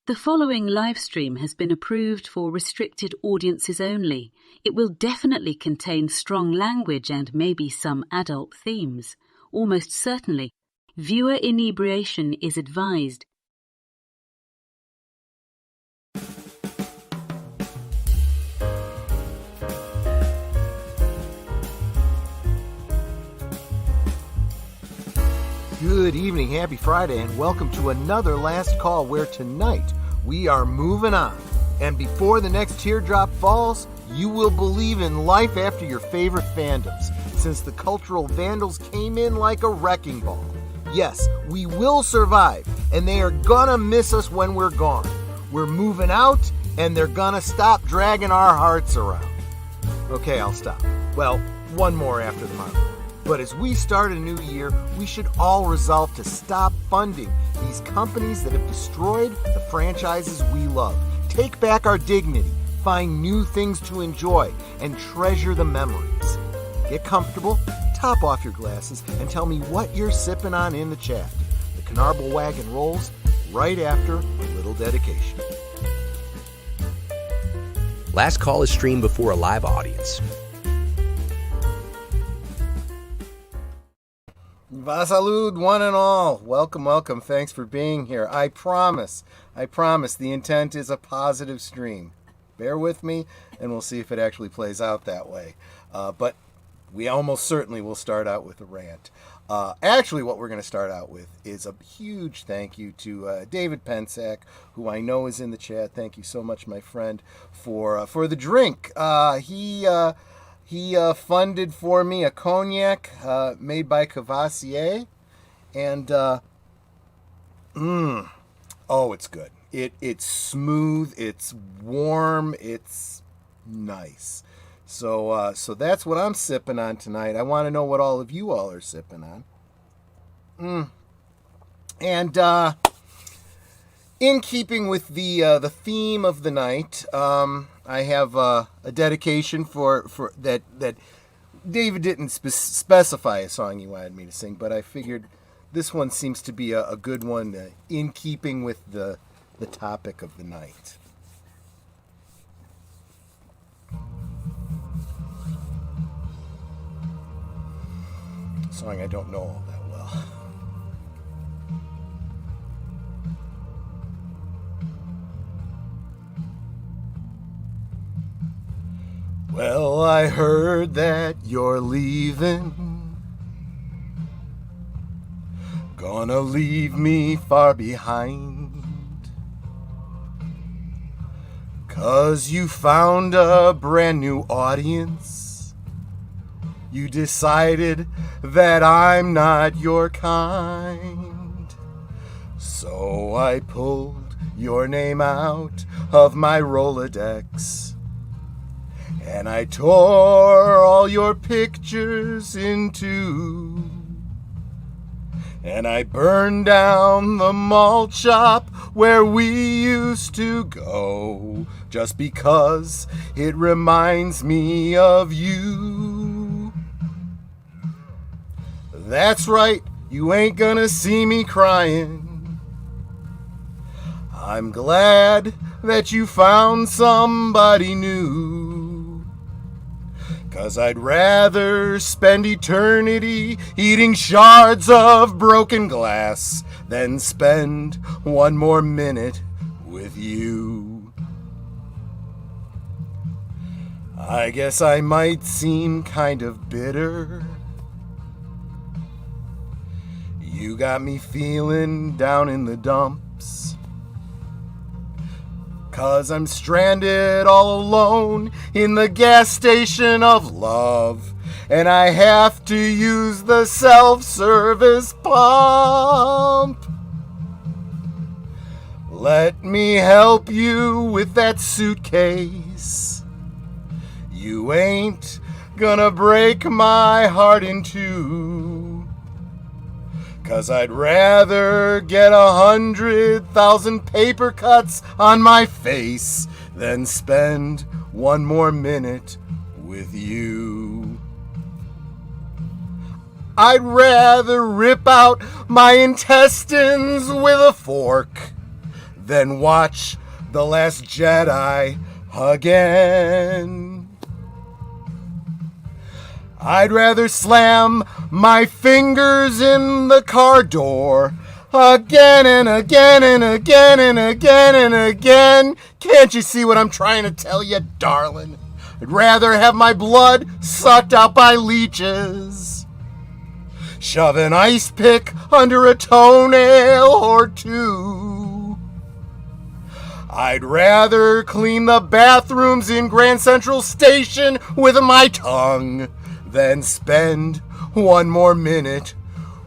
The following live stream has been approved for restricted audiences only. It will definitely contain strong language and maybe some adult themes. Almost certainly. Viewer inebriation is advised. Good evening, happy Friday, and welcome to another Last Call where tonight we are moving on. And before the next teardrop falls, you will believe in life after your favorite fandoms, since the cultural vandals came in like a wrecking ball. Yes, we will survive, and they are gonna miss us when we're gone. We're moving out, and they're gonna stop dragging our hearts around. Okay, I'll stop. Well, one more after the motto. But as we start a new year, we should all resolve to stop funding these companies that have destroyed the franchises we love. Take back our dignity, find new things to enjoy, and treasure the memories. Get comfortable, top off your glasses, and tell me what you're sipping on in the chat. The Canarble Wagon rolls right after a little dedication. Last Call is streamed before a live audience. Vasalud, one and all. Welcome, welcome. Thanks for being here. I promise, the intent is a positive stream. Bear with me, and we'll see if it actually plays out that way. But we almost certainly will start out with a rant. Actually, what we're going to start out with is a huge thank you to David Pensack, who I know is in the chat. Thank you so much, my friend, for the drink. He funded for me a cognac made by Cavassier, and oh, it's good. It's smooth, it's warm, it's nice. So that's what I'm sipping on tonight. I want to know what all of you all are sipping on. And in keeping with the theme of the night, I have a dedication for that David didn't specify a song he wanted me to sing, but I figured this one seems to be a good one in keeping with the topic of the night. A song I don't know all that well. Well, I heard that you're leaving, gonna leave me far behind, 'cause you found a brand new audience. You decided that I'm not your kind, so I pulled your name out of my Rolodex, and I tore all your pictures in two, and I burned down the malt shop where we used to go, just because it reminds me of you. That's right, you ain't gonna see me crying. I'm glad that you found somebody new, 'cause I'd rather spend eternity eating shards of broken glass than spend one more minute with you. I guess I might seem kind of bitter. You got me feeling down in the dumps, 'cause I'm stranded all alone in the gas station of love, and I have to use the self-service pump. Let me help you with that suitcase. You ain't gonna break my heart in two, 'cause I'd rather get 100,000 paper cuts on my face than spend one more minute with you. I'd rather rip out my intestines with a fork then watch The Last Jedi again. I'd rather slam my fingers in the car door again and again and again and again and again. Can't you see what I'm trying to tell you, darling? I'd rather have my blood sucked out by leeches. Shove an ice pick under a toenail or two. I'd rather clean the bathrooms in Grand Central Station with my tongue than spend one more minute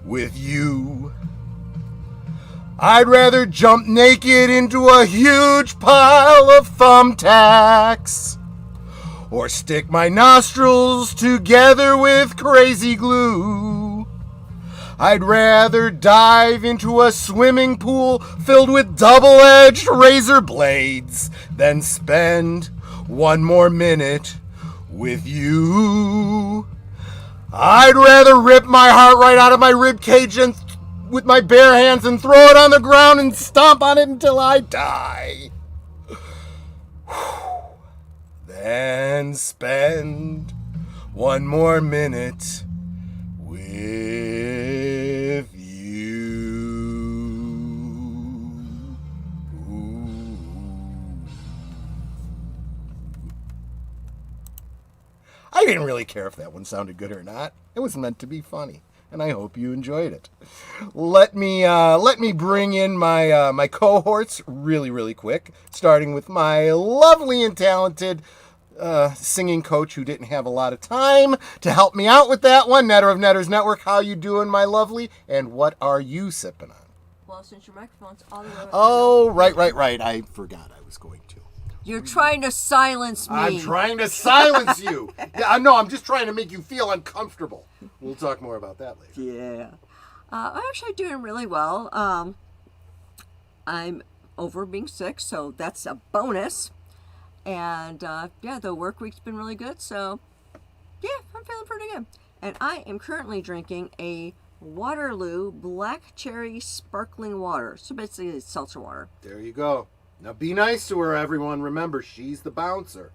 with you. I'd rather jump naked into a huge pile of thumbtacks or stick my nostrils together with crazy glue. I'd rather dive into a swimming pool filled with double-edged razor blades than spend one more minute with you. I'd rather rip my heart right out of my rib cage and with my bare hands and throw it on the ground and stomp on it until I die. Then spend one more minute with you. I didn't really care if that one sounded good or not. It was meant to be funny, and I hope you enjoyed it. Let me bring in my cohorts really quick, starting with my lovely and talented singing coach who didn't have a lot of time to help me out with that one. Netter of Netters Network, how you doing, my lovely? And what are you sipping on? Well, since your microphone's all the way over. Oh, right. I forgot I was going to. You're trying to silence me. I'm trying to silence you. Yeah, no, I'm just trying to make you feel uncomfortable. We'll talk more about that later. Yeah. I'm actually doing really well. I'm over being sick, so that's a bonus. And the work week's been really good, so yeah, I'm feeling pretty good. And I am currently drinking a Waterloo Black Cherry Sparkling Water. So basically it's seltzer water. There you go. Now be nice to her, everyone. Remember, she's the bouncer.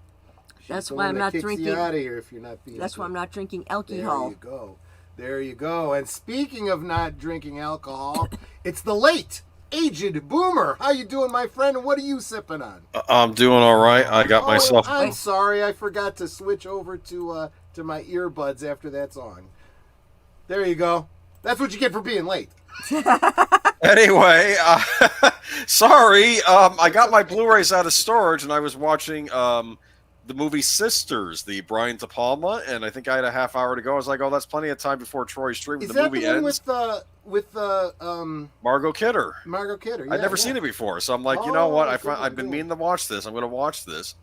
That's why I'm not drinking. You out of here if you're not being. That's why I'm not drinking alcohol. There you go. And speaking of not drinking alcohol, it's the late aged Boomer. How you doing, my friend? And what are you sipping on? I'm doing all right. I got myself. I'm sorry, I forgot to switch over to my earbuds after that song. There you go. That's what you get for being late. Anyway, sorry. I got my Blu-rays out of storage, and I was watching the movie Sisters, the Brian De Palma, and I think I had a half hour to go. I was like, "Oh, that's plenty of time before Troy's stream." Is the that movie the one ends. with Margot Kidder? Margot Kidder. I'd never seen it before, so I'm like, you know what? I've been meaning to watch this. I'm going to watch this.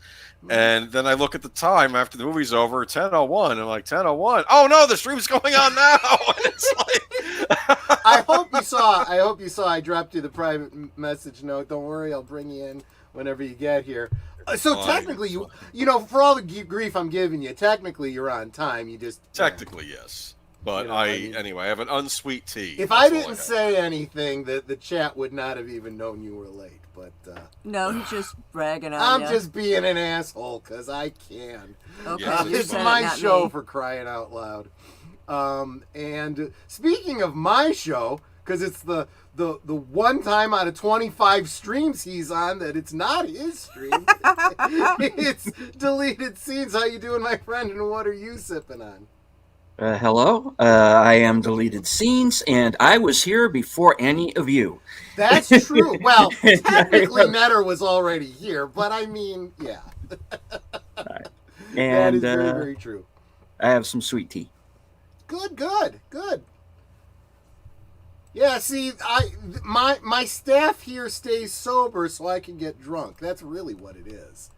And then I look at the time after the movie's over, 10:01. I'm like, 10:01. Oh no, the stream's going on now. And it's like, I hope you saw. I dropped you the private message note. Don't worry, I'll bring you in whenever you get here. So technically, you know, for all the grief I'm giving you, technically you're on time. You just technically yes, but anyway, I have an unsweet tea. If I didn't say anything, the chat would not have even known you were late. But no, he's just bragging on I'm you. just being an asshole because I can. Okay, Yes, It's my show for crying out loud. And speaking of my show, because it's the one time out of 25 streams he's on that it's not his stream. It's Deleted Scenes. How you doing, my friend? And what are you sipping on? Hello, I am Deleted Scenes, and I was here before any of you. That's true. Well, technically Netter was already here, but I mean, yeah. Right. That And is very, very true. I have some sweet tea. Good. Yeah, see, my staff here stays sober so I can get drunk. That's really what it is.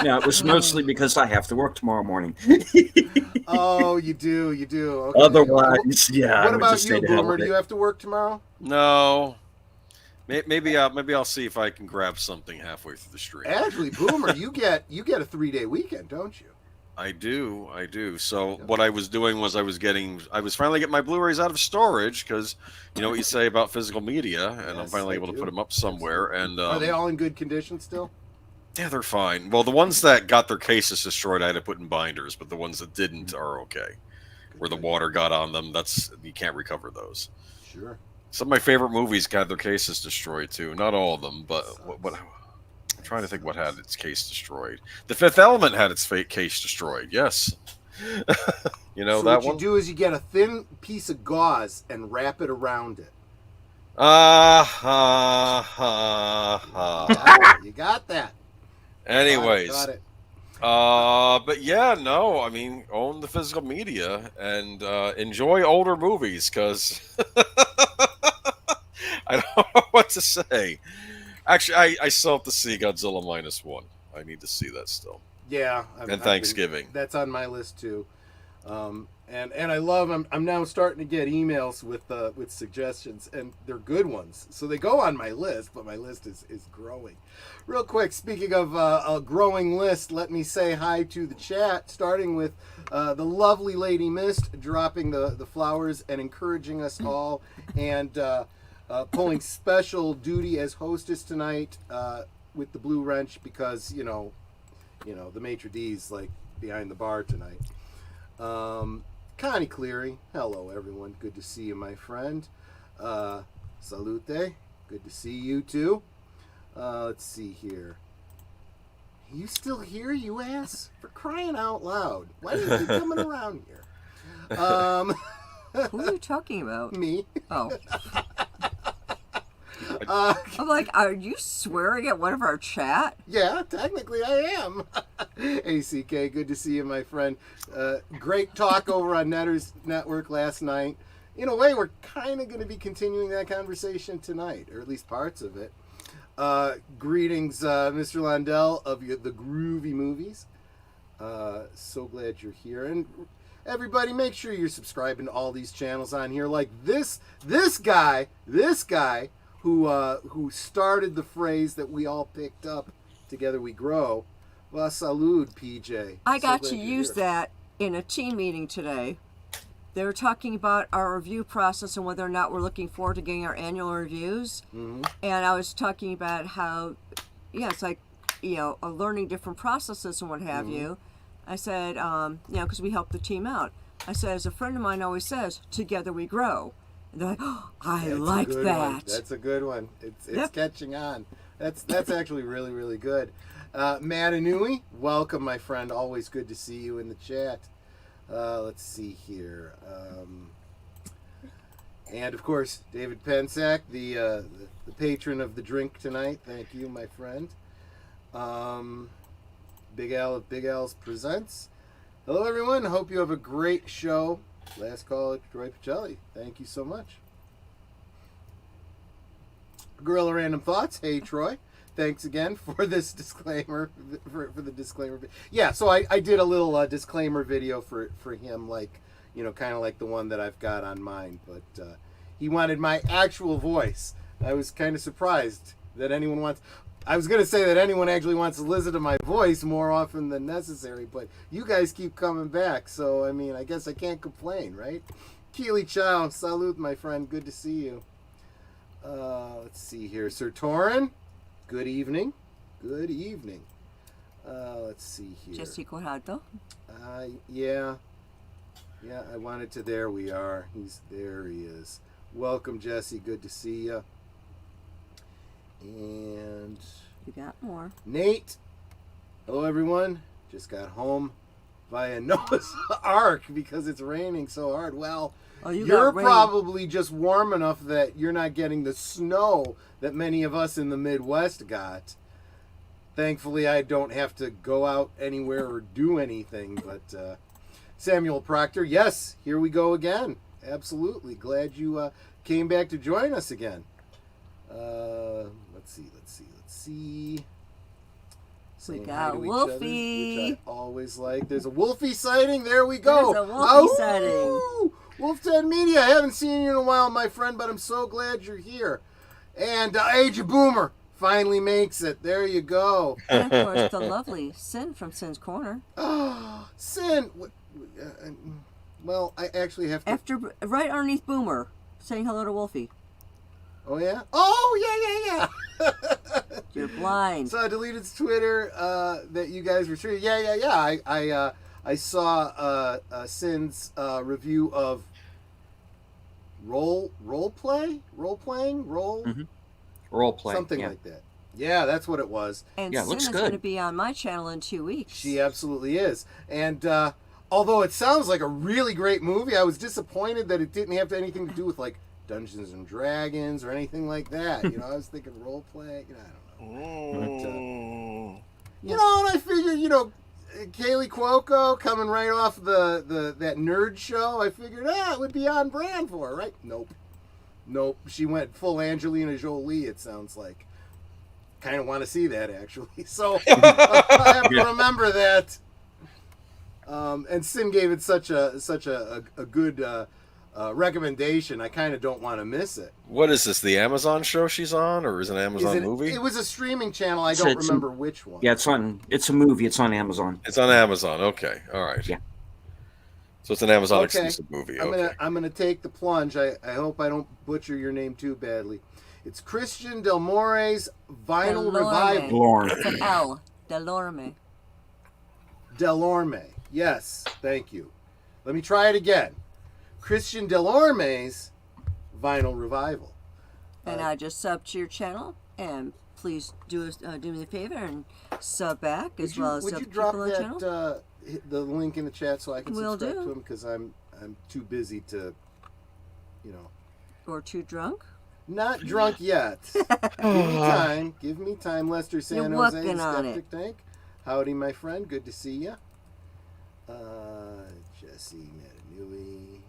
Yeah, it was mostly because I have to work tomorrow morning. Oh, you do. Okay. Otherwise, yeah. What about you, Boomer? Do you have to work tomorrow? No. Maybe I'll see if I can grab something halfway through the stream. Actually, Boomer, you get a 3-day weekend, don't you? I do. So what I was doing was I was finally getting my Blu-rays out of storage because you know what you say about physical media, and I'm finally able to put them up somewhere. And are they all in good condition still? Yeah, they're fine. Well, the ones that got their cases destroyed, I had to put in binders, but the ones that didn't are okay. Where the water got on them, you can't recover those. Sure. Some of my favorite movies got their cases destroyed too. Not all of them, but what I'm trying to think what had its case destroyed. The Fifth Element had its case destroyed. Yes. You know so that what one? you do is you get a thin piece of gauze and wrap it around it. You got that. Anyways. Got it. But yeah, no, I mean, own the physical media and enjoy older movies because I don't know what to say. Actually, I still have to see Godzilla -1. I need to see that still. Yeah, and Thanksgiving. That's on my list too. And I love. I'm now starting to get emails with suggestions, and they're good ones. So they go on my list, but my list is growing. Real quick, speaking of a growing list, let me say hi to the chat, starting with the lovely Lady Mist dropping the flowers and encouraging us all, and pulling special duty as hostess tonight with the Blue Wrench because you know the Maître D's like behind the bar tonight. Connie Cleary, hello everyone, good to see you, my friend. Salute, good to see you too. Let's see here. You still here, you ass? For crying out loud. Why are you coming around here? Who are you talking about? Me. Oh. I'm like, are you swearing at one of our chat? Yeah, technically I am. ACK, good to see you, my friend. Great talk over on Netter's Network last night. In a way, we're kind of going to be continuing that conversation tonight, or at least parts of it. Greetings, Mr. Londell of the Groovy Movies. So glad you're here. And everybody, make sure you're subscribing to all these channels on here. Like this guy who started the phrase that we all picked up, together we grow. Well, salud, PJ. I got to use that in a team meeting today. They were talking about our review process and whether or not we're looking forward to getting our annual reviews. Mm-hmm. And I was talking about how, it's like, learning different processes and what have you. I said, because we help the team out. I said, as a friend of mine always says, together we grow. And they're like, oh, I like that. One. That's a good one. It's catching on. That's actually really, really good. Matt Inouye, welcome, my friend. Always good to see you in the chat. Let's see here. And, of course, David Pensack, the patron of the drink tonight. Thank you, my friend. Big Al of Big Al's Presents. Hello, everyone. Hope you have a great show. Last call at Troy Pacelli. Thank you so much. Gorilla Random Thoughts. Hey, Troy. Thanks again for this disclaimer, for the disclaimer. Yeah, so I did a little disclaimer video for him, like, kind of like the one that I've got on mine. But he wanted my actual voice. I was kind of surprised that anyone wants... I was going to say that anyone actually wants to listen to my voice more often than necessary, but you guys keep coming back, so, I mean, I guess I can't complain, right? Keely Chow, salute, my friend. Good to see you. Let's see here. Sir Torin, good evening. Good evening. Let's see here. Jesse Corrado. Yeah, I wanted to. There we are. There he is. Welcome, Jesse. Good to see you. And you got more. Nate, hello everyone. Just got home via Noah's Ark because it's raining so hard. Well, you're probably just warm enough that you're not getting the snow that many of us in the Midwest got. Thankfully, I don't have to go out anywhere or do anything. But Samuel Proctor, yes, here we go again. Absolutely. Glad you came back to join us again. Let's see. We got Wolfie. Which I always like. There's a Wolfie sighting. There we go. There's a Wolfie sighting. Wolf10 Media. I haven't seen you in a while, my friend, but I'm so glad you're here. And Age of Boomer finally makes it. There you go. And of course, the lovely Sin from Sin's Corner. Sin. Well, I actually have to. Right underneath Boomer, saying hello to Wolfie. Oh yeah. Oh yeah. You're blind. So I deleted Twitter that you guys were streaming. Yeah. I saw Sin's review of role playing, something like that. Yeah, that's what it was. And Yeah, it Sin looks is good. going to be on my channel in 2 weeks. She absolutely is. And although it sounds like a really great movie, I was disappointed that it didn't have anything to do with like Dungeons and Dragons or anything like that. You know, I was thinking role play. You know, I don't know. But, you know, and I figured, you know, Kaylee Cuoco coming right off that nerd show, I figured, it would be on brand for her, right? Nope. She went full Angelina Jolie, it sounds like. Kind of want to see that, actually. So I have to remember that. And Sin gave it such a good recommendation. I kind of don't want to miss it. What is this? The Amazon show she's on, or is it an Amazon movie? It was a streaming channel. I don't remember which one. Yeah, it's a movie. It's on Amazon. It's on Amazon. Okay, all right. Yeah. So it's an Amazon exclusive movie. Okay. I'm gonna take the plunge. I hope I don't butcher your name too badly. It's Christian Del More's Vinyl Revival. It's an L. Delorme. Delorme. Yes, thank you. Let me try it again. Christian Delorme's Vinyl Revival. And I just sub to your channel, and please do me a favor and sub back as well as would sub you people drop on the channel. the link in the chat so I can Will subscribe do. to him, because I'm too busy to, you know. Or too drunk. Not drunk yet. Give me time. Lester San You're Jose, working on Skeptic Tank. Howdy, my friend. Good to see you. Jesse, Matanui,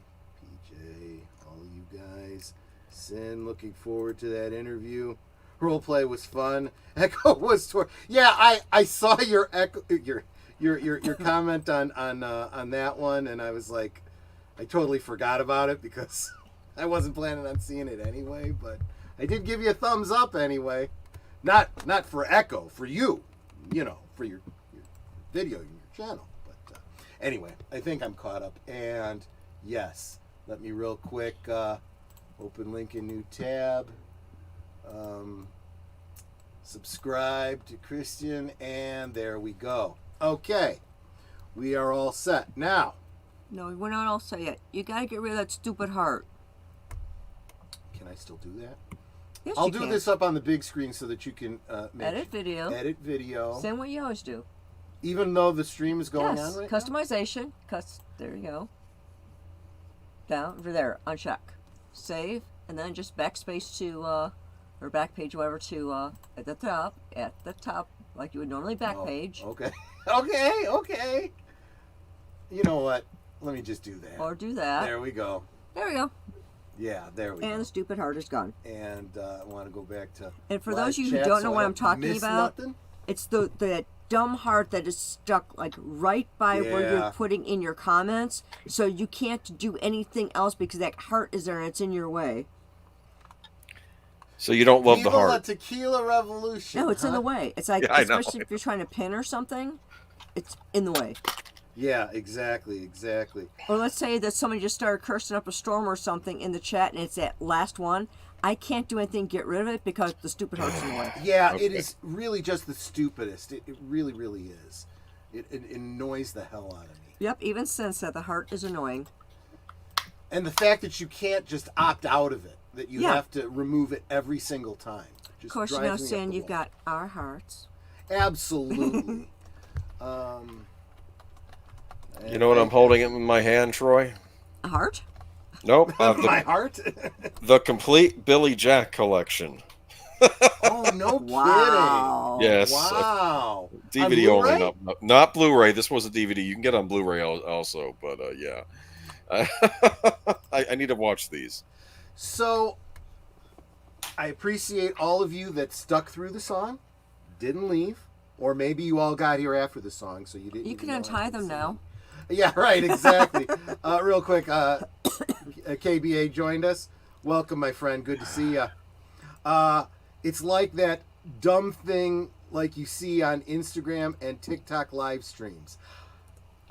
PJ, all you guys. Sin, looking forward to that interview. Roleplay was fun. Echo was yeah. I saw your comment on that one, and I was like, I totally forgot about it because I wasn't planning on seeing it anyway. But I did give you a thumbs up anyway. Not for Echo, for you. You know, for your video, your channel. But anyway, I think I'm caught up. And yes, let me real quick open link in new tab. Subscribe to Christian, and there we go. Okay, we are all set now. No, we're not all set yet. You gotta get rid of that stupid heart. Can I still do that? Yes, I'll you do can. this up on the big screen so that you can Edit video. Edit video. Same way you always do. Even though the stream is going on right now? Customization. There you go. Down over there. Uncheck. Save, and then just backspace to or back page, whatever, to at the top, like you would normally back page. Okay. Okay. You know what? Let me just do that. Or do that. There we go. There we go. Yeah, there we go. And the stupid heart is gone. And I want to go back to. And for live those of you who chat don't so know I what I'm talking miss about, nothing. it's the dumb heart that is stuck like right by where Yeah. you're putting in your comments, so you can't do anything else because that heart is there and it's in your way. So you don't love the Viva la heart. Tequila Revolution. No, it's in huh? the way. It's like, Yeah, I know. especially if you're trying to pin or something, it's in the way. Yeah, exactly. Or let's say that somebody just started cursing up a storm or something in the chat, and it's that last one. I can't do anything to get rid of it because the stupid heart's in the way. Yeah, Okay. it is really just the stupidest. It really is. It annoys the hell out of me. Yep, even since that the heart is annoying. And the fact that you can't just opt out of it, that you Yeah. have to remove it every single time. Of course, you know, saying you've got our hearts. Absolutely. You know what I'm holding in my hand, Troy? A heart? Nope. My heart? The complete Billy Jack collection. Oh, no Wow. Yes. Wow. DVD On only, Blu-ray? not Blu-ray. This was a DVD. You can get it on Blu-ray also, but yeah. I need to watch these. So, I appreciate all of you that stuck through the song, didn't leave, or maybe you all got here after the song, so you didn't. You can even know I untie could them sing. now. Yeah, right, exactly. Real quick, KBA joined us. Welcome, my friend. Good to see you. It's like that dumb thing like you see on Instagram and TikTok live streams.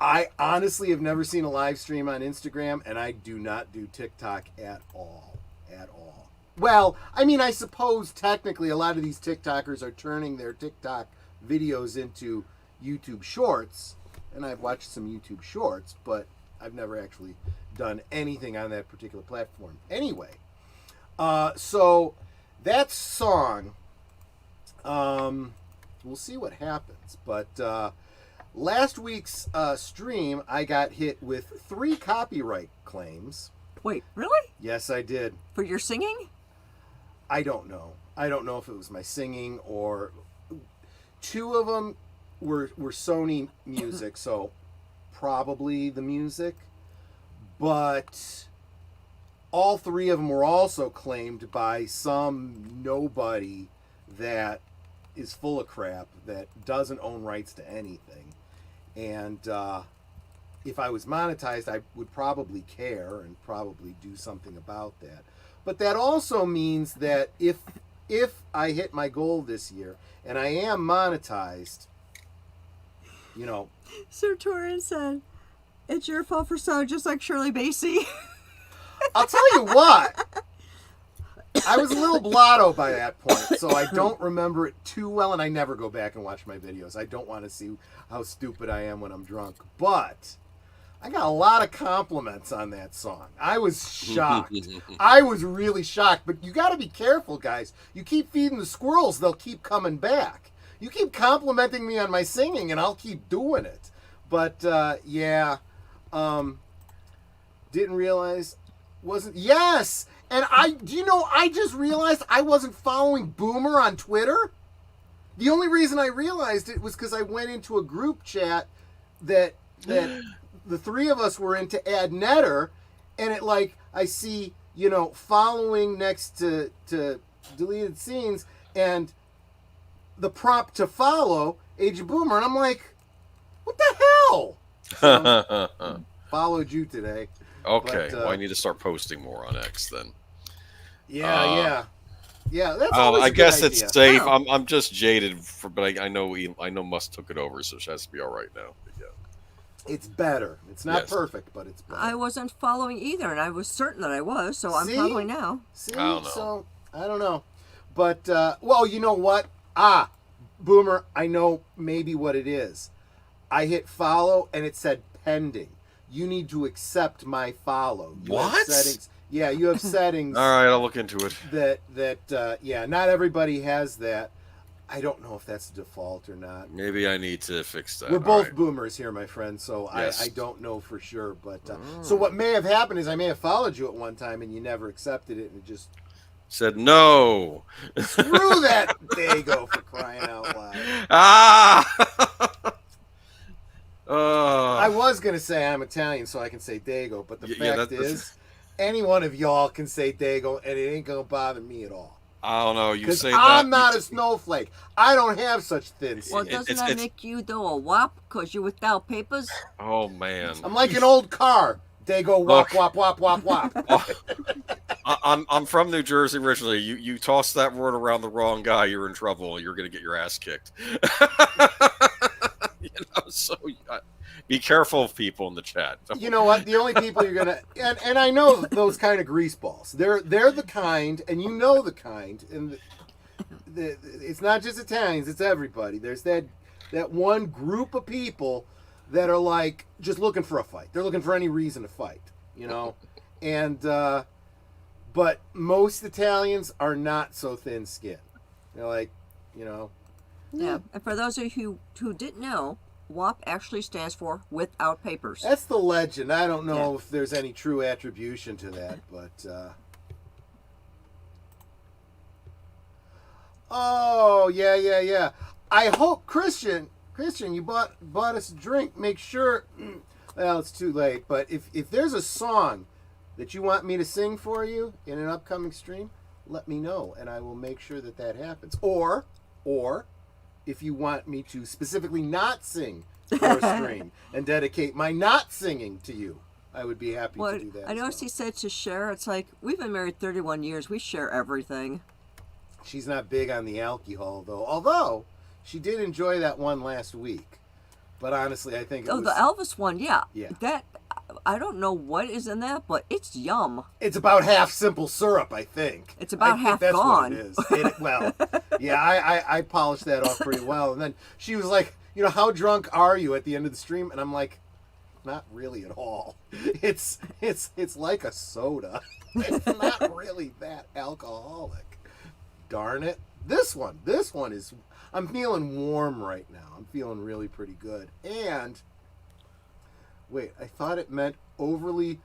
I honestly have never seen a live stream on Instagram, and I do not do TikTok at all. At all. Well, I mean, I suppose technically a lot of these TikTokers are turning their TikTok videos into YouTube shorts, and I've watched some YouTube shorts, but I've never actually done anything on that particular platform. Anyway, so that song, we'll see what happens, but last week's stream, I got hit with 3 copyright claims. Wait, really? Yes, I did. For your singing? I don't know. I don't know if it was my singing or 2 of them were Sony music, so probably the music. But all 3 of them were also claimed by some nobody that is full of crap, that doesn't own rights to anything. And if I was monetized, I would probably care and probably do something about that. But that also means that if I hit my goal this year and I am monetized, you know. Sir Torin said, it's your fault for sounding just like Shirley Bassey. I'll tell you what. I was a little blotto by that point, so I don't remember it too well, and I never go back and watch my videos. I don't want to see how stupid I am when I'm drunk. But I got a lot of compliments on that song. I was shocked. I was really shocked. But you got to be careful, guys. You keep feeding the squirrels, they'll keep coming back. You keep complimenting me on my singing, and I'll keep doing it. But, yeah. Didn't realize. Yes! And I just realized I wasn't following Boomer on Twitter. The only reason I realized it was because I went into a group chat that the 3 of us were in to add Netter, and it I see, following next to deleted scenes and the prompt to follow Age of Boomer, and I'm like, what the hell? So, followed you today. Okay, well, I need to start posting more on X then. Yeah. That's always I a good guess idea. it's safe. Oh. I'm just jaded, but I know Musk took it over, so she has to be all right now. But yeah. It's better. It's not perfect, but it's better. I wasn't following either, and I was certain that I was, so I'm following now. See, I don't know. So I don't know, but well, you know what? Boomer, I know maybe what it is. I hit follow, and it said pending. You need to accept my follow. You what? Have settings. Yeah, you have settings. All right, I'll look into it. That not everybody has that. I don't know if that's default or not. Maybe I need to fix that. We're both boomers here, my friend, so yes. I don't know for sure. But so what may have happened is I may have followed you at one time and you never accepted it, and it just said no. Screw that Dago, for crying out loud. I was going to say I'm Italian, so I can say Dago, but the fact is, any one of y'all can say Dago, and it ain't going to bother me at all. I don't know. You say that. I'm not a snowflake. I don't have such thin skin. Well, doesn't that make you, though, a wop because you're without papers? Oh, man. I'm like an old car. Dago, wop, wop, wop, wop, wop. I'm from New Jersey originally. You toss that word around the wrong guy, you're in trouble. You're going to get your ass kicked. So be careful of people in the chat. You know what? The only people you're gonna and I know those kind of greaseballs. They're the kind, and you know the kind, and it's not just Italians; it's everybody. There's that one group of people that are like just looking for a fight. They're looking for any reason to fight, and but most Italians are not so thin-skinned. They're like, Yeah, and for those of you who didn't know, WAP actually stands for without papers. That's the legend. I don't know if there's any true attribution to that, but oh, yeah. I hope Christian, you bought us a drink. Make sure well, it's too late, but if there's a song that you want me to sing for you in an upcoming stream, let me know and I will make sure that happens. Or if you want me to specifically not sing for a stream and dedicate my not singing to you, I would be happy to do that. I noticed he said to share. It's like, we've been married 31 years. We share everything. She's not big on the alcohol, though. Although, she did enjoy that one last week. But honestly, I think it was... the Elvis one, yeah. Yeah. That, I don't know what is in that, but it's yum. It's about half simple syrup, I think. It's about half that's gone. What it is. Well, yeah, I polished that off pretty well. And then she was like, how drunk are you at the end of the stream? And I'm like, not really at all. It's like a soda. It's not really that alcoholic. Darn it. This one is... I'm feeling warm right now. I'm feeling really pretty good. And... Wait, I thought it meant overly...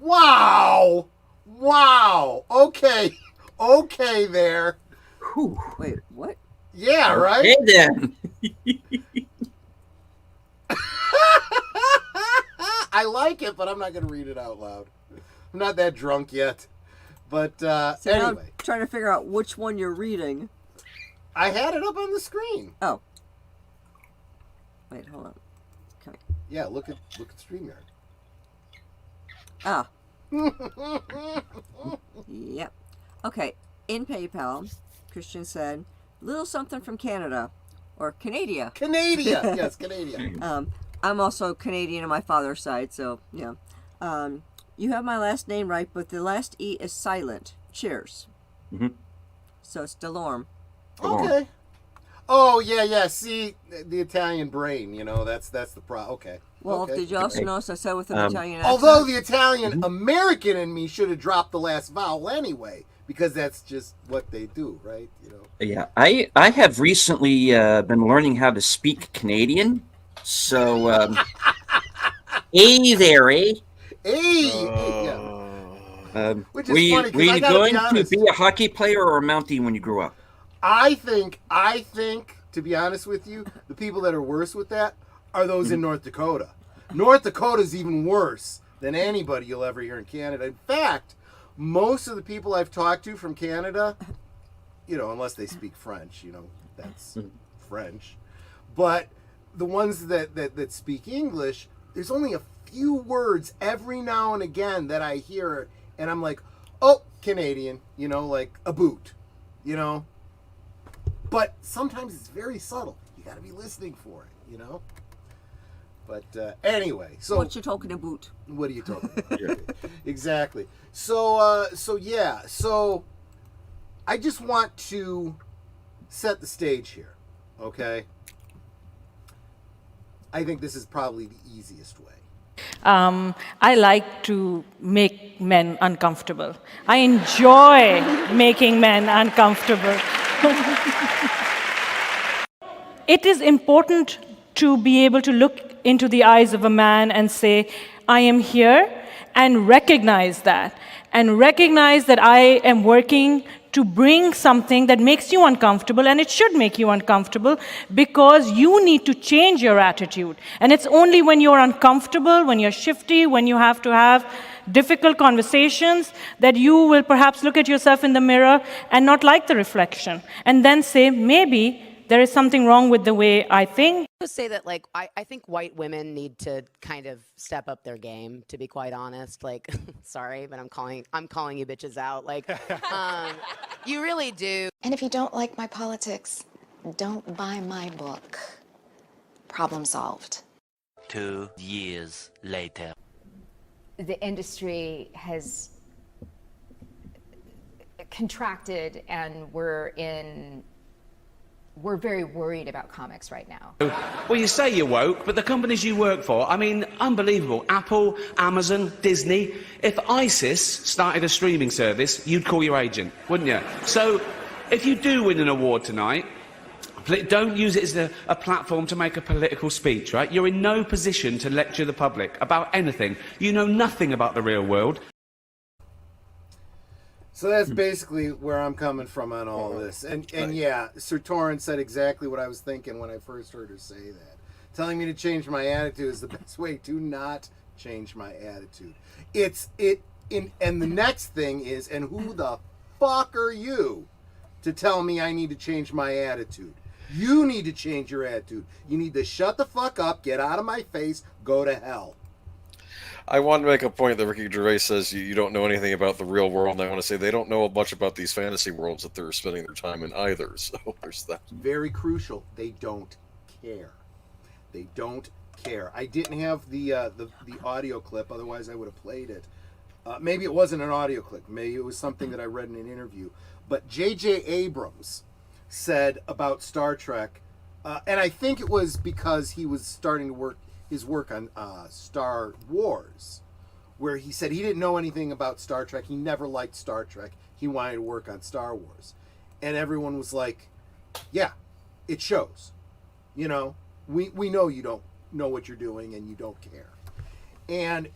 Wow! Wow! Okay there. Whew. Wait, what? Yeah, right? Okay, then. I like it, but I'm not going to read it out loud. I'm not that drunk yet. But So now I'm anyway. trying to figure out which one you're reading. I had it up on the screen. Oh. Wait, hold on. Okay. Yeah, look at StreamYard. Ah. Yep. Okay. In PayPal, Christian said, little something from Canada. Or Canada. Canada! Yes, Canada. I'm also Canadian on my father's side, so, yeah. You have my last name right, but the last E is silent. Cheers. Mm-hmm. So it's Delorme. Okay. Oh, yeah. See, the Italian brain, that's the problem. Okay. Well, okay. did you also notice I said with an Italian accent? Although the Italian American in me should have dropped the last vowel anyway, because that's just what they do, right? Yeah, I have recently been learning how to speak Canadian. So, hey there, eh? Hey! Yeah. Which is funny, 'cause were you I gotta going be to honest. be a hockey player or a Mountie when you grew up? I think, to be honest with you, the people that are worse with that are those in North Dakota. North Dakota's even worse than anybody you'll ever hear in Canada. In fact, most of the people I've talked to from Canada, unless they speak French, that's French. But the ones that speak English, there's only a few words every now and again that I hear, and I'm like, oh, Canadian, like a boot, But sometimes it's very subtle. You got to be listening for it, But anyway, so What you talking about? what are you talking about? Exactly. So yeah. So I just want to set the stage here, okay? I think this is probably the easiest way. I like to make men uncomfortable. I enjoy making men uncomfortable. It is important to be able to look into the eyes of a man and say, I am here, and recognize that. And recognize that I am working to bring something that makes you uncomfortable, and it should make you uncomfortable because you need to change your attitude. And it's only when you're uncomfortable, when you're shifty, when you have to have difficult conversations, that you will perhaps look at yourself in the mirror and not like the reflection, and then say, maybe there is something wrong with the way I think. I would say that, I think white women need to kind of step up their game, to be quite honest. Sorry, but I'm calling you bitches out. You really do. And if you don't like my politics, don't buy my book. Problem solved. 2 years later. The industry has contracted, and we're very worried about comics right now. Well, you say you're woke, but the companies you work for, unbelievable. Apple, Amazon, Disney. If ISIS started a streaming service, you'd call your agent, wouldn't you? So, if you do win an award tonight, don't use it as a platform to make a political speech, right? You're in no position to lecture the public about anything. You know nothing about the real world. So that's basically where I'm coming from on all this. And yeah, Sir Torrance said exactly what I was thinking when I first heard her say that. Telling me to change my attitude is the best way to not change my attitude. And the next thing is, and who the fuck are you to tell me I need to change my attitude? You need to change your attitude. You need to shut the fuck up, get out of my face, go to hell. I want to make a point that Ricky Gervais says you don't know anything about the real world, and I want to say they don't know much about these fantasy worlds that they're spending their time in either, so there's that. Very crucial. They don't care. They don't care. I didn't have the audio clip, otherwise I would have played it. Maybe it wasn't an audio clip. Maybe it was something that I read in an interview. But J.J. Abrams said about Star Trek, and I think it was because he was starting to work on Star Wars, where he said he didn't know anything about Star Trek. He never liked Star Trek. He wanted to work on Star Wars. And everyone was like, yeah, it shows. You know, we know you don't know what you're doing and you don't care. And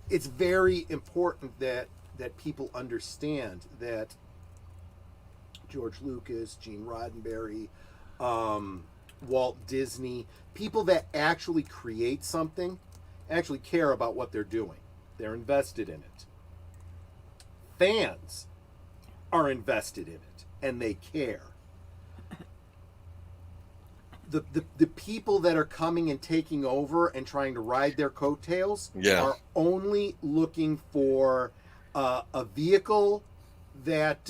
it's very important that people understand that George Lucas, Gene Roddenberry, Walt Disney, people that actually create something actually care about what they're doing. They're invested in it. Fans are invested in it and they care. The people that are coming and taking over and trying to ride their coattails are only looking for a vehicle that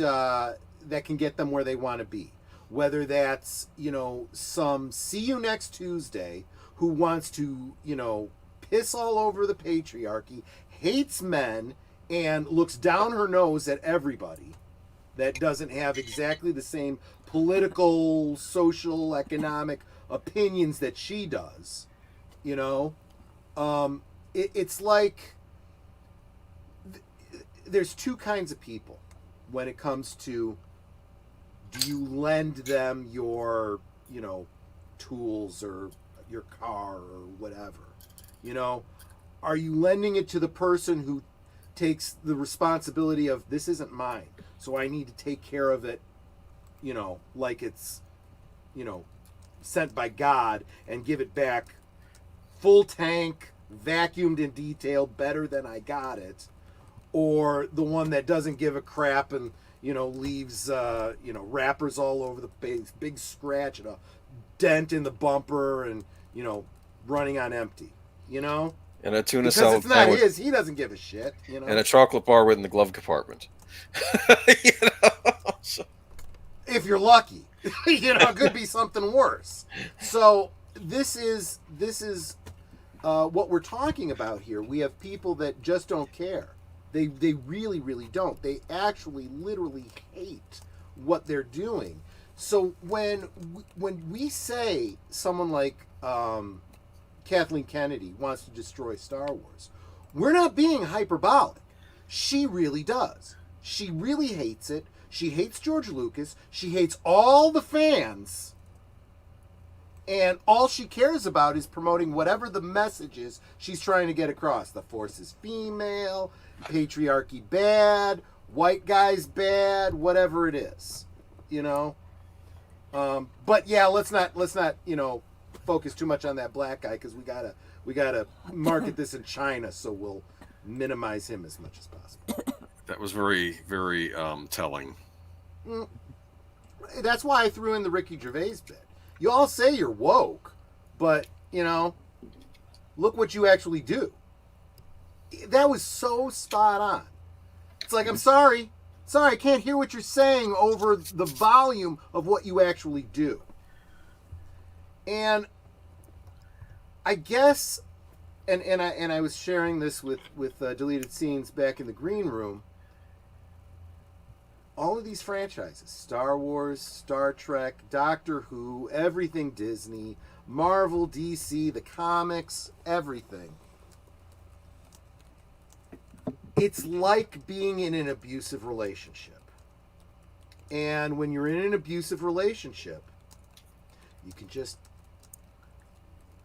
can get them where they want to be. Whether that's, you know, some see you next Tuesday who wants to, you know, piss all over the patriarchy, hates men, and looks down her nose at everybody that doesn't have exactly the same political, social, economic opinions that she does. You know, it's like there's two kinds of people when it comes to, do you lend them your, you know, tools or your car or whatever? You know, are you lending it to the person who takes the responsibility of, this isn't mine, so I need to take care of it, you know, like it's, you know, sent by God, and give it back full tank, vacuumed in detail, better than I got it? Or the one that doesn't give a crap and, you know, leaves, you know, wrappers all over the place, big scratch and a dent in the bumper, and, you know, running on empty, you know? And a tuna because salad it's not sandwich. his, he doesn't give a shit, you know? And a chocolate bar within the glove compartment. You know? So. If you're lucky. You know, it could be something worse. So this is what we're talking about here. We have people that just don't care. They really, really don't. They actually literally hate what they're doing. So when we say someone like Kathleen Kennedy wants to destroy Star Wars, we're not being hyperbolic. She really does. She really hates it. She hates George Lucas. She hates all the fans. And all she cares about is promoting whatever the message is she's trying to get across. The Force is female, patriarchy bad, white guys bad, whatever it is. You know? But yeah, let's not, you know, focus too much on that black guy, because we gotta market this in China, so we'll minimize him as much as possible. That was very, very telling. That's why I threw in the Ricky Gervais bit. You all say you're woke, but, you know, look what you actually do. That was so spot on. It's like, I'm sorry, I can't hear what you're saying over the volume of what you actually do. And I guess, and I was sharing this with Deleted Scenes back in the green room. All of these franchises, Star Wars, Star Trek, Doctor Who, everything Disney, Marvel, DC, the comics, everything. It's like being in an abusive relationship. And when you're in an abusive relationship, you can just...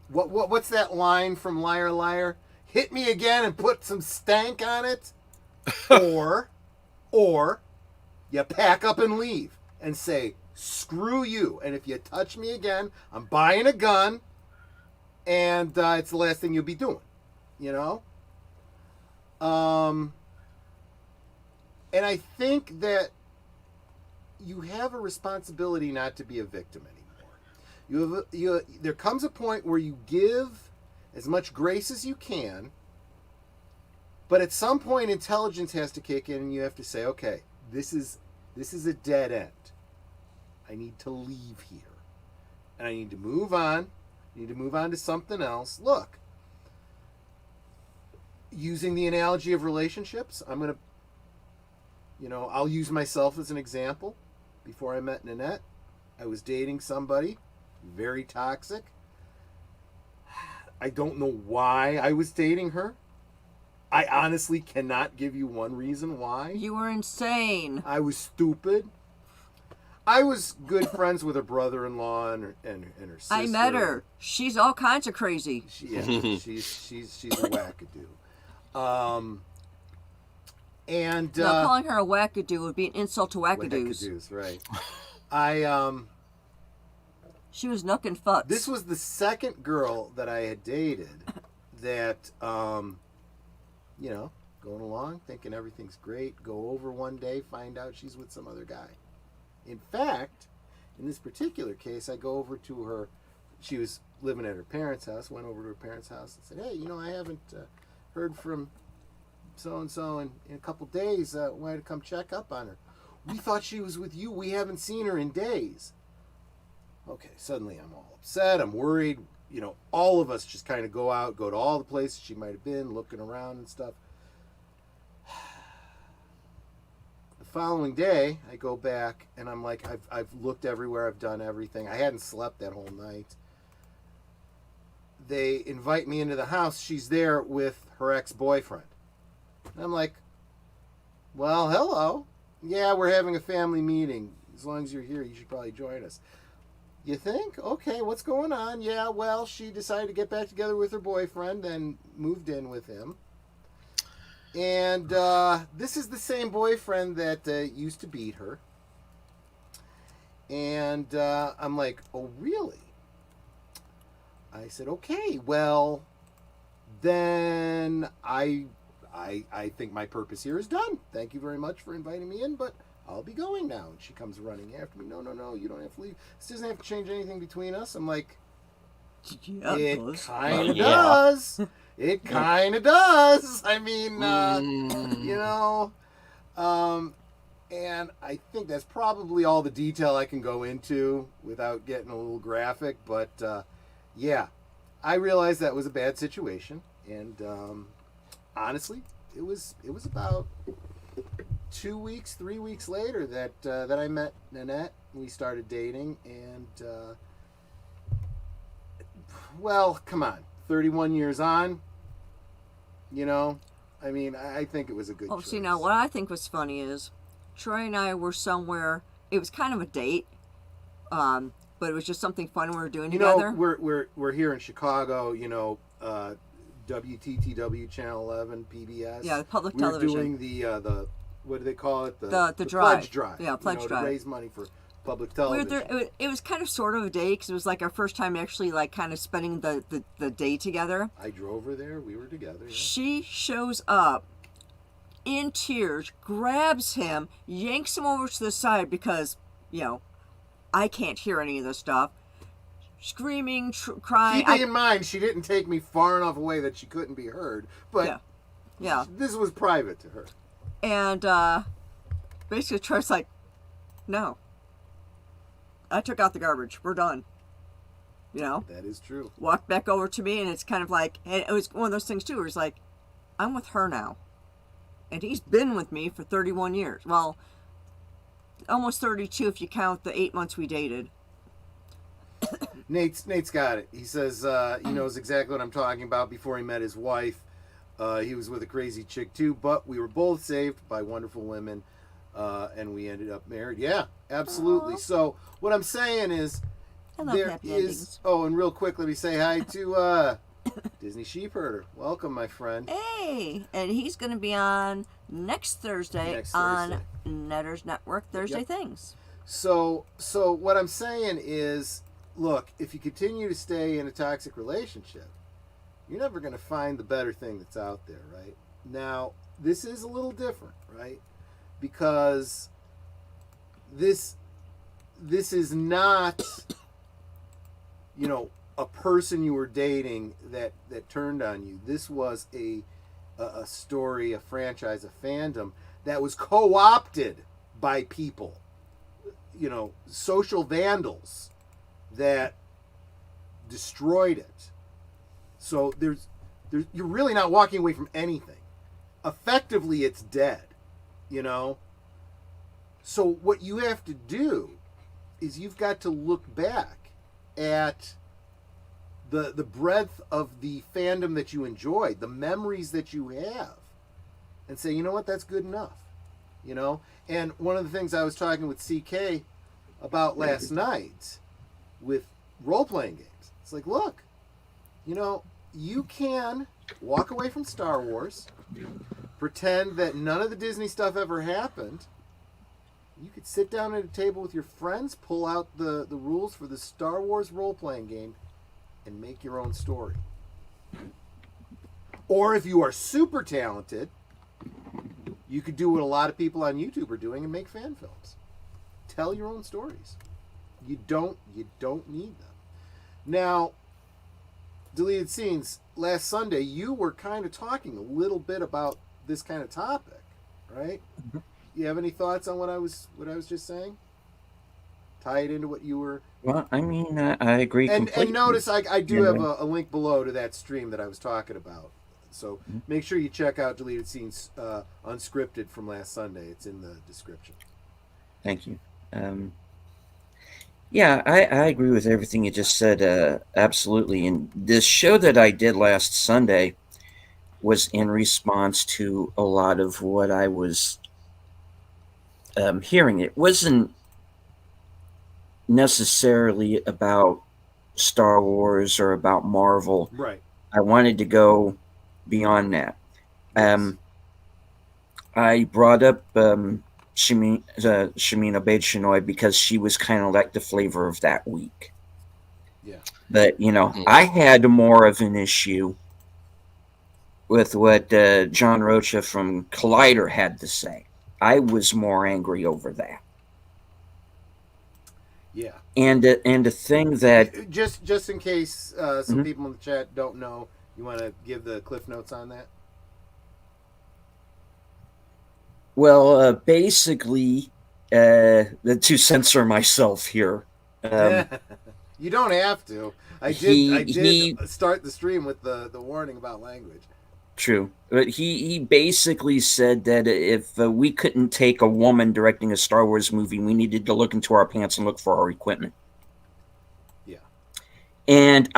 What's that line from Liar Liar? Hit me again and put some stank on it? Or you pack up and leave and say, screw you. And if you touch me again, I'm buying a gun, and it's the last thing you'll be doing. You know? And I think that you have a responsibility not to be a victim anymore. There comes a point where you give as much grace as you can, but at some point intelligence has to kick in, and you have to say, okay, this is a dead end. I need to leave here. And I need to move on, You need to move on to something else. Look, using the analogy of relationships, I'm going to, I'll use myself as an example. Before I met Nanette, I was dating somebody very toxic. I don't know why I was dating her. I honestly cannot give you one reason why. You were insane. I was stupid. I was good friends with her brother-in-law and her sister. I met her. She's all kinds of crazy. She's a wackadoo. And now, calling her a wackadoo would be an insult to wackadoos. Wackadoos, right? She was nook and futz. This was the second girl that I had dated that, going along, thinking everything's great, go over one day, find out she's with some other guy. In fact, in this particular case, I go over to her. She was living at her parents' house, went over to her parents' house and said, hey, I haven't heard from so-and-so in a couple days. Wanted to come check up on her. We thought she was with you. We haven't seen her in days. Okay, suddenly I'm all upset. I'm worried. All of us just kind of go to all the places she might have been, looking around and stuff. The following day, I go back, and I'm like, I've looked everywhere. I've done everything. I hadn't slept that whole night. They invite me into the house. She's there with her ex-boyfriend. And I'm like, well, hello. Yeah, we're having a family meeting. As long as you're here, you should probably join us. You think? Okay, what's going on? Yeah, well, she decided to get back together with her boyfriend and moved in with him. And this is the same boyfriend that used to beat her. And I'm like, oh, really? I said, okay, well, then I think my purpose here is done. Thank you very much for inviting me in, but I'll be going now. And she comes running after me. No, you don't have to leave. This doesn't have to change anything between us. I'm like, it kind of does. It kind of does. I mean, and I think that's probably all the detail I can go into without getting a little graphic. But, yeah, I realized that was a bad situation. And honestly, it was about 3 weeks later that I met Nanette. We started dating, and well, come on, 31 years on, I mean, I think it was a good choice. See, now what I think was funny is Troy and I were somewhere. It was kind of a date, but it was just something fun we were doing together. We're here in Chicago, WTTW Channel 11 PBS. Yeah, the public television. We're doing the what do they call it? The drive. Pledge drive. Yeah, pledge drive. To raise money for public television. It was kind of sort of a day because it was like our first time actually like kind of spending the day together. I drove her there. We were together. Yeah. She shows up in tears, grabs him, yanks him over to the side because, I can't hear any of this stuff. Screaming, crying. Keep in mind, she didn't take me far enough away that she couldn't be heard. But yeah. This was private to her. And basically Troy's like, no. I took out the garbage. We're done. That is true. Walked back over to me, and it's kind of like, and it was one of those things too where it's like, I'm with her now. And he's been with me for 31 years. Well, almost 32 if you count the 8 months we dated. Nate's got it. He says he knows exactly what I'm talking about. Before he met his wife, he was with a crazy chick too, but we were both saved by wonderful women, and we ended up married. Yeah, absolutely. Aww. So what I'm saying is there is... Oh, and real quick, let me say hi to Disney Sheepherder. Welcome, my friend. Hey, and he's going to be on next Thursday on Netters Network, Thursday Things. So what I'm saying is, look, if you continue to stay in a toxic relationship, you're never going to find the better thing that's out there, right? Now, this is a little different, right? Because this is not, a person you were dating that turned on you. This was a story, a franchise, a fandom that was co-opted by people, social vandals that destroyed it. So you're really not walking away from anything. Effectively, it's dead, you know? So what you have to do is you've got to look back at the breadth of the fandom that you enjoyed, the memories that you have, and say, you know what, that's good enough, you know? And one of the things I was talking with CK about last night with role-playing games, it's like, look, you know, you can walk away from Star Wars, pretend that none of the Disney stuff ever happened. You could sit down at a table with your friends, pull out the rules for the Star Wars role-playing game, and make your own story. Or if you are super talented, you could do what a lot of people on YouTube are doing and make fan films. Tell your own stories. You don't need them. Now, Deleted Scenes, last Sunday, you were kind of talking a little bit about this kind of topic, right? Mm-hmm. You have any thoughts on what I was just saying? Tie it into what you were... Well, I mean, I agree completely. And notice I do have a link below to that stream that I was talking about. So make sure you check out Deleted Scenes Unscripted from last Sunday. It's in the description. Thank you. Yeah, I agree with everything you just said, absolutely. And this show that I did last Sunday was in response to a lot of what I was hearing. It wasn't necessarily about Star Wars or about Marvel. Right. I wanted to go beyond that. I brought up Shamina Beit-Shinoy because she was kind of like the flavor of that week. Yeah. But, you know, I had more of an issue with what John Rocha from Collider had to say. I was more angry over that. Yeah. And the thing that... Just in case some people in the chat don't know, you want to give the cliff notes on that? Well, basically, to censor myself here. You don't have to. I did start the stream with the warning about language. True. But he basically said that if we couldn't take a woman directing a Star Wars movie, we needed to look into our pants and look for our equipment. Yeah. And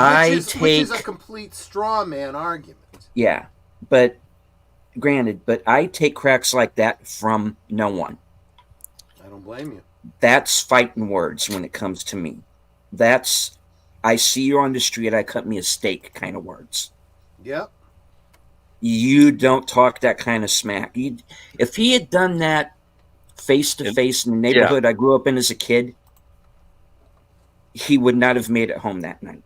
which is a complete straw man argument. Yeah. But granted, I take cracks like that from no one. I don't blame you. That's fighting words when it comes to me. That's, I see you on the street, I cut me a steak kind of words. Yep. You don't talk that kind of smack. If he had done that face to face in the neighborhood I grew up in as a kid, he would not have made it home that night.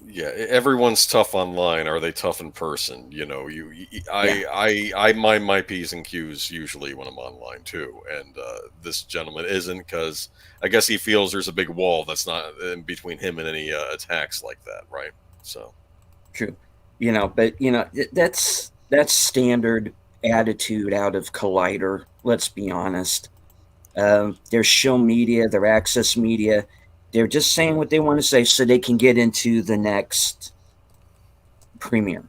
Yeah, everyone's tough online. Are they tough in person? You know, I mind my P's and Q's usually when I'm online too, and this gentleman isn't, because I guess he feels there's a big wall that's not in between him and any attacks like that, right? So true. You know, but you know that's standard attitude out of Collider. Let's be honest. Their show media, their access media, they're just saying what they want to say so they can get into the next premiere.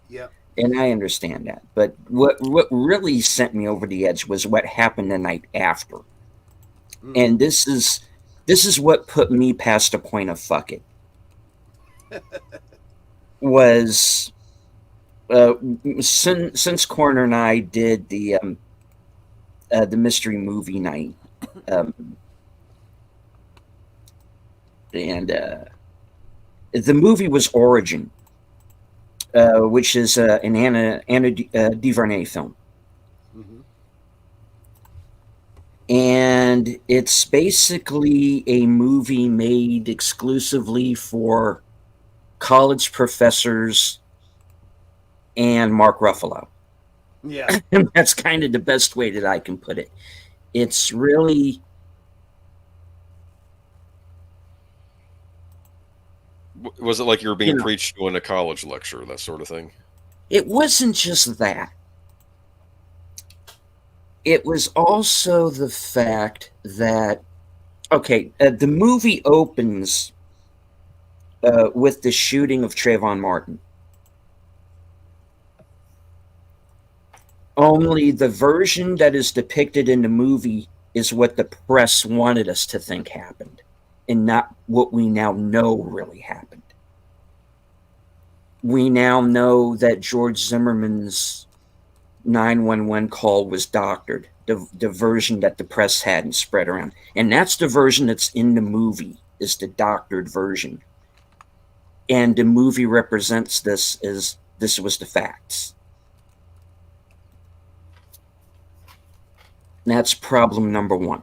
Yeah. And I understand that. But what really sent me over the edge was what happened the night after. And this is what put me past the point of fuck it. Was since Corner and I did the mystery movie night, and the movie was Origin, which is an Anna DuVernay film. And it's basically a movie made exclusively for college professors and Mark Ruffalo. Yeah. And that's kind of the best way that I can put it. It's really... Was it like you were being preached to in a college lecture, that sort of thing? It wasn't just that. It was also the fact that, okay, the movie opens with the shooting of Trayvon Martin. Only the version that is depicted in the movie is what the press wanted us to think happened, and not what we now know really happened. We now know that George Zimmerman's 911 call was doctored, the version that the press had and spread around. And that's the version that's in the movie, is the doctored version. And the movie represents this as this was the facts. That's problem number one.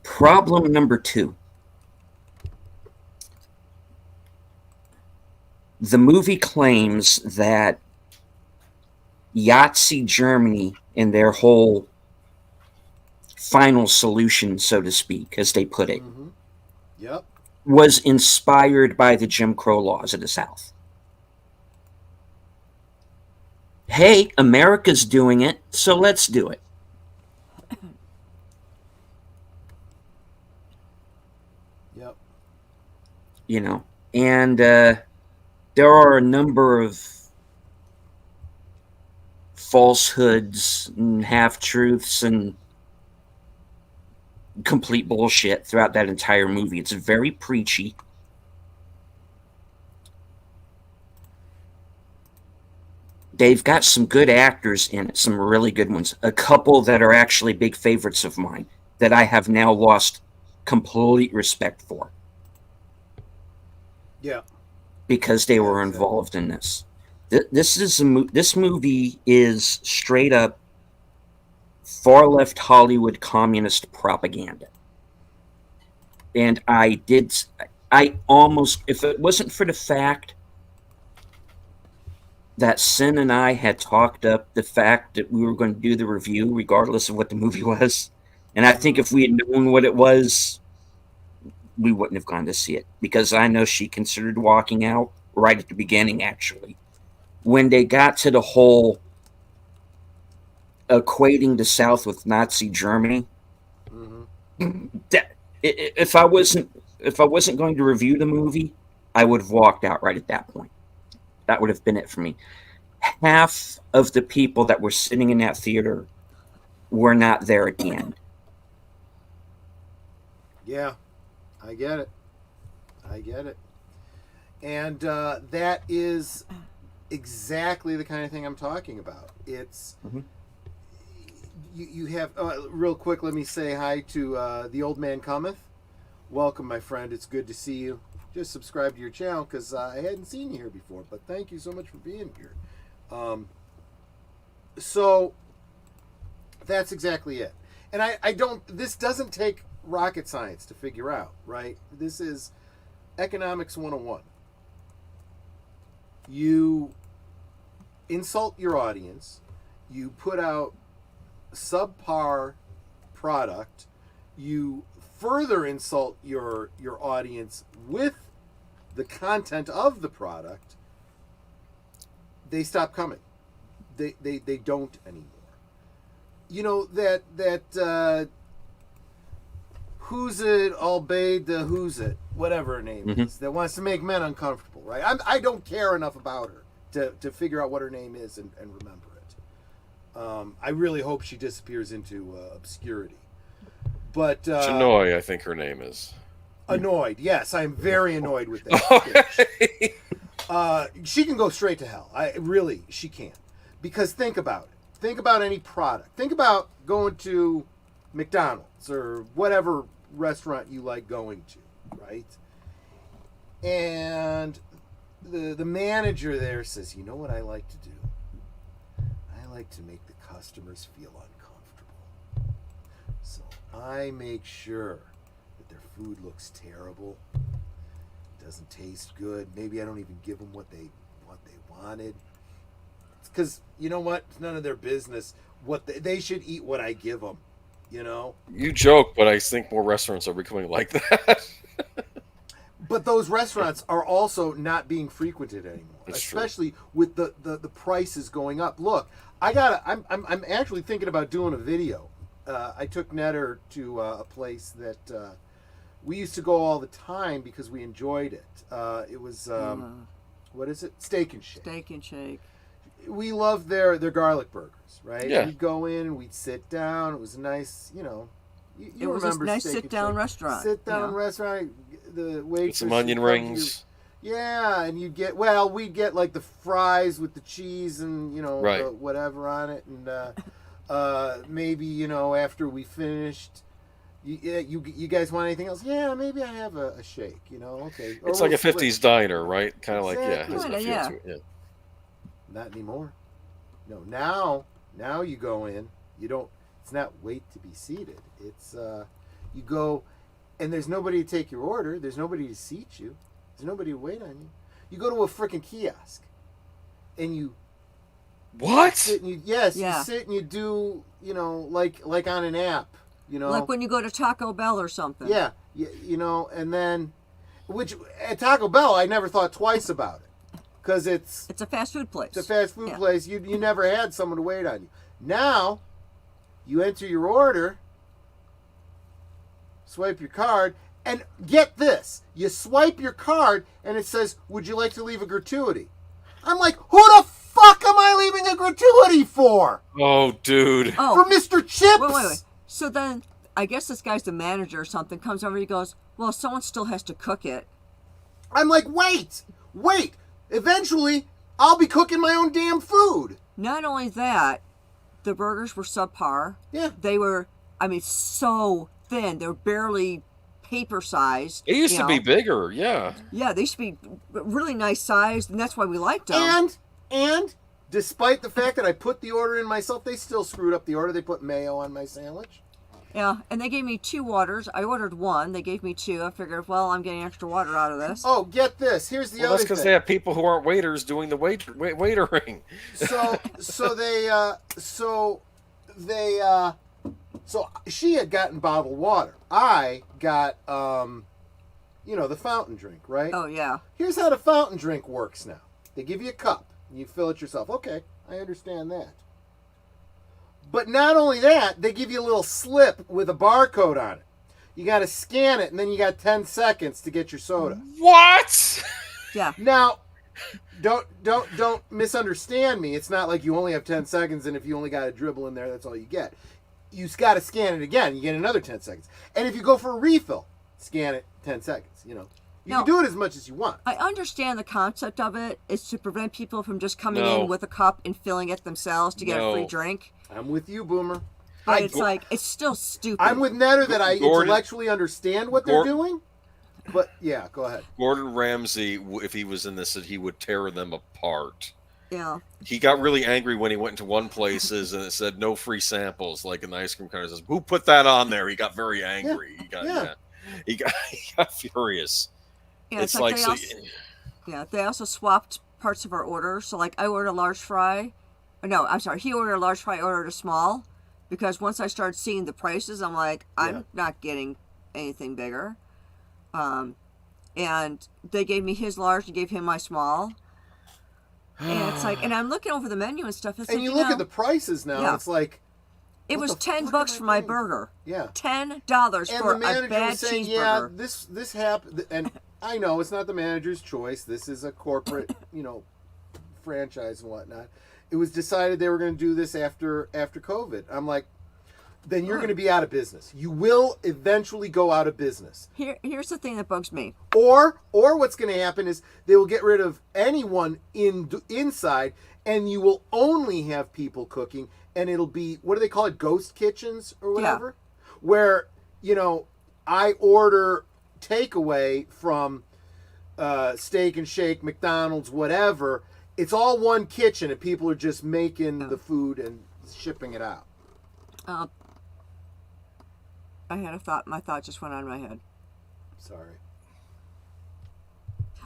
Problem number two. The movie claims that Yahtzee Germany and their whole final solution, so to speak, as they put it, Yep. was inspired by the Jim Crow laws of the South. Hey, America's doing it, so let's do it. Yep. You know, and there are a number of falsehoods and half-truths and complete bullshit throughout that entire movie. It's very preachy. They've got some good actors in it, some really good ones. A couple that are actually big favorites of mine that I have now lost complete respect for. Yeah. Because they were involved in this. This movie is straight up far left Hollywood communist propaganda. And I almost, if it wasn't for the fact that Sin and I had talked up the fact that we were going to do the review regardless of what the movie was, and I think if we had known what it was, we wouldn't have gone to see it, because I know she considered walking out right at the beginning, actually. When they got to the whole equating the South with Nazi Germany, if I wasn't going to review the movie, I would have walked out right at that point. That would have been it for me. Half of the people that were sitting in that theater were not there at the end. Yeah, I get it. And that is exactly the kind of thing I'm talking about. It's you have real quick. Let me say hi to the old man cometh. Welcome, my friend. It's good to see you. Just subscribe to your channel because I hadn't seen you here before. But thank you so much for being here. So that's exactly it. And I don't. This doesn't take rocket science to figure out, right? This is economics 101. You insult your audience, you put out subpar product, you further insult your audience with the content of the product, they stop coming. They don't anymore. You know, that who's it, Albaid the who's it, whatever her name is, that wants to make men uncomfortable, right? I don't care enough about her to figure out what her name is and remember it. I really hope she disappears into obscurity. But Chinoy, I think her name is. Annoyed, yes, I'm very annoyed with that. She can go straight to hell. She can. Because think about it. Think about any product. Think about going to McDonald's or whatever restaurant you like going to, right? And the manager there says, you know what I like to do? I like to make the customers feel uncomfortable. So I make sure that their food looks terrible, doesn't taste good. Maybe I don't even give them what they wanted. Because you know what? It's none of their business. What they should eat what I give them. You know. You joke, but I think more restaurants are becoming like that. But those restaurants are also not being frequented anymore, especially with the prices going up. Look, I'm actually thinking about doing a video I took Netter to a place that we used to go all the time because we enjoyed it. It was what is it? Steak and Shake. Steak and Shake. We loved their garlic burgers, right? Yeah. We'd go in and we'd sit down. It was a nice, It was a nice sit-down restaurant. Sit-down restaurant. The waitress. Some onion rings. Yeah, and we'd get like the fries with the cheese and Right. the whatever on it, and maybe after we finished, you guys want anything else? Yeah, maybe I have a shake. Okay. Or It's like we'll a 50s diner, right? Kind of Exactly. like, has a feel to it, yeah. Not anymore. No, now you go in. You don't. It's not wait to be seated. It's you go, and there's nobody to take your order. There's nobody to seat you. There's nobody to wait on you. You go to a freaking kiosk, and you. What? Sit and you sit and you do like on an app. Like when you go to Taco Bell or something. Yeah, and then, which at Taco Bell I never thought twice about it. Because it's a fast food place. It's a fast food place. You never had someone to wait on you. Now, you enter your order, swipe your card, and get this. You swipe your card, and it says, would you like to leave a gratuity? I'm like, who the fuck am I leaving a gratuity for? Oh, dude. For Mr. Chips? Wait. So then, I guess this guy's the manager or something, comes over and he goes, well, someone still has to cook it. I'm like, wait. Eventually, I'll be cooking my own damn food. Not only that, the burgers were subpar. Yeah. They were, so thin. They were barely paper sized. It used to be bigger, yeah. Yeah, they used to be really nice sized, and that's why we liked them. And despite the fact that I put the order in myself, they still screwed up the order. They put mayo on my sandwich. Yeah, and they gave me 2 waters. I ordered 1. They gave me 2. I figured, well, I'm getting extra water out of this. Oh, get this. Here's the other thing. That's because they have people who aren't waiters doing the waitering. So she had gotten bottled water. I got, the fountain drink, right? Oh, yeah. Here's how the fountain drink works now. They give you a cup, and you fill it yourself. Okay, I understand that. But not only that, they give you a little slip with a barcode on it. You got to scan it, and then you got 10 seconds to get your soda. What? Yeah. Now, don't misunderstand me. It's not like you only have 10 seconds, and if you only got a dribble in there, that's all you get. You got to scan it again. You get another 10 seconds. And if you go for a refill, scan it 10 seconds. You can do it as much as you want. I understand the concept of it. It's to prevent people from just coming in with a cup and filling it themselves to get a free drink. I'm with you, Boomer. But it's still stupid. I'm with Netter that I intellectually understand what they're doing. But, yeah, go ahead. Gordon Ramsay, if he was in this, said he would tear them apart. Yeah. He got really angry when he went into one places and it said no free samples, like in the ice cream counter. Says, who put that on there? He got very angry. He got furious. Yeah, it's like they also swapped parts of our order. So, like, I ordered a large fry. No, I'm sorry. He ordered a large fry, I ordered a small. Because once I started seeing the prices, I'm like, I'm not getting anything bigger. And they gave me his large and gave him my small. And it's like, and I'm looking over the menu and stuff. It's and like, you look at the prices now. It's like, it was $10 for my burger. Yeah, $10 for a bad cheeseburger. Yeah, this happened, and I know it's not the manager's choice. This is a corporate, franchise and whatnot. It was decided they were going to do this after COVID. I'm like, then you're going to be out of business. You will eventually go out of business. Here's the thing that bugs me. Or what's going to happen is they will get rid of anyone inside, and you will only have people cooking, and it'll be, what do they call it, ghost kitchens or whatever? Yeah. Where, I order takeaway from Steak and Shake, McDonald's, whatever. It's all one kitchen, and people are just making the food and shipping it out. I had a thought. My thought just went out of my head. Sorry.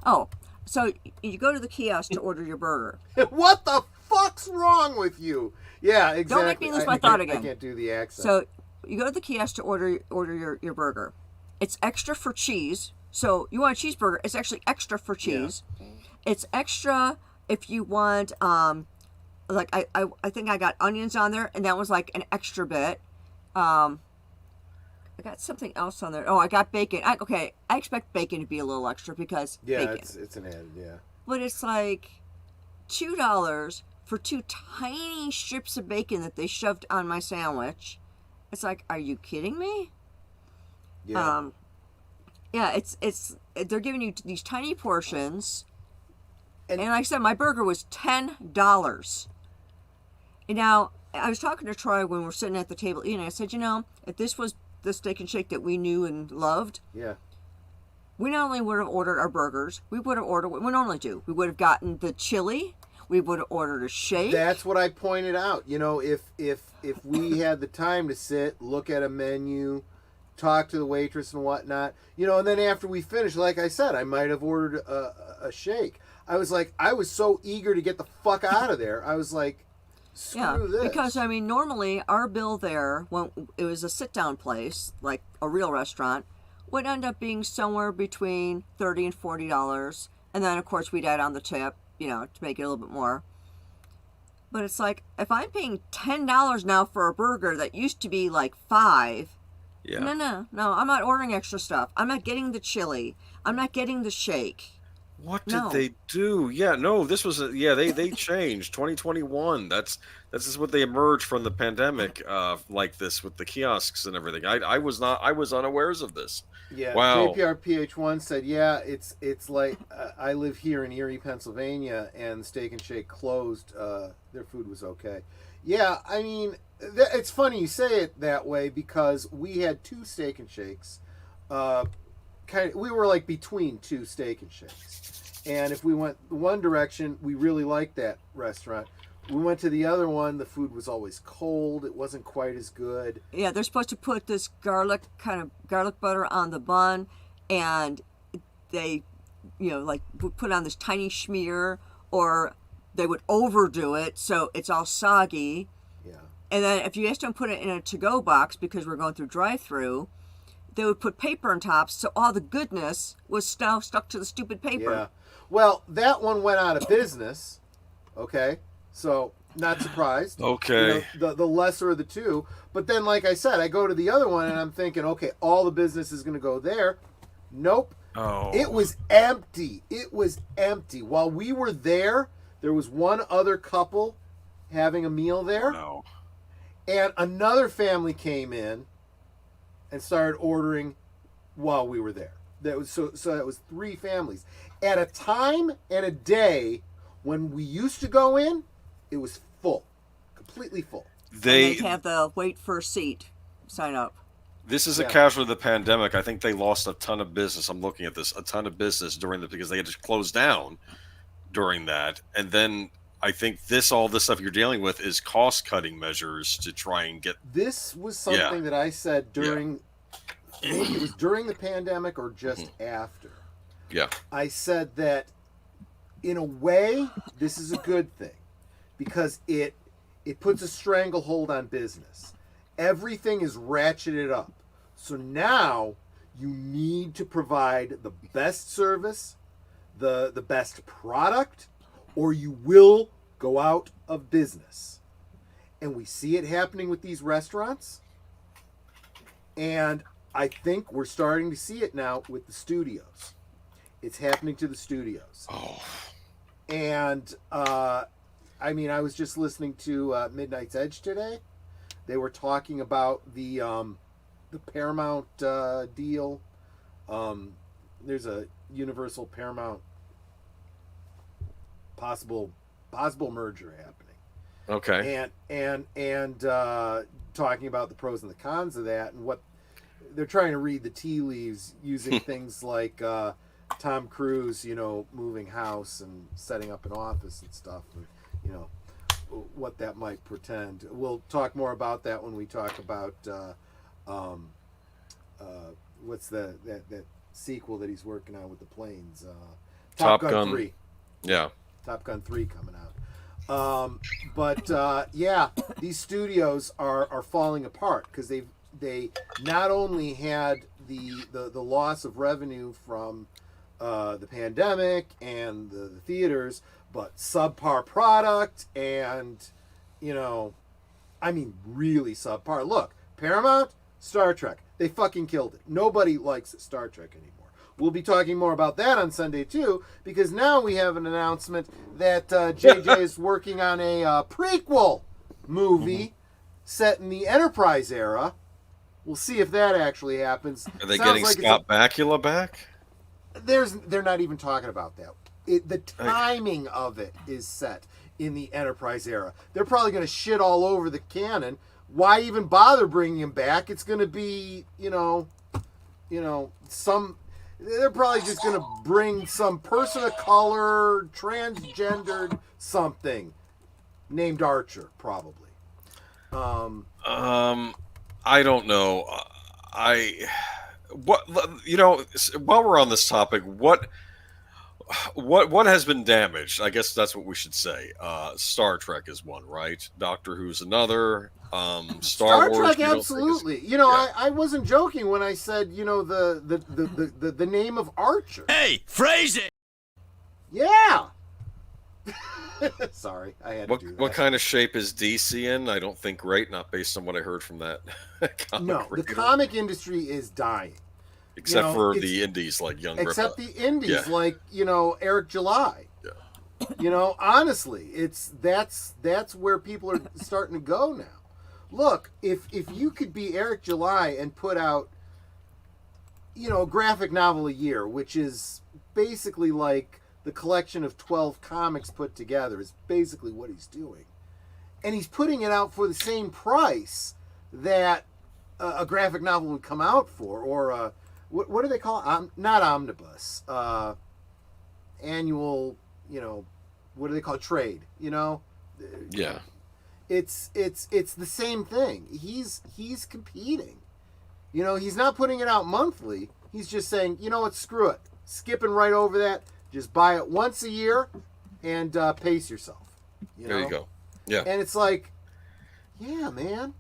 Oh, so you go to the kiosk to order your burger. What the fuck's wrong with you? Yeah, exactly. Don't make me lose my thought again. I can't do the accent. So you go to the kiosk to order your burger. It's extra for cheese. So you want a cheeseburger, it's actually extra for cheese. Yeah. It's extra if you want, like I think I got onions on there, and that was like an extra bit. I got something else on there. Oh, I got bacon. I expect bacon to be a little extra because bacon. It's an added, yeah. But it's like $2 for 2 tiny strips of bacon that they shoved on my sandwich. It's like, are you kidding me? Yeah. It's they're giving you these tiny portions. And like I said, my burger was $10. And now, I was talking to Troy when we were sitting at the table eating. I said, if this was the Steak and Shake that we knew and loved, we not only would have ordered our burgers, we would have ordered what we normally do. We would have gotten the chili. We would have ordered a shake. That's what I pointed out. If we had the time to sit, look at a menu, talk to the waitress and whatnot, and then after we finished, like I said, I might have ordered a shake. I was so eager to get the fuck out of there. I was like, screw this. Because, normally our bill there, when it was a sit-down place, like a real restaurant, would end up being somewhere between $30 and $40. And then, of course, we'd add on the tip, to make it a little bit more. But it's like, if I'm paying $10 now for a burger that used to be like $5, no, I'm not ordering extra stuff. I'm not getting the chili. I'm not getting the shake. What did they do? Yeah, no, this was they changed 2021. That's what they emerged from the pandemic like this with the kiosks and everything. I was unawares of this. Yeah, wow. JPRPH1 said, it's like I live here in Erie, Pennsylvania, and Steak and Shake closed. Their food was okay. Yeah, it's funny you say it that way because we had 2 Steak and Shakes. We were like between 2 Steak and Shakes. And if we went one direction, we really liked that restaurant. We went to the other one, the food was always cold. It wasn't quite as good. Yeah, they're supposed to put this garlic butter on the bun, and they, put on this tiny schmear, or they would overdo it so it's all soggy. Yeah. And then if you asked them to put it in a to-go box because we're going through drive-through, they would put paper on top, so all the goodness was now stuck to the stupid paper. Yeah. Well, that one went out of business. Okay. So, not surprised. Okay. The lesser of the two. But then, like I said, I go to the other one and I'm thinking, okay, all the business is going to go there. Nope. Oh. It was empty. It was empty. While we were there was one other couple having a meal there. No. And another family came in and started ordering while we were there. That was so that was 3 families. At a time and a day when we used to go in, it was full. Completely full. They'd have the wait for a seat sign up. This is a casualty of the pandemic. I think they lost a ton of business. I'm looking at this, a ton of business because they had to close down during that. And then I think all this stuff you're dealing with is cost-cutting measures to try and get... This was something that I said during... Maybe it was during the pandemic or just after. Yeah. I said that, in a way, this is a good thing. Because it puts a stranglehold on business. Everything is ratcheted up. So now you need to provide the best service, the best product, or you will go out of business. And we see it happening with these restaurants. And I think we're starting to see it now with the studios. It's happening to the studios. Oh. And, I was just listening to Midnight's Edge today. They were talking about the Paramount deal. There's a Universal Paramount possible merger happening. Okay. And talking about the pros and the cons of that, and what they're trying to read the tea leaves using things like Tom Cruise, moving house and setting up an office and stuff, and, what that might portend. We'll talk more about that when we talk about what's that sequel that he's working on with the planes. Top Gun 3. Yeah. Top Gun 3 coming out. But these studios are falling apart because they not only had the loss of revenue from the pandemic and the theaters, but subpar product and, really subpar. Look, Paramount, Star Trek. They fucking killed it. Nobody likes Star Trek anymore. We'll be talking more about that on Sunday, too, because now we have an announcement that JJ is working on a prequel movie set in the Enterprise era. We'll see if that actually happens. Are they getting Scott Bakula back? They're not even talking about that. The timing of it is set in the Enterprise era. They're probably going to shit all over the canon. Why even bother bringing him back? It's going to be, some... They're probably just going to bring some person of color, transgendered something named Archer, probably. I don't know. While we're on this topic, what has been damaged? I guess that's what we should say. Star Trek is one, right? Doctor Who's another. Star Wars, Trek, absolutely. I wasn't joking when I said, the name of Archer. Hey, phrase it. Yeah. Sorry, I had to do that. What kind of shape is DC in? I don't think great, not based on what I heard from that comic No, the comic industry is dying. Except for the indies like Young Ripper. Except the indies like, Eric July. Yeah. Honestly, that's where people are starting to go now. Look, if you could be Eric July and put out, a graphic novel a year, which is basically like the collection of 12 comics put together, is basically what he's doing. And he's putting it out for the same price that a graphic novel would come out for, or what do they call it? Not omnibus. Annual, what do they call it? Trade, Yeah. It's the same thing. He's competing. He's not putting it out monthly. He's just saying, what, screw it. Skipping right over that. Just buy it once a year and pace yourself. There you go. Yeah. And it's like, yeah, man,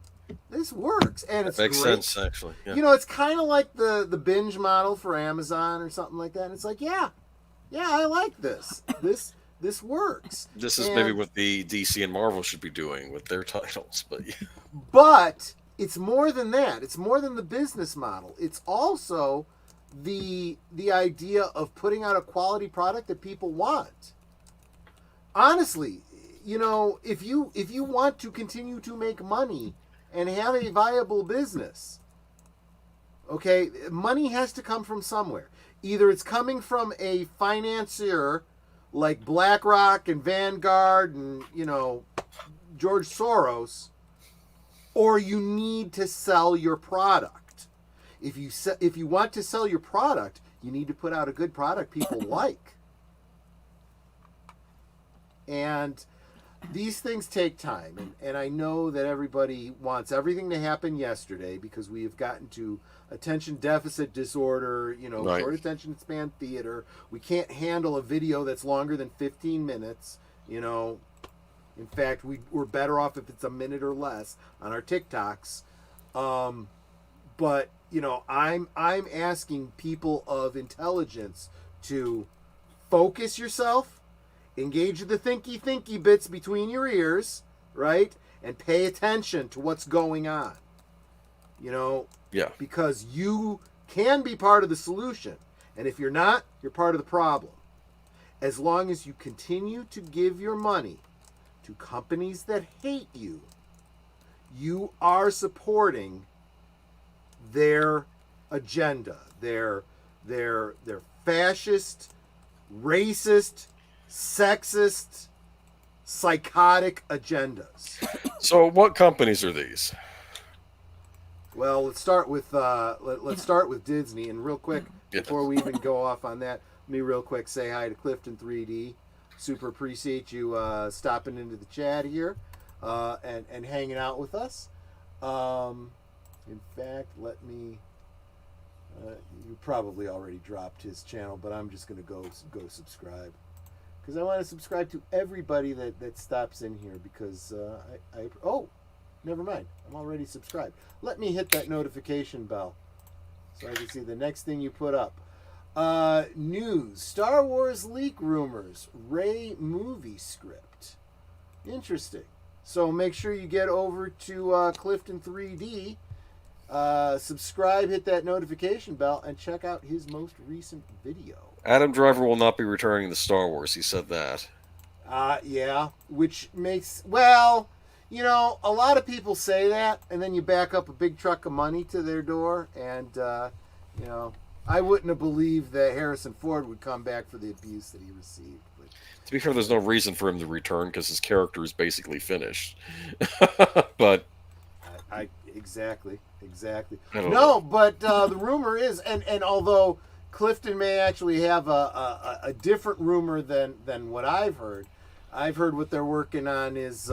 this works. And it's makes great. sense, actually. Yeah. It's kind of like the binge model for Amazon or something like that. And it's like, yeah, I like this. This works. This is maybe what the DC and Marvel should be doing with their titles, but it's more than that. It's more than the business model. It's also the idea of putting out a quality product that people want. Honestly, if you want to continue to make money and have a viable business, okay, money has to come from somewhere. Either it's coming from a financier like BlackRock and Vanguard and, George Soros, or you need to sell your product. If you want to sell your product, you need to put out a good product people like. And these things take time. And I know that everybody wants everything to happen yesterday because we have gotten to attention deficit disorder, right. Short attention span theater. We can't handle a video that's longer than 15 minutes, In fact, we're better off if it's a minute or less on our TikToks. But, I'm asking people of intelligence to focus yourself, engage the thinky bits between your ears, right? And pay attention to what's going on. Yeah. Because you can be part of the solution. And if you're not, you're part of the problem. As long as you continue to give your money to companies that hate you, you are supporting their agenda, their fascist, racist, sexist, psychotic agendas. So what companies are these? Well, let's start with Disney, and real quick before we even go off on that, let me real quick say hi to Clifton 3D. Super appreciate you stopping into the chat here and hanging out with us. In fact, let me. You probably already dropped his channel, but I'm just going to go subscribe because I want to subscribe to everybody that stops in here because oh. Never mind. I'm already subscribed. Let me hit that notification bell so I can see the next thing you put up. News. Star Wars leak rumors. Rey movie script. Interesting. So make sure you get over to Clifton 3D Subscribe, hit that notification bell, and check out his most recent video. Adam Driver will not be returning to Star Wars. He said that. Yeah, which makes, well, you know, a lot of people say that, and then you back up a big truck of money to their door, and, you know, I wouldn't have believed that Harrison Ford would come back for the abuse that he received. But To be fair, there's no reason for him to return because his character is basically finished. But exactly. No, but the rumor is, and although Clifton may actually have a different rumor than what I've heard what they're working on is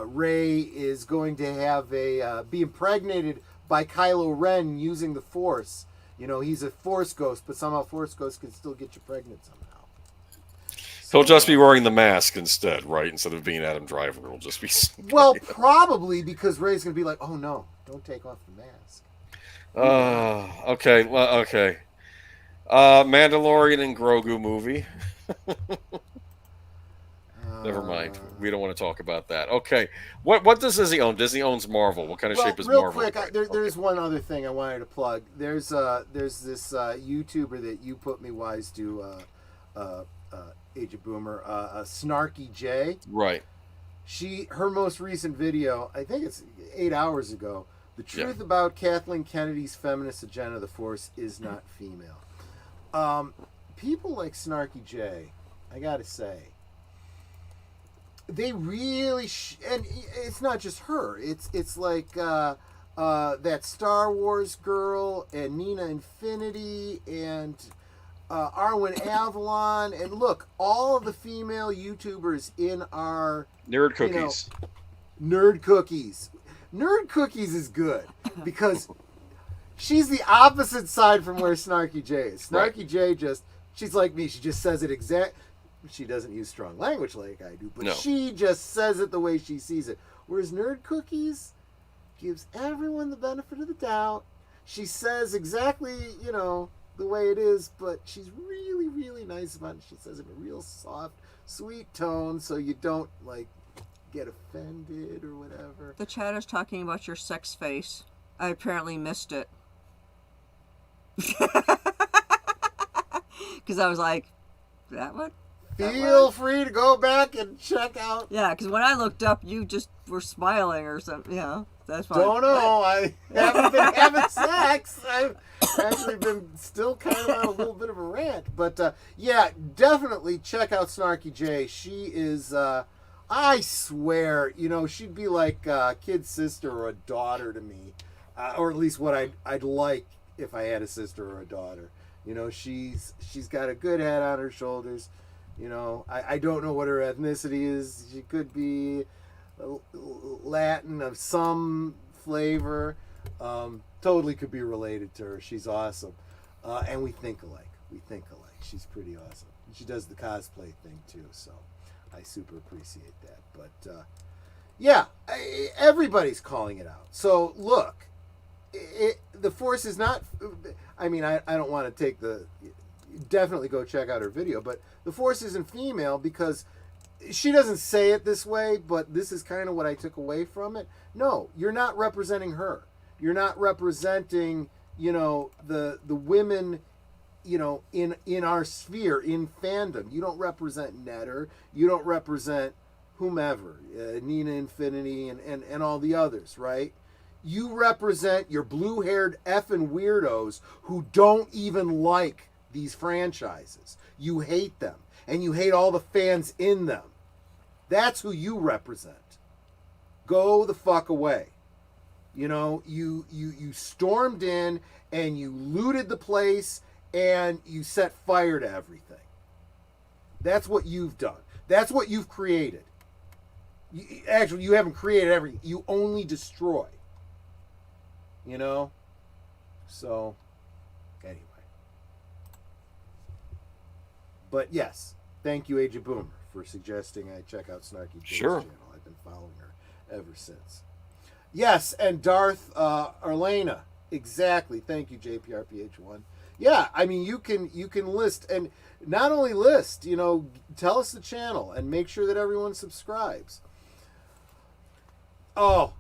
Rey is going to have be impregnated by Kylo Ren using the Force. You know, he's a Force ghost, but somehow Force ghosts can still get you pregnant somehow. He'll just be wearing the mask instead, right? Instead of being Adam Driver, it'll just be... Well, probably because Rey's going to be like, oh no, don't take off the mask. Okay. Mandalorian and Grogu movie. Never mind. We don't want to talk about that. Okay. What does Disney own? Disney owns Marvel. What kind of shape is Marvel? Real quick, there's one other thing I wanted to plug. There's this YouTuber that you put me wise to, Age of Boomer, Snarky J. Right. Her most recent video, I think it's 8 hours ago, the truth about Kathleen Kennedy's feminist agenda, the Force is not female. People like Snarky J, I gotta say, they really and it's not just her. It's like that Star Wars girl and Nina Infinity and Arwen Avalon, and look, all of the female YouTubers in our Nerd Cookies. Nerd Cookies. Nerd Cookies is good because she's the opposite side from where Snarky J is. Snarky J she's like me. She just says it exact. She doesn't use strong language like I do, but she just says it the way she sees it. Whereas Nerd Cookies gives everyone the benefit of the doubt. She says exactly, you know, the way it is, but she's really, really nice about it. She says it in a real soft, sweet tone, so you don't, like, get offended or whatever. The chat is talking about your sex face. I apparently missed it. Because I was like, that one? Feel free to go back and check out. Yeah, because when I looked up, you just were smiling or something. Yeah, that's fine. Don't know. I haven't been having sex. I've actually been still kind of on a little bit of a rant. But, yeah, definitely check out Snarky J. She is, I swear, you know, she'd be like a kid sister or a daughter to me. Or at least what I'd like if I had a sister or a daughter. You know, she's got a good head on her shoulders. You know, I don't know what her ethnicity is. She could be Latin of some flavor. Totally could be related to her. She's awesome. And we think alike. She's pretty awesome. She does the cosplay thing too, so I super appreciate that. But, yeah, everybody's calling it out. So, look, the Force is not... I mean, I don't want to take the... Definitely go check out her video, but the Force isn't female because she doesn't say it this way, but this is kind of what I took away from it. No, you're not representing her. You're not representing, you know, the women, you know, in our sphere, in fandom. You don't represent Netter. You don't represent whomever, Nina Infinity and all the others, right? You represent your blue-haired effing weirdos who don't even like these franchises. You hate them, and you hate all the fans in them. That's who you represent. Go the fuck away. You know, you stormed in and you looted the place and you set fire to everything. That's what you've done. That's what you've created. Actually, you haven't created everything. You only destroy. You know? So, anyway. But yes, thank you, Age of Boomer, for suggesting I check out Snarky J's channel. I've been following her ever since. Yes, and Darth Arlena. Exactly. Thank you, JPRPH1. Yeah, I mean, you can list, and not only list, you know, tell us the channel and make sure that everyone subscribes. Oh,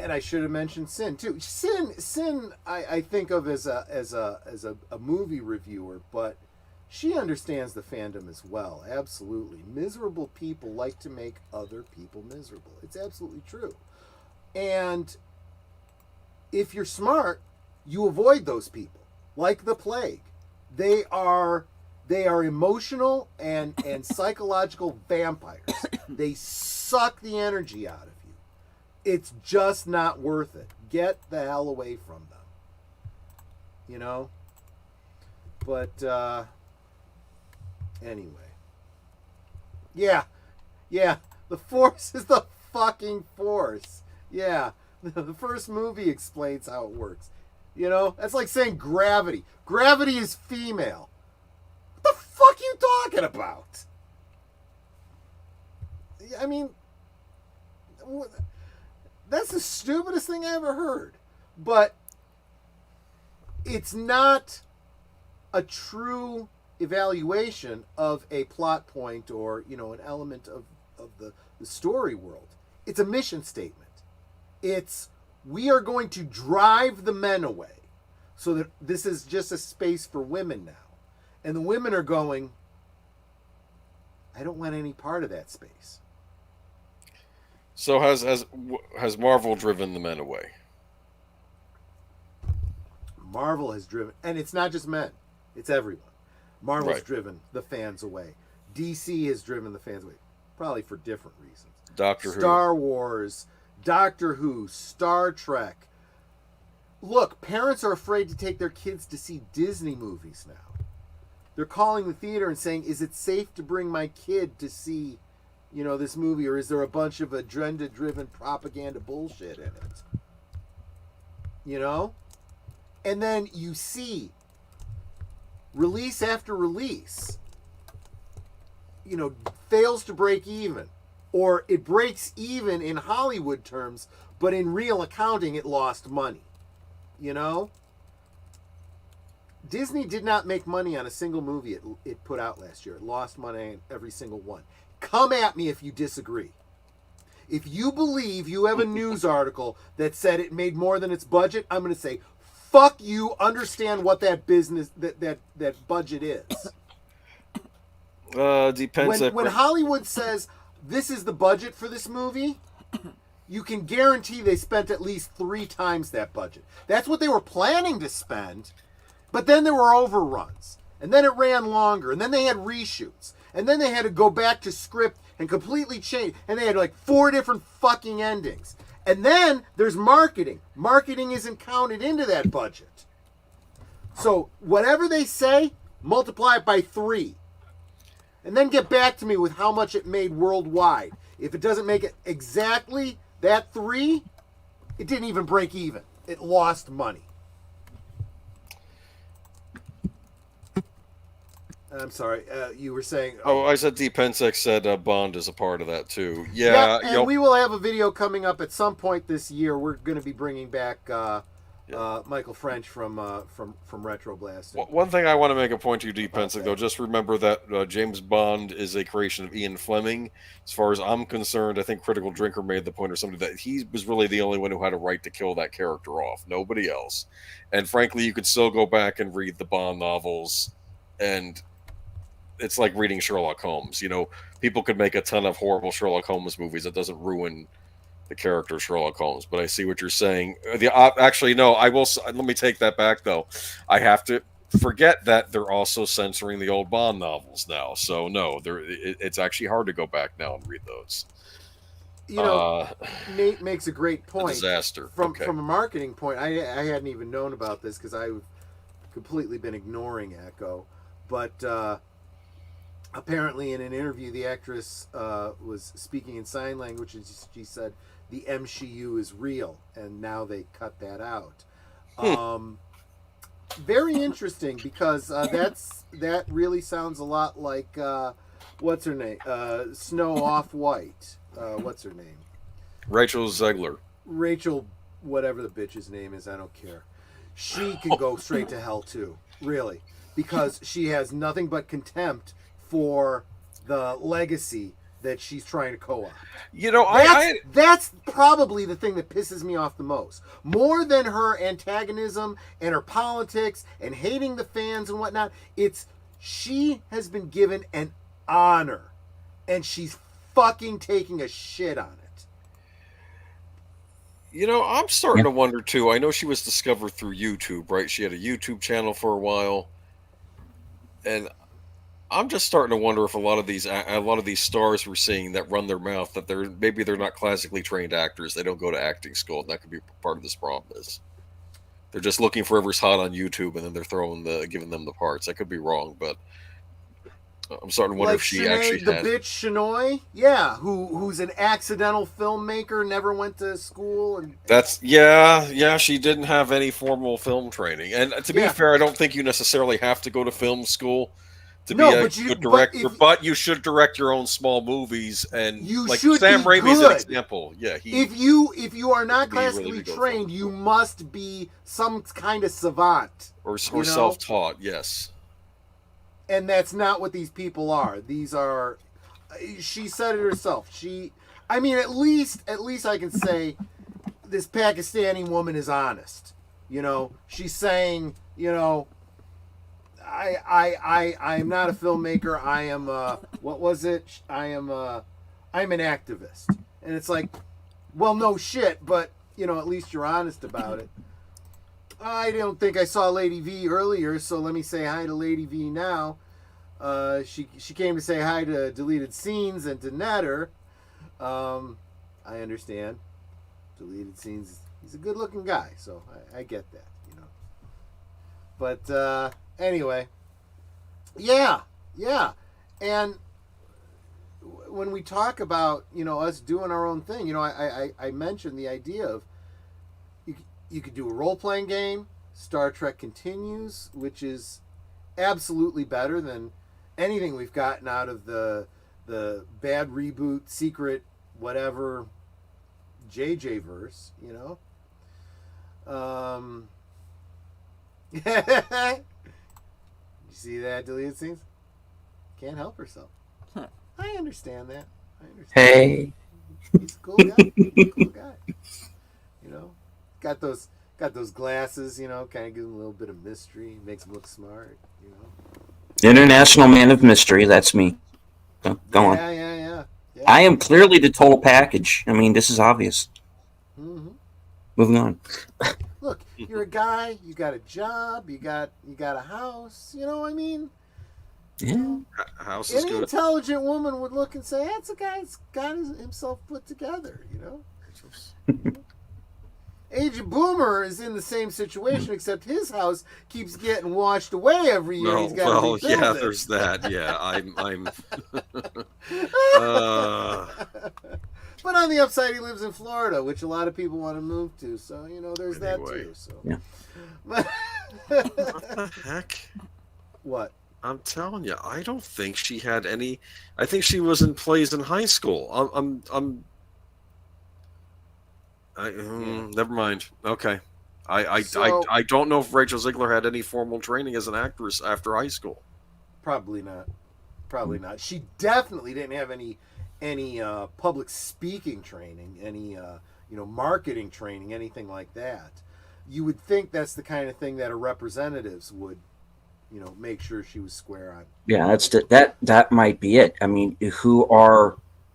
And I should have mentioned Sin too. Sin, I think of as a movie reviewer, but she understands the fandom as well. Absolutely, miserable people like to make other people miserable. It's absolutely true. And if you're smart, you avoid those people like the plague. They are emotional and psychological vampires. They suck the energy out of you. It's just not worth it. Get the hell away from them. You know? But, anyway. Yeah. The Force is the fucking Force. Yeah. The first movie explains how it works. You know? That's like saying gravity. Gravity is female. What the fuck are you talking about? I mean... That's the stupidest thing I ever heard. But it's not a true evaluation of a plot point or, you know, an element of the story world. It's a mission statement. It's, we are going to drive the men away so that this is just a space for women now. And the women are going, I don't want any part of that space. So has Marvel driven the men away? Marvel has driven, and it's not just men, it's everyone. Marvel's Right. driven the fans away. DC has driven the fans away, probably for different reasons. Doctor Who. Star Wars, Doctor Who, Star Trek. Look, parents are afraid to take their kids to see Disney movies now. They're calling the theater and saying, is it safe to bring my kid to see, you know, this movie, or is there a bunch of agenda-driven propaganda bullshit in it? You know? And then you see release after release, you know, fails to break even. Or it breaks even in Hollywood terms, but in real accounting it lost money. You know? Disney did not make money on a single movie it put out last year. It lost money on every single one. Come at me if you disagree. If you believe you have a news article that said it made more than its budget, I'm going to say, fuck you, understand what that business, that budget is. Depends. When Hollywood says, this is the budget for this movie, you can guarantee they spent at least 3 times that budget. That's what they were planning to spend, but then there were overruns. And then it ran longer, and then they had reshoots. And then they had to go back to script and completely change. And they had like 4 different fucking endings. And then there's marketing. Marketing isn't counted into that budget. So whatever they say, multiply it by 3. And then get back to me with how much it made worldwide. If it doesn't make it exactly that 3, it didn't even break even. It lost money. I'm sorry, you were saying... Oh, I said Pensek said Bond is a part of that too. Yeah, and we will have a video coming up at some point this year. We're going to be bringing back Michael French from Retro Blast. One thing I want to make a point to you, Pensek, though, just remember that James Bond is a creation of Ian Fleming. As far as I'm concerned, I think Critical Drinker made the point or something that he was really the only one who had a right to kill that character off. Nobody else. And frankly, you could still go back and read the Bond novels, and it's like reading Sherlock Holmes. You know, people could make a ton of horrible Sherlock Holmes movies. It doesn't ruin the character of Sherlock Holmes. But I see what you're saying. Actually, no, I will. Let me take that back, though. I have to forget that they're also censoring the old Bond novels now. So no, it's actually hard to go back now and read those. You know, Nate makes a great point. A disaster. From a marketing point, I hadn't even known about this because I've completely been ignoring Echo. But apparently in an interview, the actress was speaking in sign language, and she said the MCU is real, and now they cut that out. Very interesting, because that really sounds a lot like what's her name? Snow Off-White. What's her name? Rachel Zegler. Rachel, whatever the bitch's name is, I don't care. She can go straight to hell too, really, because she has nothing but contempt for the legacy that she's trying to co-opt. That's probably the thing that pisses me off the most. More than her antagonism and her politics and hating the fans and whatnot, it's she has been given an honor and she's fucking taking a shit on it. I'm starting to wonder too. I know she was discovered through YouTube, right? She had a YouTube channel for a while, and I'm just starting to wonder if a lot of these stars we're seeing that run their mouth, that they're not classically trained actors. They don't go to acting school, and that could be part of this problem. Is they're just looking for whoever's hot on YouTube, and then they're giving them the parts. I could be wrong, but I'm starting to wonder if she Shanae, actually the has. bitch Shanoy, who's an accidental filmmaker, never went to school, and She didn't have any formal film training, and to be fair, I don't think you necessarily have to go to film school to be a good director, but you should direct your own small movies, and Sam Raimi's an example. Yeah, if you are not classically trained, you must be some kind of savant or self-taught. Yes. And that's not what these people are. These are, she said it herself. At least I can say this Pakistani woman is honest. She's saying, I'm not a filmmaker. I am, I'm an activist. And it's like, well, no shit, but, at least you're honest about it. I don't think I saw Lady V earlier, so let me say hi to Lady V now. She came to say hi to Deleted Scenes and to Netter. I understand. Deleted Scenes, he's a good-looking guy, so I get that, But anyway, yeah. And when we talk about, us doing our own thing, I mentioned the idea of you could do a role-playing game, Star Trek Continues, which is absolutely better than anything we've gotten out of the bad reboot, secret, whatever, JJ verse, You see that, Deleted Scenes? Can't help herself. I understand that. Hey. He's a cool guy. Got those glasses, kind of gives him a little bit of mystery, makes him look smart, International man of mystery, that's me. Go on. Yeah. I am clearly the total package. This is obvious. Mm-hmm. Moving on. Look, you're a guy, you got a job, you got a house, Yeah. House is Any good. intelligent woman would look and say, that's a guy that's got himself put together, Agent Boomer is in the same situation, except his house keeps getting washed away every year. He's got to rebuild it. There's that. Yeah, I'm. But on the upside, he lives in Florida, which a lot of people want to move to. So there's that too. So. Yeah. What the heck? What? I'm telling you, I don't think she had any. I think she was in plays in high school. Never mind. Okay. I don't know if Rachel Ziegler had any formal training as an actress after high school. Probably not. She definitely didn't have any public speaking training, any marketing training, anything like that. You would think that's the kind of thing that her representatives would, make sure she was square on. Yeah, that might be it.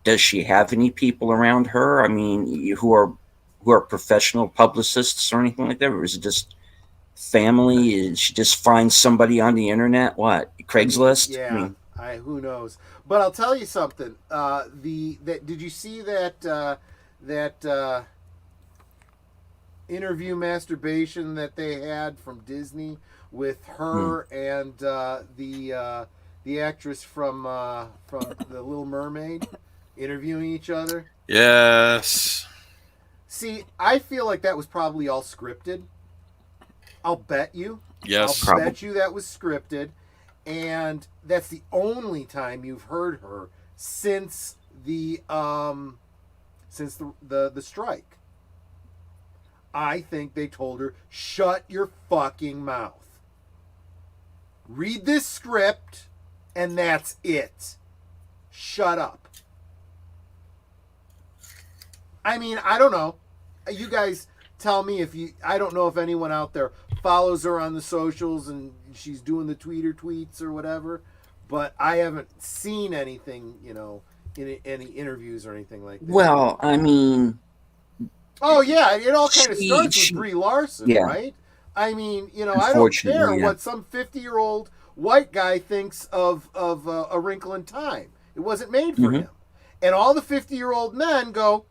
Does she have any people around her? Who are professional publicists or anything like that? Or is it just family? Is she just finds somebody on the internet? What? Craigslist? Yeah, who knows? But I'll tell you something. Did you see that interview masturbation that they had from Disney with her and the actress from The Little Mermaid interviewing each other? Yes. See, I feel like that was probably all scripted. I'll bet you. Yes. I'll bet you that was scripted. And that's the only time you've heard her since the strike. I think they told her, shut your fucking mouth. Read this script, and that's it. Shut up. I mean, I don't know. You guys tell me if you. I don't know if anyone out there follows her on the socials and she's doing the tweets or whatever, but I haven't seen anything, in any interviews or anything like that. Well, I mean. Oh yeah, it all kind of starts with Brie Larson, right? I mean, I don't care what some 50-year-old white guy thinks of A Wrinkle in Time. It wasn't made for him. And all the 50-year-old men go,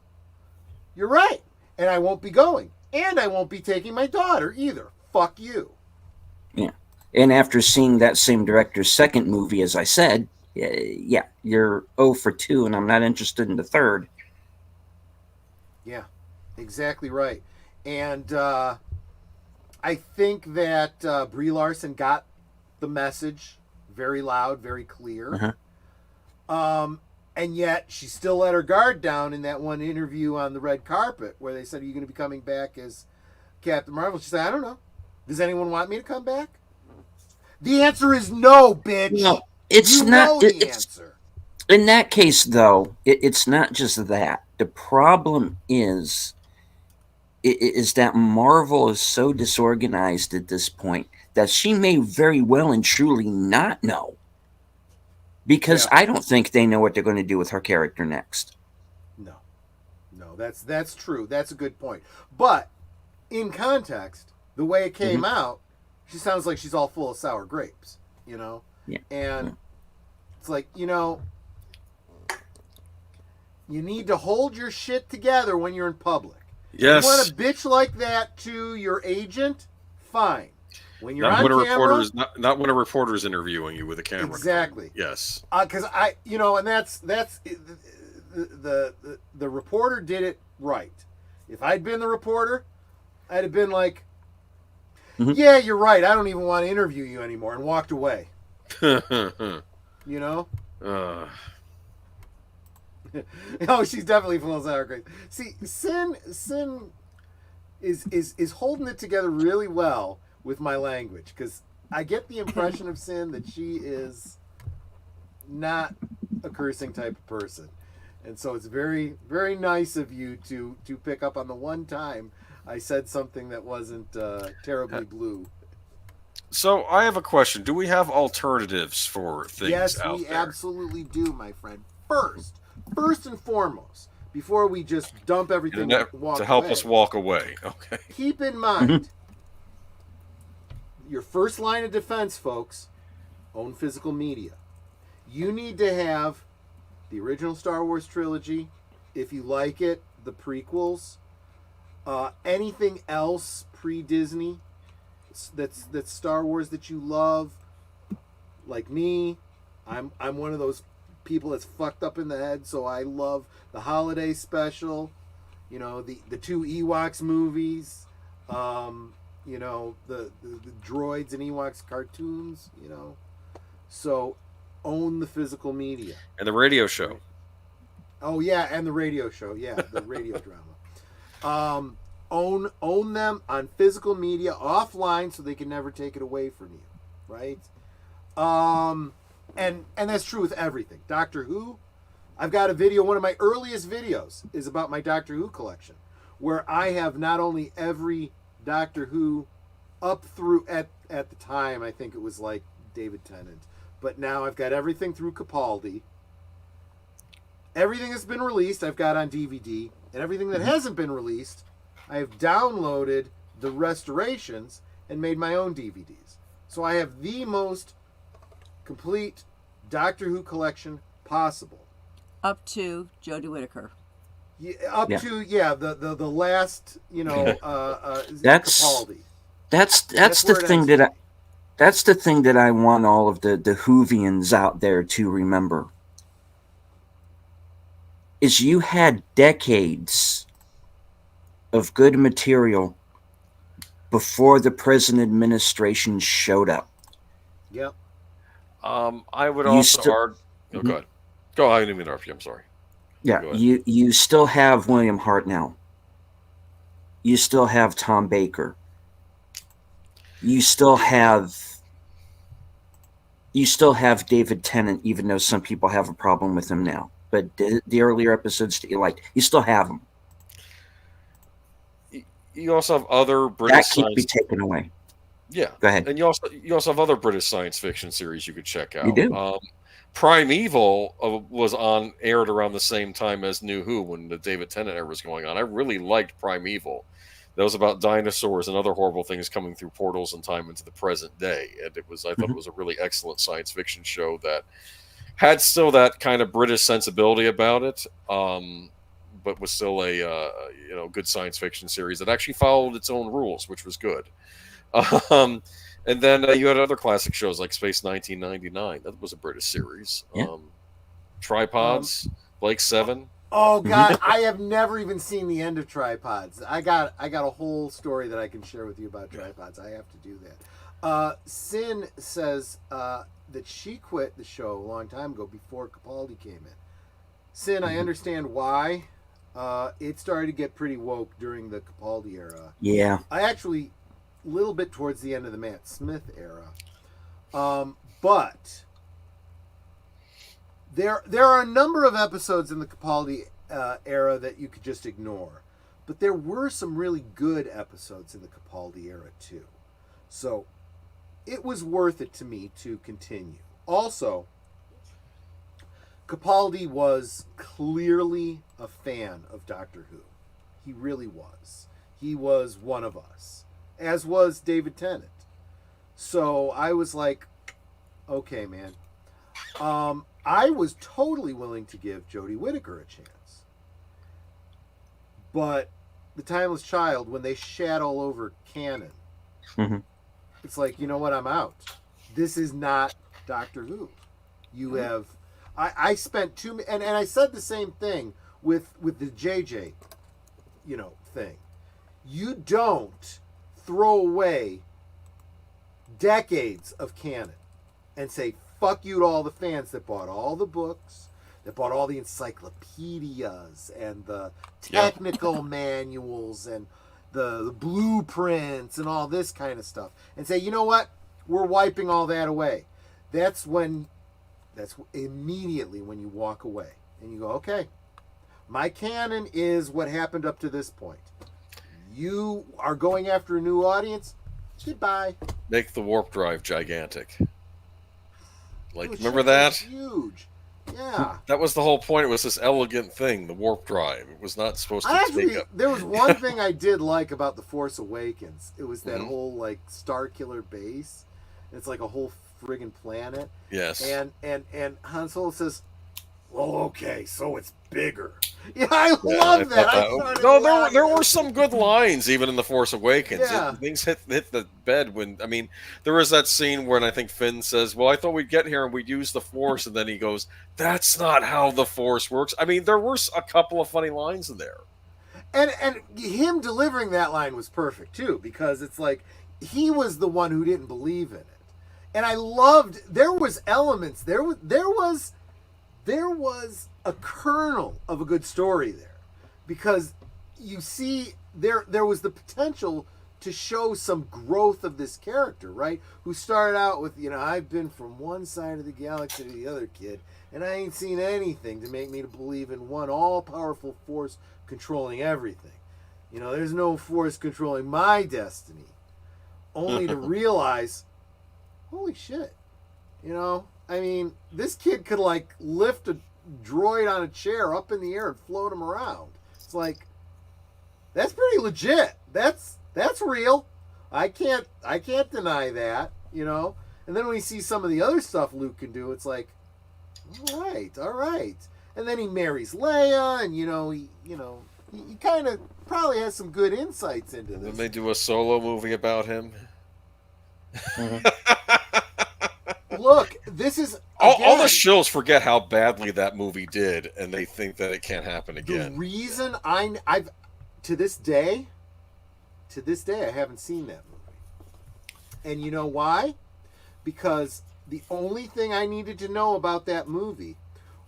"You're right," and I won't be going, and I won't be taking my daughter either. Fuck you. Yeah, and after seeing that same director's second movie, as I said, yeah, you're 0 for 2, and I'm not interested in the third. Yeah, exactly right. And I think that Brie Larson got the message very loud, very clear. And yet she still let her guard down in that one interview on the red carpet where they said, "Are you going to be coming back as Captain Marvel?" She said, "I don't know. Does anyone want me to come back?" The answer is no, bitch. No, it's not. The answer. In that case, though, it's not just that. The problem is that Marvel is so disorganized at this point that she may very well and truly not know. Because I don't think they know what they're going to do with her character next. No, that's true. That's a good point. But in context, the way it came out, she sounds like she's all full of sour grapes, Yeah. And it's like, you need to hold your shit together when you're in public. Yes. You want a bitch like that to your agent? Fine. When you're not on when camera, not when a reporter is interviewing you with a camera. Exactly. Yes. Because and that's the reporter did it right. If I'd been the reporter, I'd have been like, "Yeah, you're right. I don't even want to interview you anymore," and walked away. Oh, she's definitely full of sour grapes. See, Sin is holding it together really well with my language, because I get the impression of Sin that she is not a cursing type of person, and so it's very, very nice of you to pick up on the one time I said something that wasn't terribly blue. So I have a question: do we have alternatives for things yes, out we there? absolutely do, my friend. First and foremost, before we just dump everything to help us walk away. Okay. Keep in mind, your first line of defense, folks, own physical media. You need to have the original Star Wars trilogy, if you like it, the prequels, anything else pre-Disney that's Star Wars that you love. Like me, I'm one of those people that's fucked up in the head, so I love the holiday special, the two Ewoks movies, the droids and Ewoks cartoons, so own the physical media. And the radio show. Oh yeah, and the radio show, the radio drama. Own them on physical media offline so they can never take it away from you, right? And that's true with everything. Doctor Who, I've got a video, one of my earliest videos is about my Doctor Who collection, where I have not only every Doctor Who up through, at the time, I think it was like David Tennant, but now I've got everything through Capaldi. Everything that's been released, I've got on DVD, and everything that hasn't been released, I have downloaded the restorations and made my own DVDs. So I have the most complete Doctor Who collection possible. Up to Jodie Whittaker. To the last, that's Capaldi. That's the thing that's the thing that I want all of the Whovians out there to remember. Is you had decades of good material before the present administration showed up. Yep. I would also argue. Go ahead. Go ahead. I didn't interrupt you. I'm sorry. Yeah, you still have William Hartnell. You still have Tom Baker. You still have David Tennant, even though some people have a problem with him now. But the earlier episodes that you liked, you still have them. you also have other British That can't be taken away. Yeah. Go ahead. And you also have other British science fiction series you could check out. You do. Primeval was aired around the same time as New Who when the David Tennant era was going on. I really liked Primeval. That was about dinosaurs and other horrible things coming through portals in time into the present day. And I thought it was a really excellent science fiction show that had still that kind of British sensibility about it, but was still a good science fiction series that actually followed its own rules, which was good. And then you had other classic shows like Space 1999. That was a British series. Yeah. Tripods, Blake 7. Oh God, I have never even seen the end of Tripods. I got a whole story that I can share with you about Tripods. I have to do that. Sin says that she quit the show a long time ago before Capaldi came in. Sin, I understand why. It started to get pretty woke during the Capaldi era. Yeah. I actually, a little bit towards the end of the Matt Smith era. But there are a number of episodes in the Capaldi era that you could just ignore. But there were some really good episodes in the Capaldi era too. So it was worth it to me to continue. Also, Capaldi was clearly a fan of Doctor Who. He really was. He was one of us, as was David Tennant. So I was like, okay, man. I was totally willing to give Jodie Whittaker a chance. But The Timeless Child, when they shat all over canon, it's like, you know what, I'm out. This is not Doctor Who. You have... I spent and I said the same thing with the JJ, thing. You don't throw away decades of canon and say, fuck you to all the fans that bought all the books, that bought all the encyclopedias and the technical manuals and the blueprints and all this kind of stuff, and say, you know what? We're wiping all that away. That's immediately when you walk away and you go, okay, my canon is what happened up to this point. You are going after a new audience. Goodbye. Make the warp drive gigantic. Remember that? Huge. Yeah. That was the whole point. It was this elegant thing, the warp drive. It was not supposed to take up. There was one thing I did like about The Force Awakens. It was that whole Star Killer base. It's like a whole friggin' planet. Yes. And Han Solo says, well, okay, so it's bigger. Yeah, I love that. There were some good lines even in The Force Awakens. Yeah. Things hit the bed when, there was that scene when I think Finn says, well, I thought we'd get here and we'd use the Force, and then he goes, that's not how the Force works. There were a couple of funny lines in there. And him delivering that line was perfect too, because it's like he was the one who didn't believe in it. And I loved, there was elements, there was a kernel of a good story there, because you see there was the potential to show some growth of this character, right? Who started out with, I've been from one side of the galaxy to the other, kid, and I ain't seen anything to make me to believe in one all-powerful force controlling everything. There's no force controlling my destiny. Only to realize, holy shit, this kid could lift a droid on a chair up in the air and float him around. It's like, that's pretty legit. That's real. I can't deny that, And then when you see some of the other stuff Luke can do, it's like, all right. And then he marries Leia, and he kind of probably has some good insights into this. Then they do a solo movie about him. Look, this is all the shills forget how badly that movie did, and they think that it can't happen again. The reason I've to this day, I haven't seen that movie, and you know why? Because the only thing I needed to know about that movie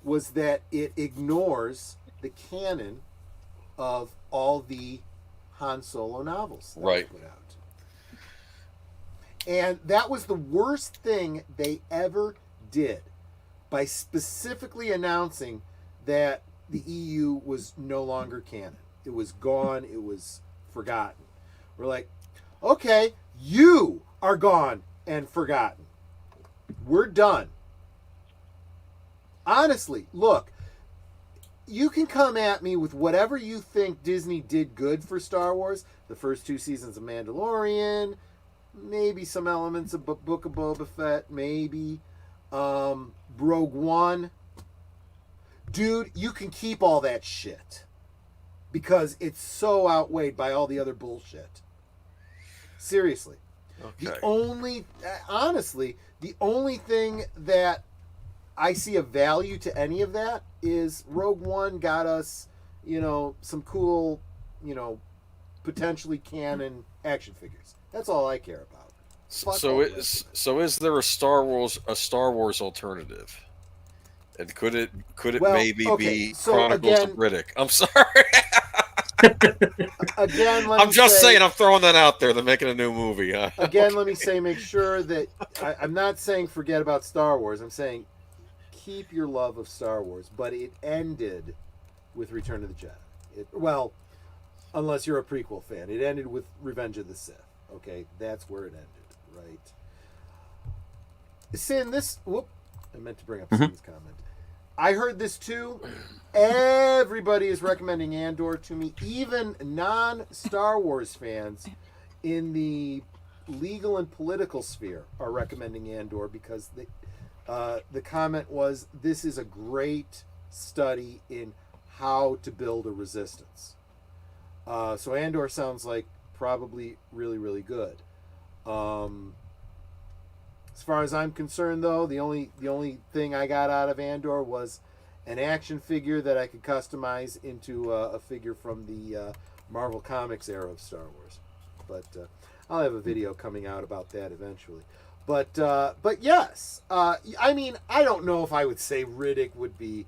was that it ignores the canon of all the Han Solo novels that were put out. And that was the worst thing they ever did, by specifically announcing that the EU was no longer canon. It was gone. It was forgotten. We're like, okay, you are gone and forgotten. We're done. Honestly, look, you can come at me with whatever you think Disney did good for Star Wars. The first 2 seasons of Mandalorian, maybe some elements of Book of Boba Fett, maybe. Rogue One. Dude, you can keep all that shit. Because it's so outweighed by all the other bullshit. Seriously. Okay. Honestly, the only thing that I see a value to any of that is Rogue One got us, some cool, potentially canon action figures. That's all I care about. So is there a Star Wars alternative? And could it be Chronicles of Riddick? I'm sorry. Again, I'm just saying. I'm throwing that out there. They're making a new movie. Again, let me say, make sure that I'm not saying forget about Star Wars. I'm saying keep your love of Star Wars, but it ended with Return of the Jedi. Unless you're a prequel fan, it ended with Revenge of the Sith. Okay, that's where it ended, right? Sin, I meant to bring up Sin's comment. I heard this too. Everybody is recommending Andor to me. Even non-Star Wars fans in the legal and political sphere are recommending Andor because the comment was, this is a great study in how to build a resistance. So Andor sounds like probably really, really good. As far as I'm concerned, though, the only thing I got out of Andor was an action figure that I could customize into a figure from the Marvel Comics era of Star Wars. But I'll have a video coming out about that eventually. But yes, I mean, I don't know if I would say Riddick would be.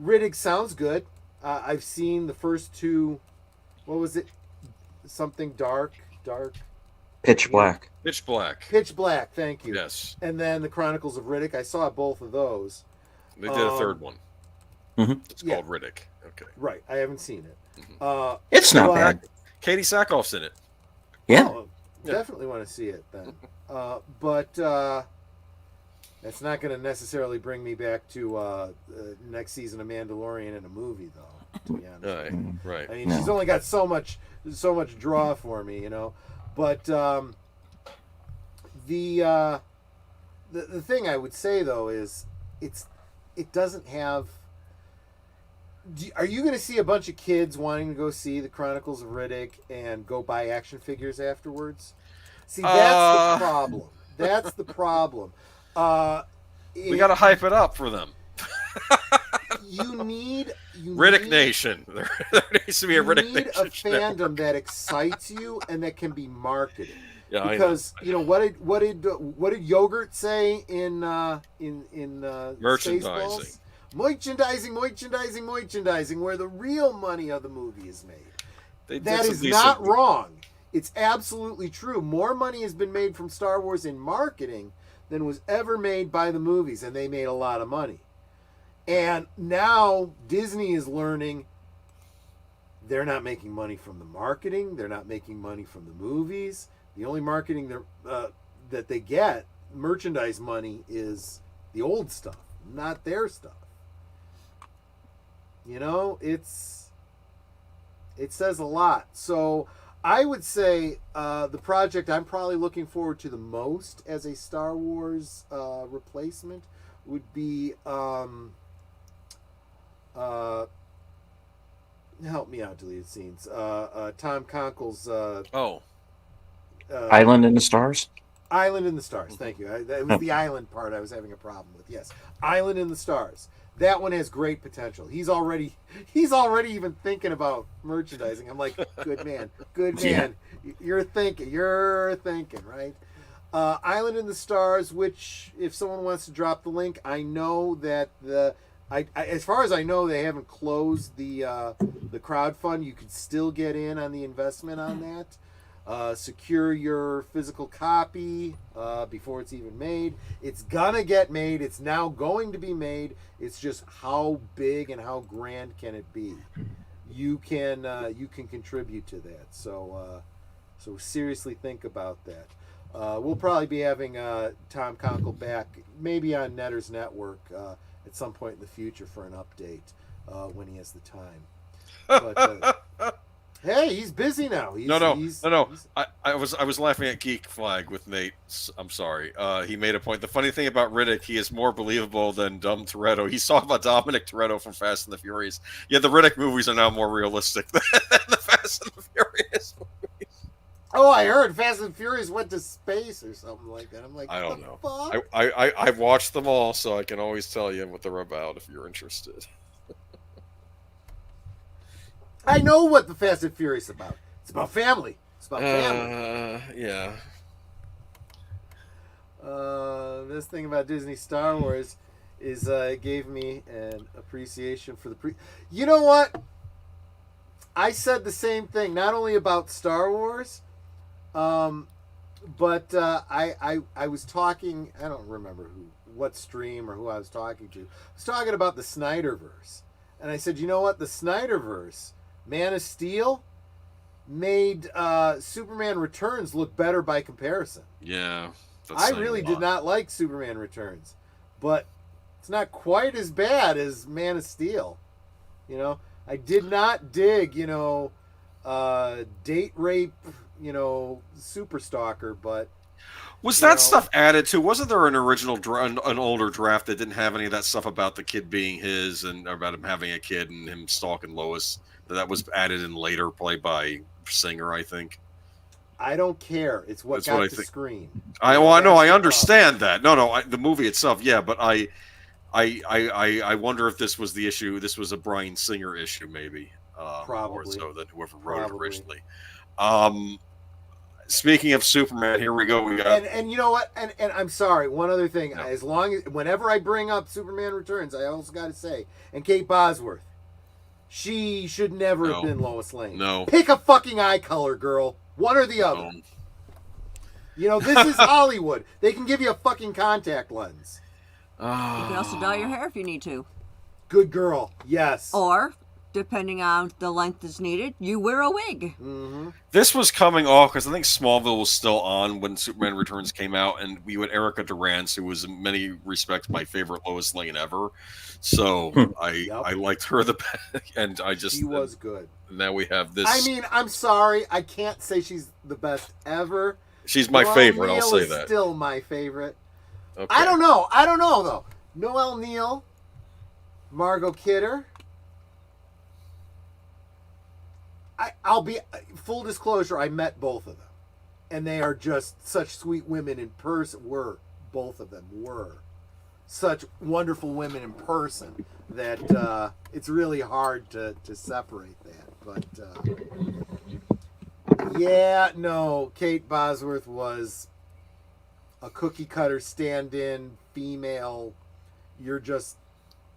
Riddick sounds good. I've seen the first 2. What was it? Something dark. Pitch Black. Pitch Black. Pitch Black. Thank you. Yes. And then the Chronicles of Riddick. I saw both of those. They did a third one. Mm-hmm. It's called Riddick. Okay. Right. I haven't seen it. It's not bad. Katie Sackhoff's in it. Yeah. Definitely want to see it then. But that's not going to necessarily bring me back to next season of Mandalorian in a movie, though. To be honest. Right. I mean, she's only got so much draw for me, But the thing I would say though is it doesn't have. Are you going to see a bunch of kids wanting to go see the Chronicles of Riddick and go buy action figures afterwards? See, that's the problem. That's the problem. We got to hype it up for them. You need Riddick Nation. There needs to be a Riddick Nation. You need a fandom that excites you and that can be marketed. Yeah, because what did Yogurt say in merchandising? Merchandising, where the real money of the movie is made. That is decent... not wrong. It's absolutely true. More money has been made from Star Wars in marketing than was ever made by the movies, and they made a lot of money. And now Disney is learning they're not making money from the marketing. They're not making money from the movies. The only marketing that they get, merchandise money, is the old stuff, not their stuff. It says a lot. So I would say the project I'm probably looking forward to the most as a Star Wars replacement would be help me out, deleted scenes. Tom Conkle's Island in the Stars. Island in the Stars. Thank you. That was the island part I was having a problem with. Yes, Island in the Stars. That one has great potential. He's already even thinking about merchandising. I'm like, good man. Yeah. You're thinking, right? Island in the Stars, which if someone wants to drop the link, I know that as far as I know, they haven't closed the crowdfund. You could still get in on the investment on that. Secure your physical copy before it's even made. It's gonna get made. It's now going to be made. It's just how big and how grand can it be? You can contribute to that. So So seriously think about that. We'll probably be having Tom Conkle back, maybe on Netter's Network at some point in the future for an update when he has the time. But hey, he's busy now. No. I was laughing at Geek Flag with Nate. I'm sorry. He made a point. The funny thing about Riddick, he is more believable than Dumb Toretto. He's talking about Dominic Toretto from Fast and the Furious. Yeah, the Riddick movies are now more realistic than the Fast and the Furious movies. Oh, I heard Fast and Furious went to space or something like that. I'm like, I don't know. Fuck? I've watched them all, so I can always tell you what they're about if you're interested. I know what the Fast and Furious is about. It's about family. It's about family. Yeah. This thing about Disney Star Wars is it gave me an appreciation for the You know what? I said the same thing, not only about Star Wars, but I was talking. I don't remember what stream or who I was talking to. I was talking about the Snyderverse, and I said, you know what? The Snyderverse, Man of Steel, made Superman Returns look better by comparison. Yeah. I really did not like Superman Returns, but it's not quite as bad as Man of Steel. You know, I did not dig, date rape, super stalker, but was that stuff added to? Wasn't there an original, an older draft that didn't have any of that stuff about the kid being his and about him having a kid and him stalking Lois? That was added in later, play by Singer, I think. I don't care. It's what got the screen. I know. I understand that. No. The movie itself, yeah, but I wonder if this was the issue. This was a Bryan Singer issue, maybe. Probably. More so than whoever wrote it originally. Speaking of Superman, here we go. We got and you know what? And I'm sorry. One other thing. No. Whenever I bring up Superman Returns, I also got to say, and Kate Bosworth, she should never have been Lois Lane. No. Pick a fucking eye color, girl. One or the other. This is Hollywood. They can give you a fucking contact lens. You can also dye your hair if you need to. Good girl. Yes. Or, depending on the length that's needed, you wear a wig. Mm-hmm. This was coming off because I think Smallville was still on when Superman Returns came out, and we had Erica Durance, who was in many respects my favorite Lois Lane ever. So I liked her the best, and she was good. Now we have this. I mean, I'm sorry, I can't say she's the best ever. She's my favorite. I'll say that. Still my favorite. Okay. I don't know though. Noelle Neal, Margot Kidder. I'll be full disclosure. I met both of them, and they are just such sweet women in person. Both of them were such wonderful women in person that it's really hard to separate that. But Kate Bosworth was a cookie cutter stand-in female. You're just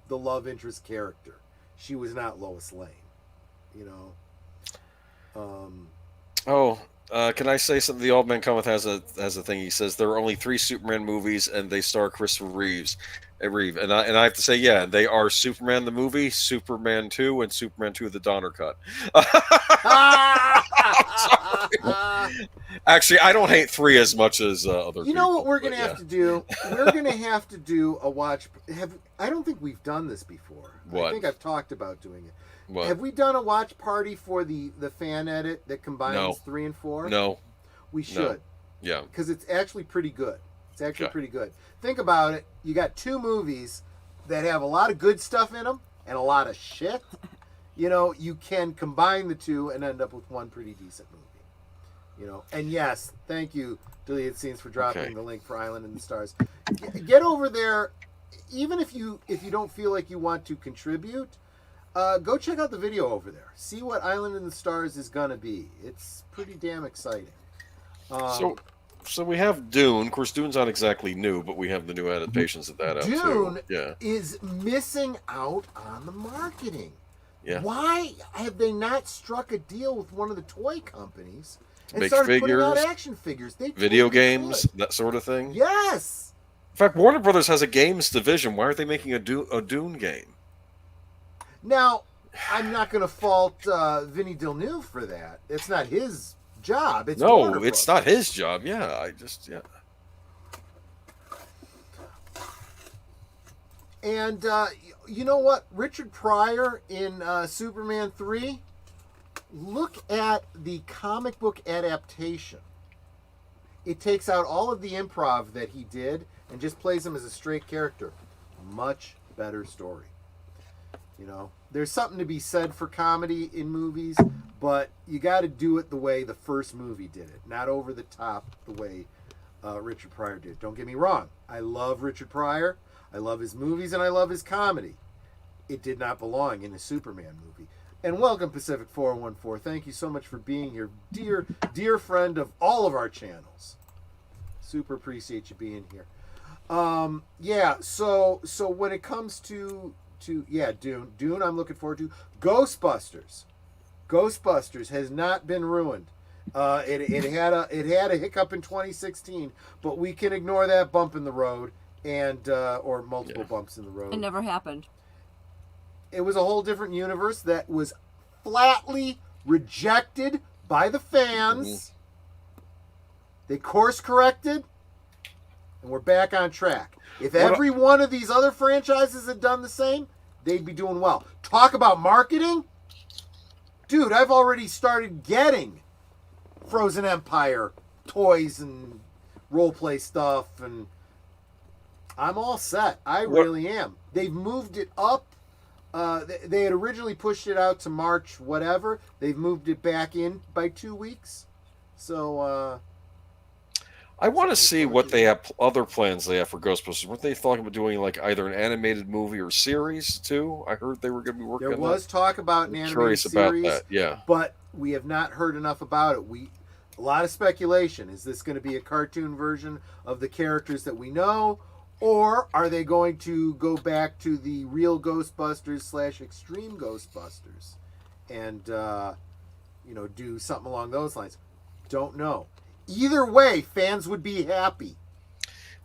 the love interest character. She was not Lois Lane, Can I say something? The Old Man Cometh has a thing. He says there are only 3 Superman movies, and they star Christopher Reeve. And I have to say, yeah, they are Superman the movie, Superman 2, and Superman 2 the Donner Cut. Actually, I don't hate 3 as much as other. You know what we're gonna have to do? We're gonna have to do a watch. I don't think we've done this before. What? I think I've talked about doing it. What? Have we done a watch party for the fan edit that combines 3 and 4? No. We should. No. Yeah. Because it's actually pretty good. It's actually pretty good. Think about it. You got 2 movies that have a lot of good stuff in them and a lot of shit. You can combine the 2 and end up with one pretty decent movie. And yes, thank you, Deleted Scenes, for dropping the link for Island in the Stars. Get over there. Even if you don't feel like you want to contribute, go check out the video over there. See what Island in the Stars is gonna be. It's pretty damn exciting. So we have Dune. Of course, Dune's not exactly new, but we have the new adaptations of that out too. Dune is missing out on the marketing. Yeah. Why have they not struck a deal with one of the toy companies and Make started figures, putting out action figures? Video games, that sort of thing. Yes. In fact, Warner Brothers has a games division. Why aren't they making a Dune game? Now, I'm not going to fault Vinny Villeneuve for that. It's not his job. It's no, Warner it's Brothers. not his job. Yeah, And you know what? Richard Pryor in Superman 3, look at the comic book adaptation. It takes out all of the improv that he did and just plays him as a straight character. Much better story. You know, there's something to be said for comedy in movies, but you got to do it the way the first movie did it, not over the top the way Richard Pryor did. Don't get me wrong. I love Richard Pryor. I love his movies and I love his comedy. It did not belong in a Superman movie. And welcome, Pacific 414. Thank you so much for being here. Dear friend of all of our channels. Super appreciate you being here. Yeah, so when it comes to Dune I'm looking forward to. Ghostbusters has not been ruined. It had a hiccup in 2016, but we can ignore that bump in the road and or multiple bumps in the road. It never happened. It was a whole different universe that was flatly rejected by the fans. They course corrected, and we're back on track. If every one of these other franchises had done the same, they'd be doing well. Talk about marketing. Dude, I've already started getting Frozen Empire toys and role-play stuff, and I'm all set. I really am. They've moved it up. They had originally pushed it out to March, whatever. They've moved it back in by 2 weeks. So, I want to see what they have, other plans they have for Ghostbusters. Weren't they talking about doing like either an animated movie or series too? I heard they were going to be working on that. There was talk about an animated curious series. about that, yeah. But we have not heard enough about it. A lot of speculation. Is this going to be a cartoon version of the characters that we know? Or are they going to go back to the real Ghostbusters / Extreme Ghostbusters and, do something along those lines? Don't know. Either way, fans would be happy.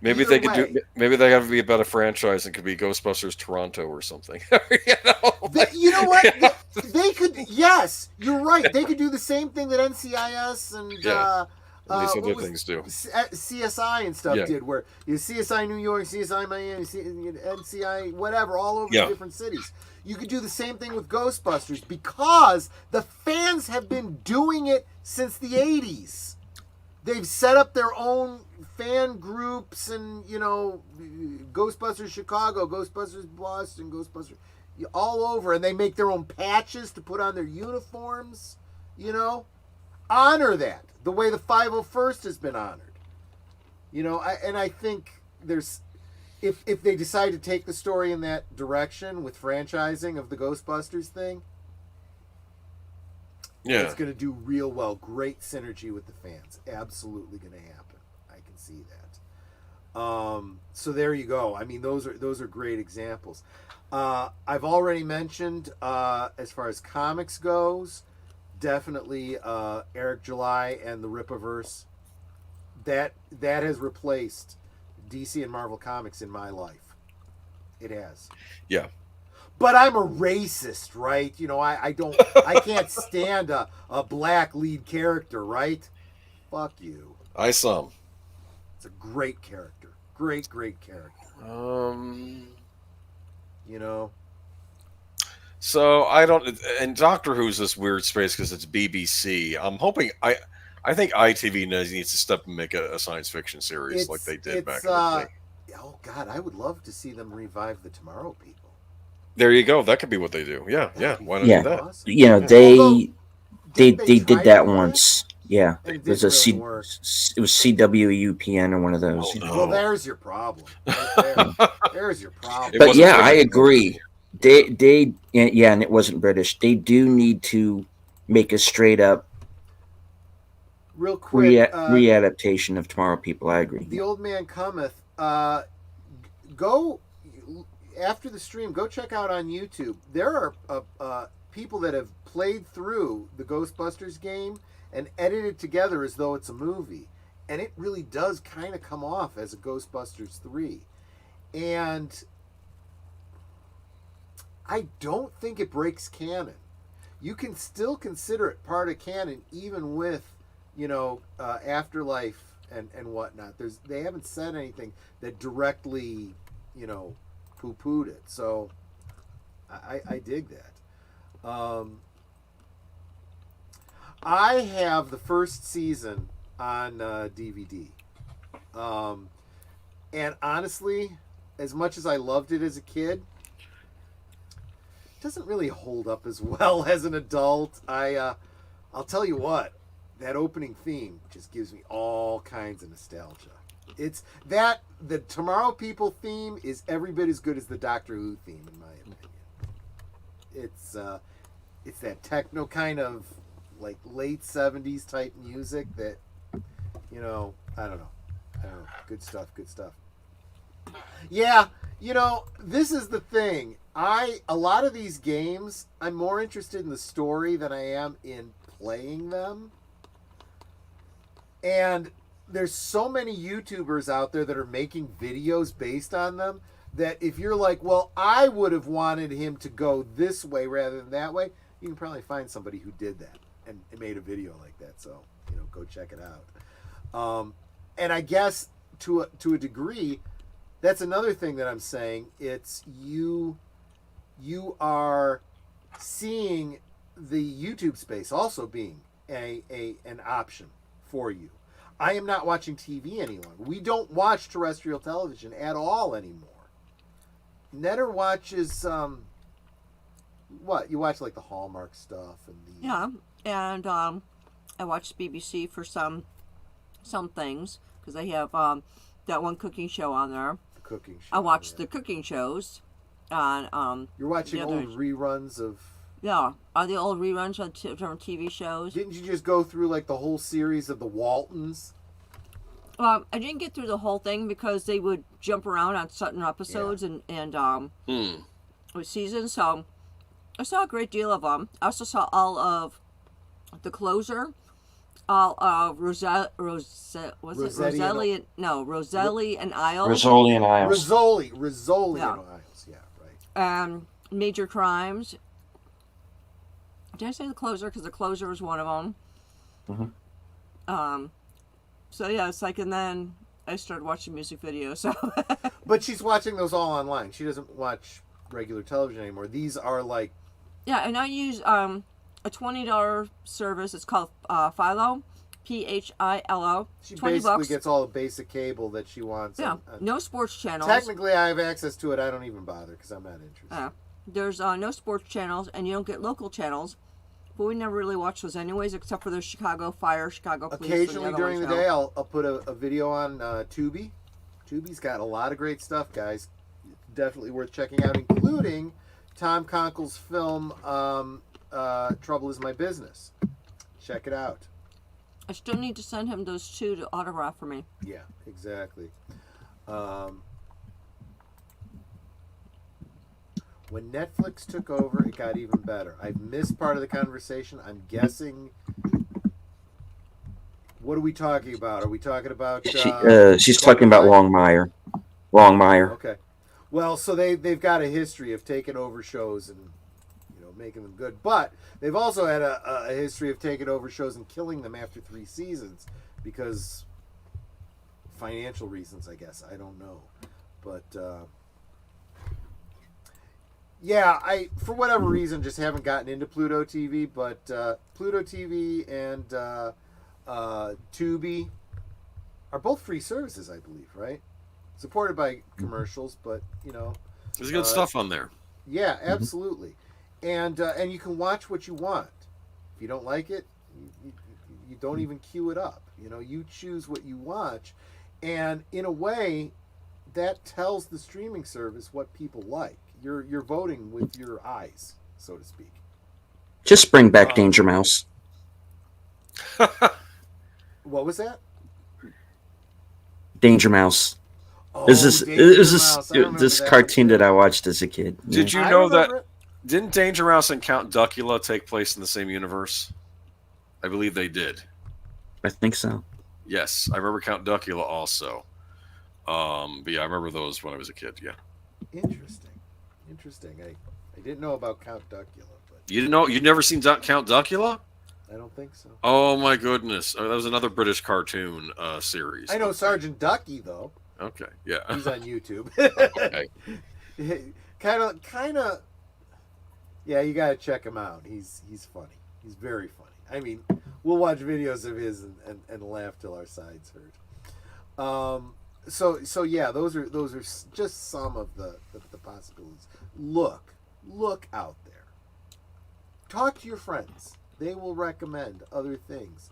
Maybe Either they could way. do. Maybe they have to be a better franchise and could be Ghostbusters Toronto or something. You know what? They could. Yes, you're right. They could do the same thing that NCIS and these other things do. CSI and stuff did, where CSI New York, CSI Miami, NCI whatever, all over the different cities. You could do the same thing with Ghostbusters because the fans have been doing it since the 80s. They've set up their own fan groups and, Ghostbusters Chicago, Ghostbusters Boston, Ghostbusters all over. And they make their own patches to put on their uniforms, Honor that the way the 501st has been honored. I think there's, if they decide to take the story in that direction with franchising of the Ghostbusters thing, it's going to do real well. Great synergy with the fans. Absolutely going to happen. I can see that. So there you go. I mean, those are great examples. I've already mentioned, as far as comics goes, definitely Eric July and the Rippaverse. That has replaced DC and Marvel Comics in my life. It has. Yeah. But I'm a racist, right? I can't stand a black lead character, right? Fuck you. I some. It's a great character. Great character. So I don't, and Doctor Who's this weird space because it's BBC. I'm hoping I think ITV needs to step and make a science fiction series like they did back in the day. Oh God, I would love to see them revive the Tomorrow People. There you go. That could be what they do. Yeah. Why not do that? Awesome. They did that once. Yeah, it was it was CWUPN or one of those. Oh, no. Well, there's your problem. Right there. There's your problem. But yeah, I agree. They and it wasn't British. They do need to make a straight up real quick readaptation of Tomorrow People. I agree. The Old Man Cometh. Go after the stream. Go check out on YouTube. There are people that have played through the Ghostbusters game and edited together as though it's a movie, and it really does kind of come off as a Ghostbusters 3. And I don't think it breaks canon. You can still consider it part of canon, even with Afterlife and whatnot. They haven't said anything that directly, poo-pooed it. So I dig that. I have the first season on DVD. And honestly, as much as I loved it as a kid, it doesn't really hold up as well as an adult. I'll tell you what, that opening theme just gives me all kinds of nostalgia. It's the Tomorrow People theme is every bit as good as the Doctor Who theme, in my opinion. It's that techno kind of like late 70s type music that, I don't know. Good stuff. Yeah, this is the thing. A lot of these games, I'm more interested in the story than I am in playing them. And there's so many YouTubers out there that are making videos based on them that if you're like, well, I would have wanted him to go this way rather than that way, you can probably find somebody who did that and made a video like that. So, go check it out. And I guess to a degree, that's another thing that I'm saying. It's you are seeing the YouTube space also being an option for you. I am not watching TV any longer. We don't watch terrestrial television at all anymore. Netter watches what? You watch like the Hallmark stuff and the and I watch BBC for some things because they have that one cooking show on there. The cooking show. I watch the cooking shows on You're watching old reruns of. Yeah, are the old reruns from TV shows? Didn't you just go through like the whole series of the Waltons? I didn't get through the whole thing because they would jump around on certain episodes and with seasons. So I saw a great deal of them. I also saw all of The Closer, all of Roselli and Isles. Rizzoli and Isles. Rizzoli and Isles, yeah, right. Major Crimes. Did I say The Closer? Because The Closer was one of them. Mm-hmm. So yeah, it's like, and then I started watching music videos. So, but she's watching those all online. She doesn't watch regular television anymore. These are like, yeah, and I use a $20 service. It's called Philo, Philo. She $20 basically gets all the basic cable that she wants. Yeah, no sports channels. Technically, I have access to it. I don't even bother because I'm not interested. There's no sports channels, and you don't get local channels. But we never really watch those anyways, except for the Chicago Fire, Chicago Police. Occasionally during the day, I'll put a video on Tubi. Tubi's got a lot of great stuff, guys. Definitely worth checking out, including Tom Conkle's film Trouble Is My Business. Check it out. I still need to send him those two to autograph for me. Yeah, exactly. When Netflix took over, it got even better. I've missed part of the conversation. I'm guessing. What are we talking about? Are we talking about? She's talking about Longmire. Okay. Well, so they've got a history of taking over shows and making them good, but they've also had a history of taking over shows and killing them after 3 seasons because financial reasons, I guess. I don't know, but. Yeah, I, for whatever reason, just haven't gotten into Pluto TV, but Pluto TV and Tubi are both free services, I believe, right? Supported by commercials, but, There's good stuff on there. Yeah, absolutely. And you can watch what you want. If you don't like it, you don't even queue it up. You choose what you watch. And in a way, that tells the streaming service what people like. You're voting with your eyes, so to speak. Just bring back Danger Mouse. What was that? Danger Mouse. Oh, this cartoon that I watched as a kid. Did you know that? Didn't Danger Mouse and Count Duckula take place in the same universe? I believe they did. I think so. Yes, I remember Count Duckula also. But yeah, I remember those when I was a kid. Yeah. Interesting. I didn't know about Count Duckula. But you didn't know? You'd never seen Count Duckula? I don't think so. Oh my goodness! That was another British cartoon series. I know Sergeant Ducky though. Okay, yeah. He's on YouTube. Okay. kind of. Yeah, you got to check him out. He's funny. He's very funny. I mean, we'll watch videos of his and laugh till our sides hurt. So yeah, those are just some of the possibilities. Look out there. Talk to your friends. They will recommend other things.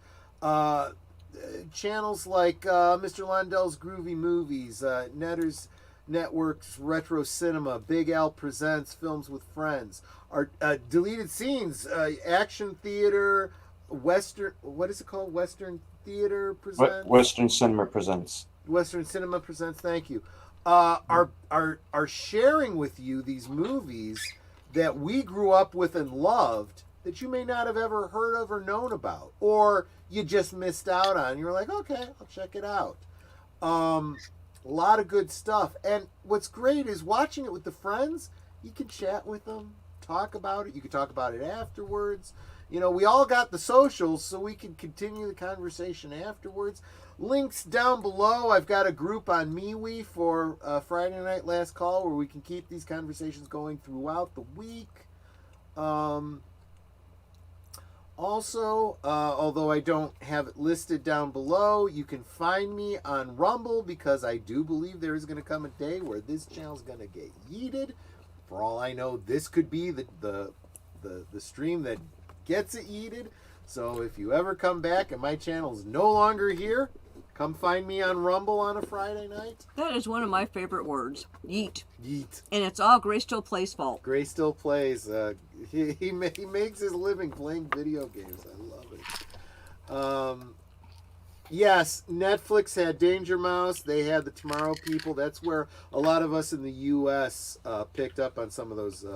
Channels like Mr. Londell's Groovy Movies, Netter's Network's Retro Cinema, Big Al Presents Films with Friends, our Deleted Scenes, Action Theater, Western, what is it called? Western Theater Presents? Western Cinema Presents. Western Cinema Presents, thank you. Are sharing with you these movies that we grew up with and loved that you may not have ever heard of or known about, or you just missed out on. You're like, okay, I'll check it out. A lot of good stuff. And what's great is watching it with the friends. You can chat with them, talk about it. You can talk about it afterwards. You know, we all got the socials, so we can continue the conversation afterwards. Links down below. I've got a group on MeWe for Friday Night Last Call where we can keep these conversations going throughout the week. Also, although I don't have it listed down below, you can find me on Rumble because I do believe there is going to come a day where this channel is going to get yeeted. For all I know, this could be the stream that gets it yeeted. So if you ever come back and my channel is no longer here, come find me on Rumble on a Friday night. That is one of my favorite words. Yeet. Yeet. And it's all Gray Still Plays' fault. Gray Still Plays. He makes his living playing video games. I love it. Yes, Netflix had Danger Mouse. They had the Tomorrow People. That's where a lot of us in the U.S. Picked up on some of those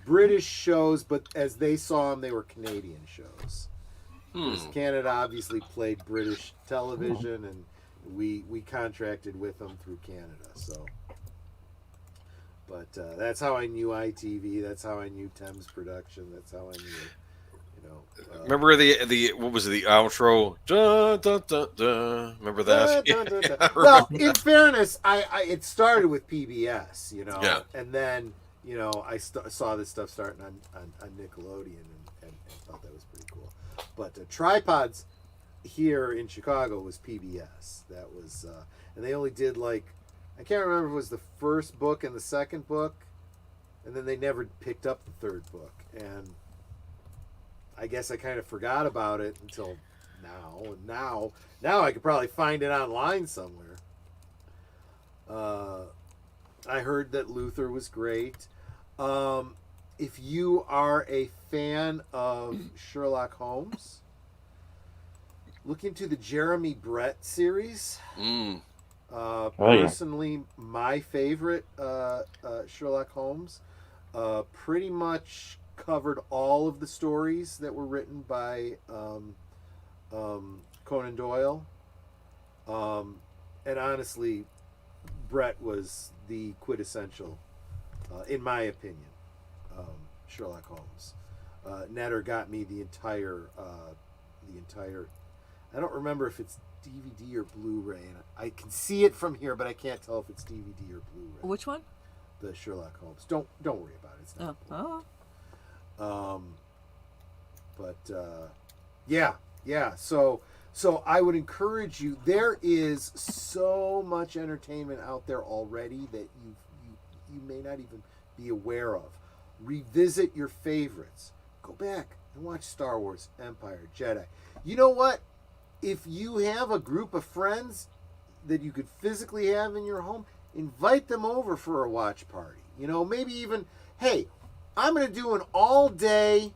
British shows, but as they saw them, they were Canadian shows. Because Canada obviously played British television, and we contracted with them through Canada. So, but that's how I knew ITV. That's how I knew Thames Production. That's how I knew, remember the what was it, the outro? Dun, dun, dun, dun. Remember that? Dun, dun, dun, dun. Well, in fairness, I it started with PBS, Yeah. and then I saw this stuff starting on Nickelodeon and thought that was pretty cool. But Tripods here in Chicago was PBS. That was, and they only did I can't remember if it was the first book and the second book, and then they never picked up the third book. And I guess I kind of forgot about it until now. And now I could probably find it online somewhere. I heard that Luther was great. If you are a fan of Sherlock Holmes, look into the Jeremy Brett series. Personally, my favorite Sherlock Holmes. Pretty much covered all of the stories that were written by Conan Doyle. And honestly, Brett was the quintessential, in my opinion, Sherlock Holmes. Netter got me the entire. I don't remember if it's DVD or Blu-ray. And I can see it from here, but I can't tell if it's DVD or Blu-ray. Which one? The Sherlock Holmes. Don't worry about it. It's not. Yeah. So I would encourage you. There is so much entertainment out there already that you may not even be aware of. Revisit your favorites. Go back and watch Star Wars, Empire, Jedi. You know what? If you have a group of friends that you could physically have in your home, invite them over for a watch party. Maybe even, hey, I'm going to do an all-day,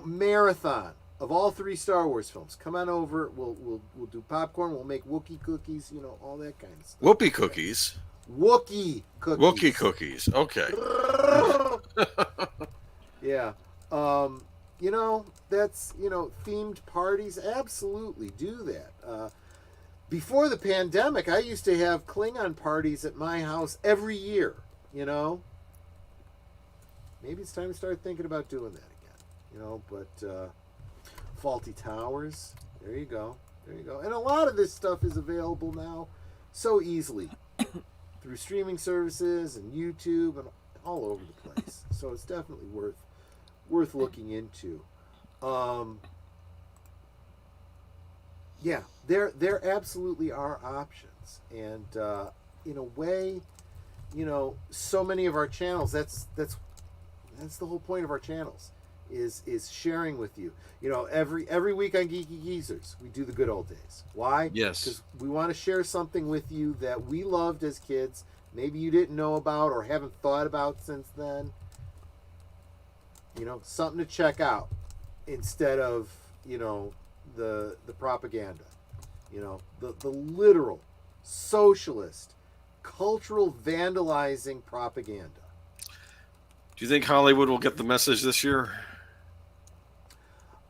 marathon of all 3 Star Wars films. Come on over. We'll do popcorn. We'll make Wookiee cookies. all that kind of stuff. Whoopie cookies. Wookiee cookies. Wookiee cookies. Okay. Yeah. That's, themed parties. Absolutely do that. Before the pandemic, I used to have Klingon parties at my house every year, Maybe it's time to start thinking about doing that again, but Faulty Towers. There you go. There you go. And a lot of this stuff is available now so easily through streaming services and YouTube and all over the place. So it's definitely worth looking into. Yeah, there absolutely are options, and in a way, you know, so many of our channels. That's the whole point of our channels, is sharing with you. You know, every week on Geeky Geezers, we do the good old days. Why? Yes. Because we want to share something with you that we loved as kids. Maybe you didn't know about or haven't thought about since then. You know, something to check out instead of, you know, the propaganda. You know, the literal socialist, cultural vandalizing propaganda. Do you think Hollywood will get the message this year?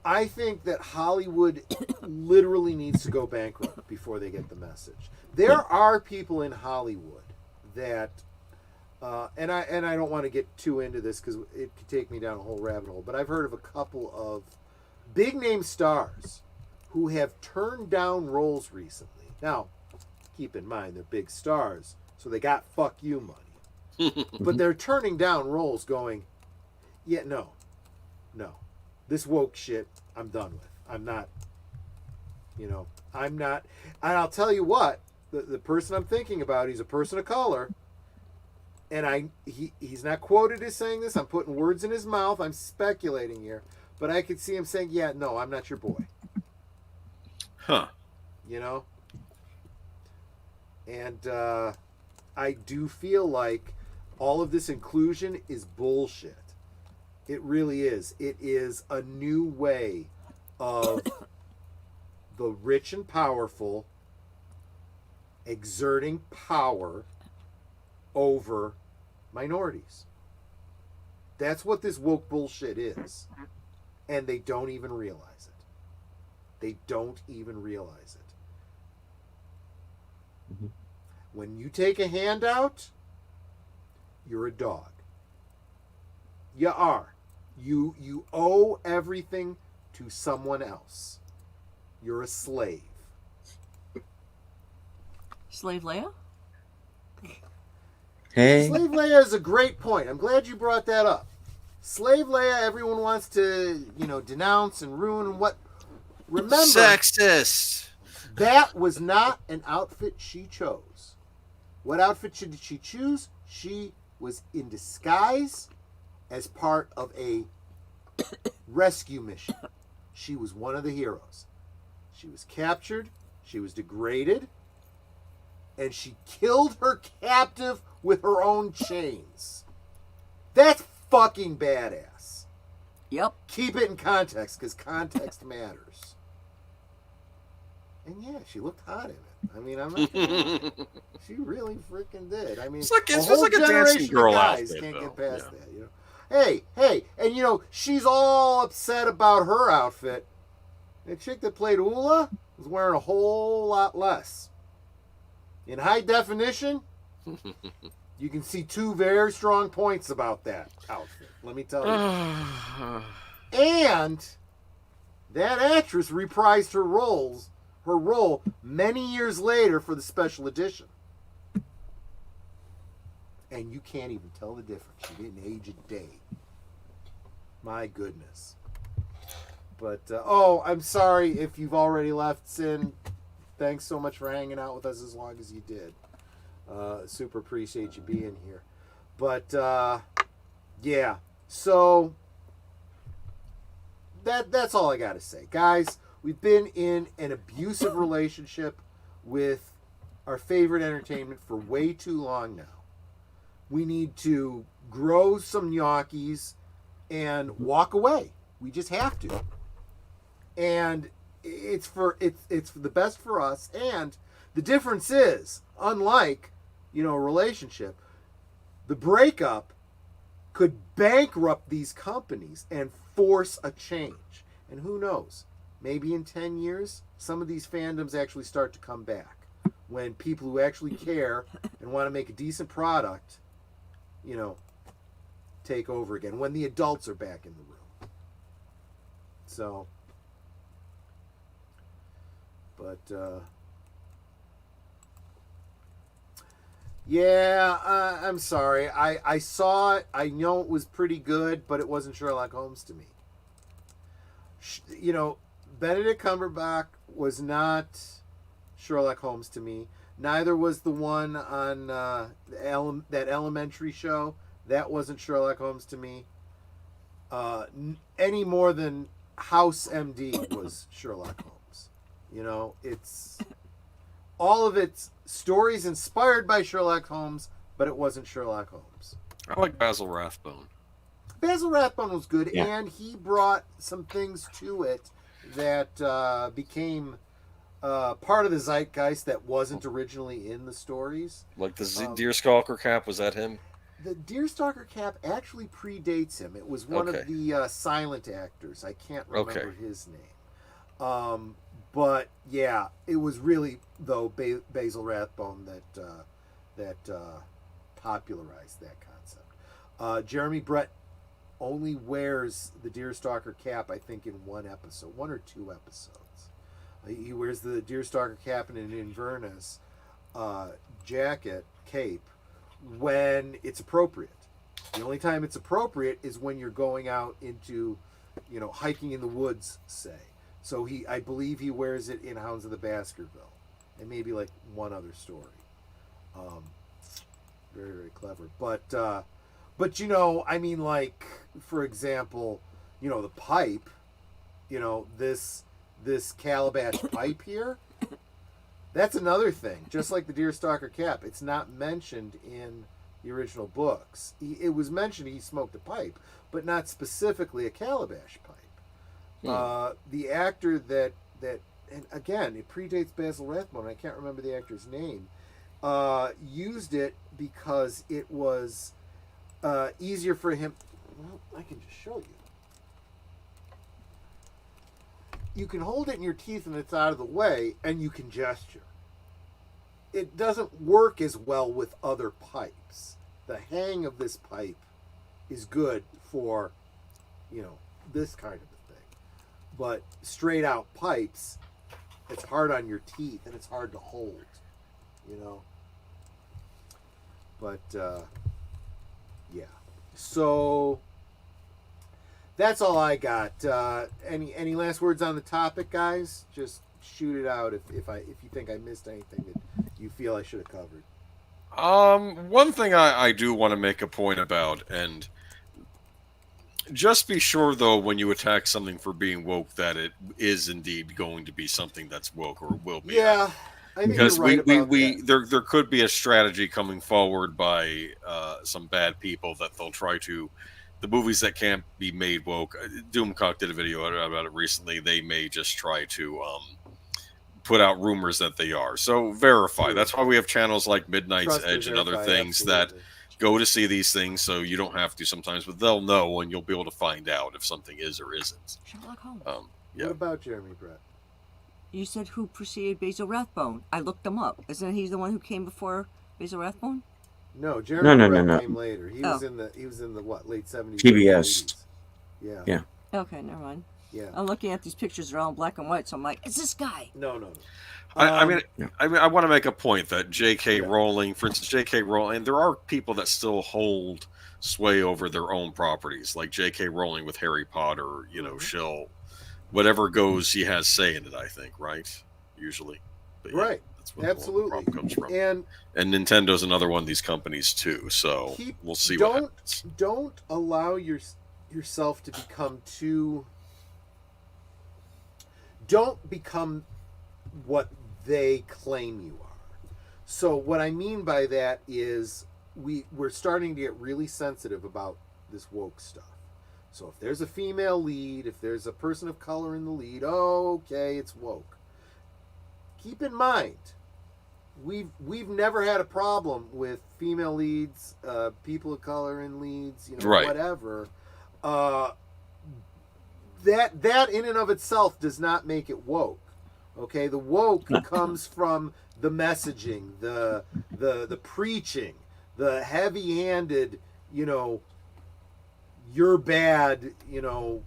I think that Hollywood literally needs to go bankrupt before they get the message. There are people in Hollywood that, and I don't want to get too into this because it could take me down a whole rabbit hole, but I've heard of a couple of big name stars who have turned down roles recently. Now, keep in mind they're big stars, so they got fuck you money. But they're turning down roles going, yeah, no. This woke shit, I'm done with. I'm not, you know, I'm not. And I'll tell you what, the person I'm thinking about, he's a person of color. And he's not quoted as saying this. I'm putting words in his mouth. I'm speculating here. But I could see him saying, yeah, no, I'm not your boy. Huh. You know? And I do feel like all of this inclusion is bullshit. It really is. It is a new way of the rich and powerful exerting power over minorities. That's what this woke bullshit is. And they don't even realize it. They don't even realize it. Mm-hmm. When you take a handout, you're a dog. You are. You owe everything to someone else. You're a slave. Slave Leia? Hey. Slave Leia is a great point. I'm glad you brought that up. Slave Leia, everyone wants to, you know, denounce and ruin and what. Remember, sexist. That was not an outfit she chose. What outfit did she choose? She was in disguise as part of a rescue mission. She was one of the heroes. She was captured, she was degraded, and she killed her captive with her own chains. That's fucking badass. Yep. Keep it in context, because context matters. And yeah, she looked hot in it. I mean, I'm not gonna she really freaking did. I mean, it's like a dancing girl guys outfit. Can't get though. past that, you know. Hey, and you know, she's all upset about her outfit. The chick that played Ula was wearing a whole lot less. In high definition, you can see two very strong points about that outfit. Let me tell you. And that actress reprised her role many years later for the special edition. And you can't even tell the difference. She didn't age a day. My goodness. But, I'm sorry if you've already left, Sin. Thanks so much for hanging out with us as long as you did. Super appreciate you being here. But, yeah. So, that's all I got to say. Guys, we've been in an abusive relationship with our favorite entertainment for way too long now. We need to grow some gnocchis and walk away. We just have to. And it's for the best for us. And the difference is, unlike, you know, a relationship, the breakup could bankrupt these companies and force a change. And who knows? Maybe in 10 years, some of these fandoms actually start to come back. When people who actually care and want to make a decent product, you know, take over again. When the adults are back in the room. So, But yeah, I'm sorry. I saw it. I know it was pretty good, but it wasn't Sherlock Holmes to me. You know, Benedict Cumberbatch was not Sherlock Holmes to me. Neither was the one on that elementary show. That wasn't Sherlock Holmes to me. Any more than House MD was Sherlock Holmes. You know, it's all of its stories inspired by Sherlock Holmes, but it wasn't Sherlock Holmes. I like Basil Rathbone. Basil Rathbone was good, Yeah. and he brought some things to it that became part of the zeitgeist that wasn't originally in the stories. Like the Deerstalker cap, was that him? The Deerstalker cap actually predates him. It was one Okay. of the silent actors. I can't remember Okay. his name. But yeah, it was really though Basil Rathbone that popularized that concept. Jeremy Brett only wears the Deerstalker cap, I think, in one episode, 1 or 2 episodes. He wears the Deerstalker cap in an Inverness jacket, cape, when it's appropriate. The only time it's appropriate is when you're going out into, you know, hiking in the woods, say. So I believe he wears it in Hounds of the Baskerville, and maybe like one other story. Very, very clever. But you know, I mean, like, for example, you know, the pipe, you know, this calabash pipe here, that's another thing. Just like the Deerstalker cap, it's not mentioned in the original books. It was mentioned he smoked a pipe, but not specifically a calabash pipe. The actor that and again, it predates Basil Rathbone. I can't remember the actor's name. Used it because it was easier for him. Well, I can just show you. You can hold it in your teeth and it's out of the way, and you can gesture. It doesn't work as well with other pipes. The hang of this pipe is good for, you know, this kind of a thing. But straight out pipes, it's hard on your teeth and it's hard to hold, you know. But yeah. So that's all I got. Any last words on the topic, guys? Just shoot it out if you think I missed anything that you feel I should have covered. One thing I do want to make a point about, and just be sure though when you attack something for being woke that it is indeed going to be something that's woke or will be. Yeah, I think because you're right about that. there could be a strategy coming forward by some bad people that they'll try to. The movies that can't be made woke, Doomcock did a video about it recently. They may just try to put out rumors that they are. So verify. True. That's why we have channels like Midnight's Trust and Edge and other verify, things absolutely. that go to see these things, so you don't have to sometimes, but they'll know and you'll be able to find out if something is or isn't. Sherlock Holmes. Yeah. What about Jeremy Brett? You said who preceded Basil Rathbone. I looked him up. Isn't he the one who came before Basil Rathbone? No, Jeremy Brett No. came later. He was in the what, late 70s? TBS. 80s. Yeah. Okay, never mind. Yeah. I'm looking at these pictures; they're all in black and white. So I'm like, it's this guy. No. I mean, I want to make a point that J.K. Rowling, for instance, J.K. Rowling, and there are people that still hold sway over their own properties, like J.K. Rowling with Harry Potter. You know, she'll whatever goes, she has say in it. I think, right? Usually, but yeah, Right. that's where Absolutely. the problem comes from. And Nintendo's another one of these companies too. So we'll see what happens. Don't allow yourself to become too. Don't become what they claim you are. So what I mean by that is we're starting to get really sensitive about this woke stuff. So if there's a female lead, if there's a person of color in the lead, okay, it's woke. Keep in mind, we've never had a problem with female leads, people of color in leads, you know, Right. whatever. That in and of itself does not make it woke. Okay, the woke comes from the messaging, the preaching, the heavy-handed, you know, you're bad, you know,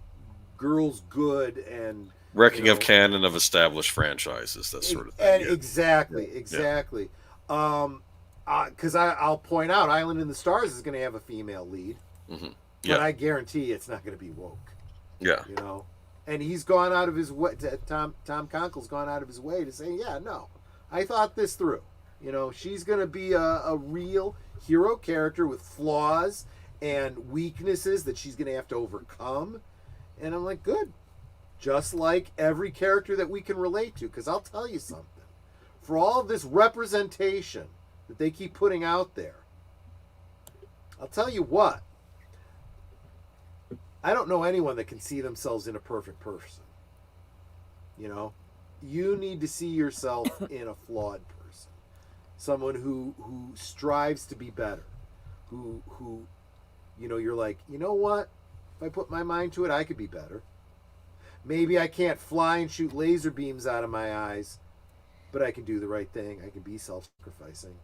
girls good, and Wrecking of canon of established franchises, that sort of thing. And exactly. Because I'll point out, Island in the Stars is going to have a female lead, but I guarantee it's not going to be woke. Yeah, and he's gone out of his way. Tom Conkle's gone out of his way to say, yeah, no, I thought this through. She's going to be a real hero character with flaws and weaknesses that she's going to have to overcome. And I'm like, good. Just like every character that we can relate to. Because I'll tell you something. For all of this representation that they keep putting out there, I'll tell you what. I don't know anyone that can see themselves in a perfect person. You need to see yourself in a flawed person. Someone who strives to be better. Who you're like, you know what? If I put my mind to it, I could be better. Maybe I can't fly and shoot laser beams out of my eyes, but I can do the right thing. I can be self-sacrificing.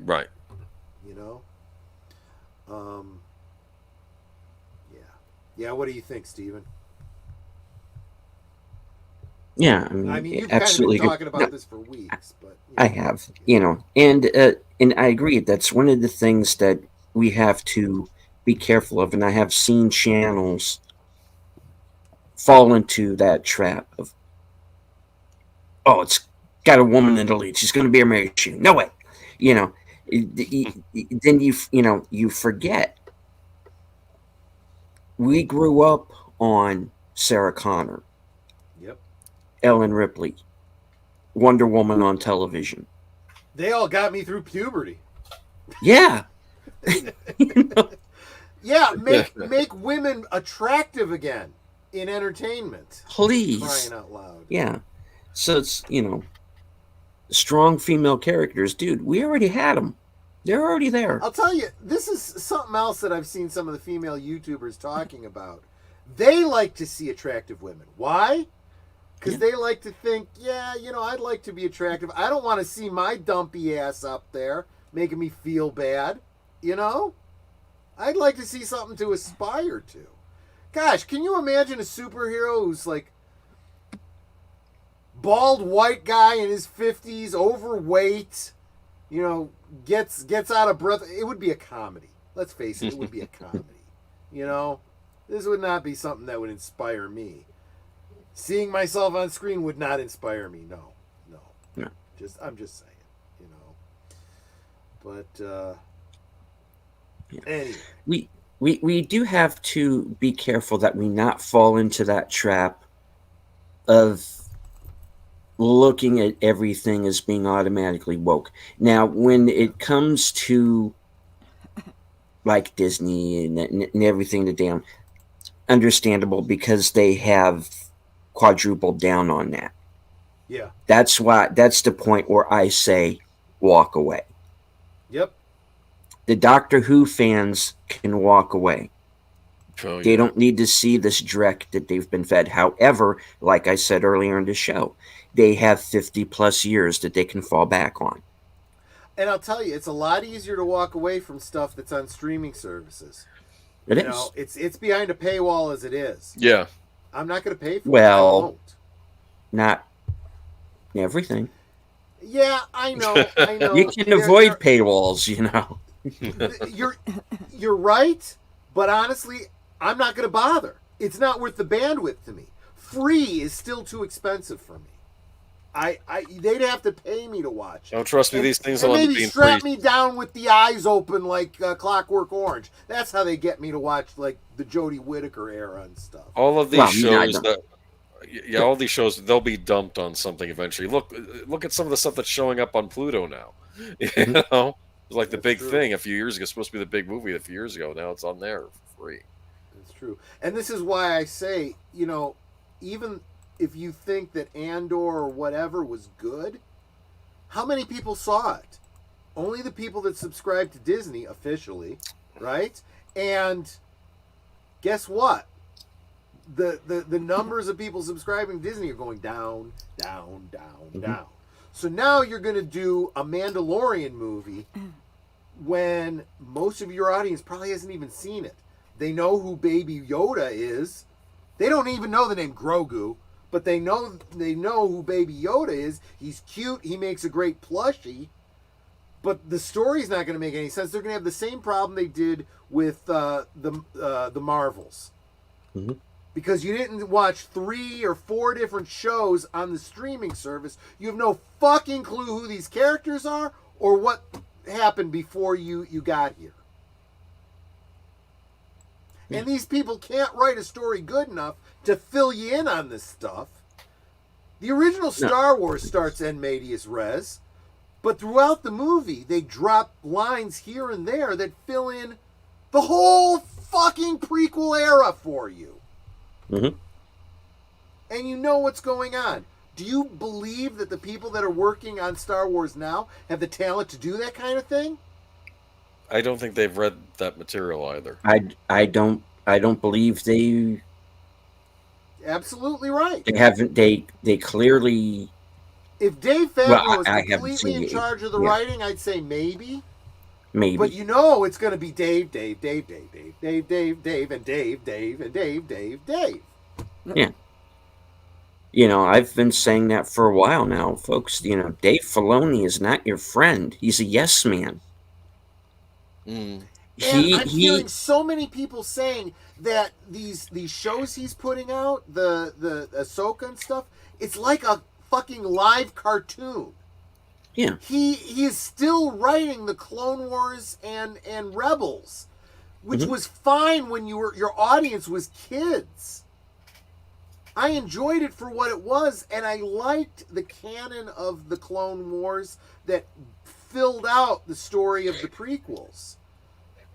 Right. Yeah, what do you think, Steven? Yeah, I mean, you've absolutely kind of been talking about this for weeks, but I have, and I agree. That's one of the things that we have to be careful of, and I have seen channels fall into that trap of, oh, it's got a woman in the lead. She's going to be a Mary Sue. No way. Then you forget. We grew up on Sarah Connor. Yep. Ellen Ripley. Wonder Woman on television. They all got me through puberty. Yeah. Yeah, make women attractive again in entertainment. Please. Crying out loud. Yeah. So it's, strong female characters. Dude, we already had them. They're already there. I'll tell you, this is something else that I've seen some of the female YouTubers talking about. They like to see attractive women. Why? Because they like to think, I'd like to be attractive. I don't want to see my dumpy ass up there making me feel bad. I'd like to see something to aspire to. Gosh, can you imagine a superhero who's like bald white guy in his 50s, overweight, gets out of breath? It would be a comedy. Let's face it, it would be a comedy. This would not be something that would inspire me. Seeing myself on screen would not inspire me. No. I'm just saying, But anyway, we do have to be careful that we not fall into that trap of looking at everything as being automatically woke. Now, when it comes to like Disney and everything, the damn understandable, because they have quadrupled down on that. Yeah. That's the point where I say walk away. Yep. The Doctor Who fans can walk away. Oh, they don't need to see this dreck that they've been fed. However, like I said earlier in the show, they have 50 plus years that they can fall back on. And I'll tell you, it's a lot easier to walk away from stuff that's on streaming services. It is. It's behind a paywall as it is. Yeah. I'm not going to pay for it. Well, I won't. Not everything. Yeah, I know. You can avoid paywalls, You're right, but honestly, I'm not going to bother. It's not worth the bandwidth to me. Free is still too expensive for me. They'd have to pay me to watch. Don't trust me. These things and will maybe be strap free. me down with the eyes open like Clockwork Orange. That's how they get me to watch like the Jodie Whittaker era and stuff. All of these shows all these shows, they'll be dumped on something eventually. Look at some of the stuff that's showing up on Pluto now. It was like the big thing a few years ago. It's supposed to be the big movie a few years ago. Now it's on there for free. That's true. And this is why I say, even if you think that Andor or whatever was good, how many people saw it? Only the people that subscribe to Disney officially, right? And guess what? The numbers of people subscribing to Disney are going down, down, down, down. So now you're going to do a Mandalorian movie when most of your audience probably hasn't even seen it. They know who Baby Yoda is. They don't even know the name Grogu, but they know who Baby Yoda is. He's cute. He makes a great plushie. But the story's not going to make any sense. They're going to have the same problem they did with the Marvels. Mm-hmm. Because you didn't watch 3 or 4 different shows on the streaming service. You have no fucking clue who these characters are or what happened before you got here. And these people can't write a story good enough to fill you in on this stuff. The original Star Wars starts en medias res, but throughout the movie, they drop lines here and there that fill in the whole fucking prequel era for you. Mm-hmm. And you know what's going on. Do you believe that the people that are working on Star Wars now have the talent to do that kind of thing? I don't think they've read that material either. I don't believe they. Absolutely right. They haven't. They clearly. If Dave Favreau was I completely in charge of the writing, I'd say maybe. Maybe. But you know it's going to be Dave, and Dave. Yeah. You know, I've been saying that for a while now, folks. You know, Dave Filoni is not your friend. He's a yes man. And I'm hearing so many people saying that these shows he's putting out, the Ahsoka and stuff, it's like a fucking live cartoon. Yeah. He is still writing the Clone Wars and Rebels, which was fine when your audience was kids. I enjoyed it for what it was, and I liked the canon of the Clone Wars that filled out the story of the prequels.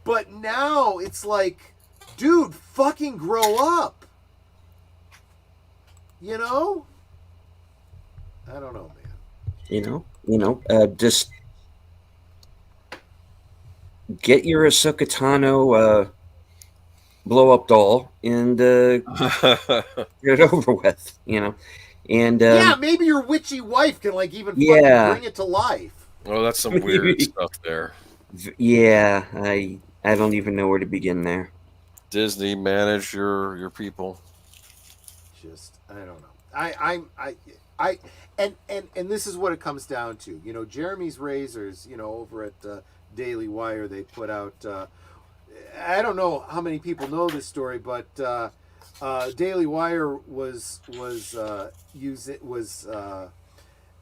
But now it's like, dude, fucking grow up. You know? I don't know, man. You know, just get your Ahsoka Tano blow up doll and get it over with, you know. And yeah, maybe your witchy wife can like even fucking bring it to life. Oh, that's some weird stuff there. Yeah, I don't even know where to begin there. Disney, manage your people. Just I don't know. And this is what it comes down to. You know, Jeremy's Razors, you know, over at Daily Wire, they put out I don't know how many people know this story, but Daily Wire was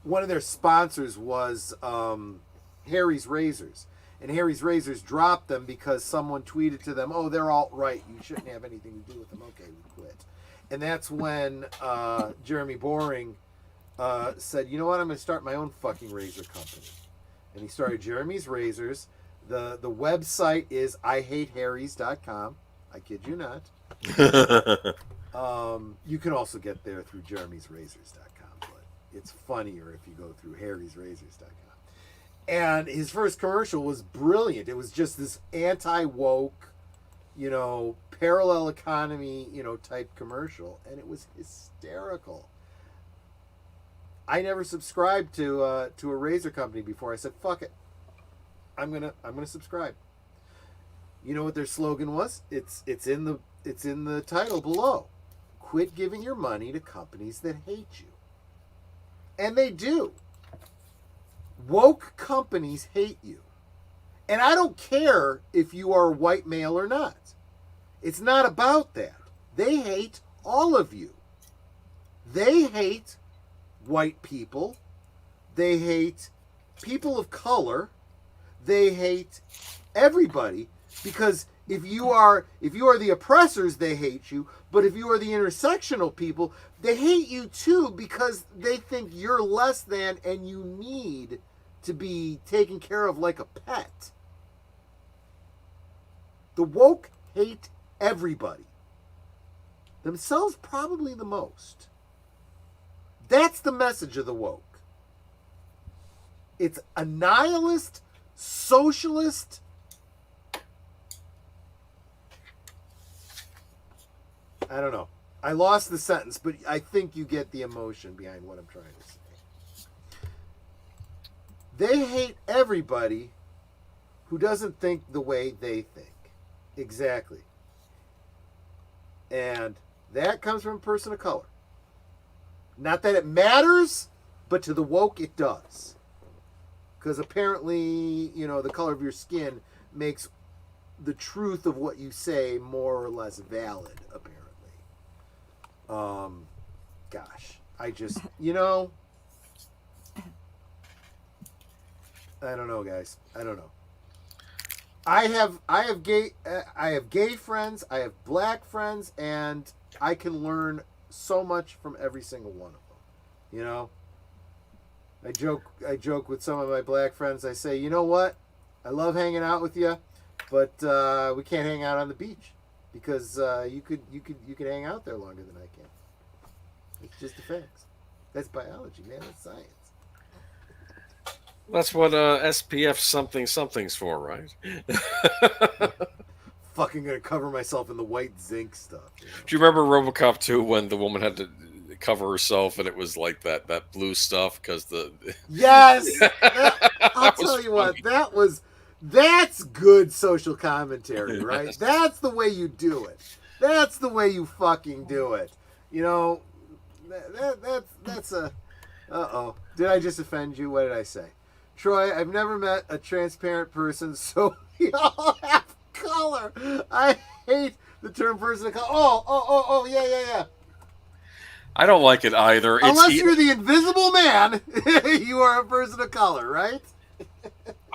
one of their sponsors was Harry's Razors, and Harry's Razors dropped them because someone tweeted to them, "Oh, they're alt-right. You shouldn't have anything to do with them." Okay, we quit. And that's when Jeremy Boring said, "You know what? I'm going to start my own fucking razor company." And he started Jeremy's Razors. The website is IHateHarrys.com. I kid you not. You can also get there through Jeremy'sRazors.com, but it's funnier if you go through Harry'sRazors.com. And his first commercial was brilliant. It was just this anti-woke, you know, parallel economy, you know, type commercial, and it was hysterical. I never subscribed to a razor company before. I said, "Fuck it, I'm gonna subscribe." You know what their slogan was? It's in the title below. Quit giving your money to companies that hate you. And they do. Woke companies hate you. And I don't care if you are a white male or not. It's not about that. They hate all of you. They hate white people. They hate people of color. They hate everybody, because if you are the oppressors, they hate you. But if you are the intersectional people, they hate you too, because they think you're less than and you need to be taken care of like a pet. The woke hate everybody. Themselves probably the most. That's the message of the woke. It's a nihilist, socialist. I don't know. I lost the sentence, but I think you get the emotion behind what I'm trying to say. They hate everybody who doesn't think the way they think. Exactly. And that comes from a person of color. Not that it matters, but to the woke it does. Because apparently, the color of your skin makes the truth of what you say more or less valid, apparently. Gosh, I just, I don't know, guys. I don't know. I have gay friends, I have black friends, and I can learn so much from every single one of them. I joke with some of my black friends. I say, you know what? I love hanging out with you, but we can't hang out on the beach because you could hang out there longer than I can. It's just the facts. That's biology, man. That's science. That's what SPF something's for, right? Fucking gonna cover myself in the white zinc stuff. Do you remember RoboCop 2 when the woman had to cover herself and it was like that blue stuff because Yes. I'll tell you what, that's good social commentary, right? That's the way you do it. That's the way you fucking do it. That's a. Uh-oh. Did I just offend you? What did I say? Troy, I've never met a transparent person, so we all have color. I hate the term person of color. Oh, yeah. I don't like it either. Unless you're the invisible man, you are a person of color, right?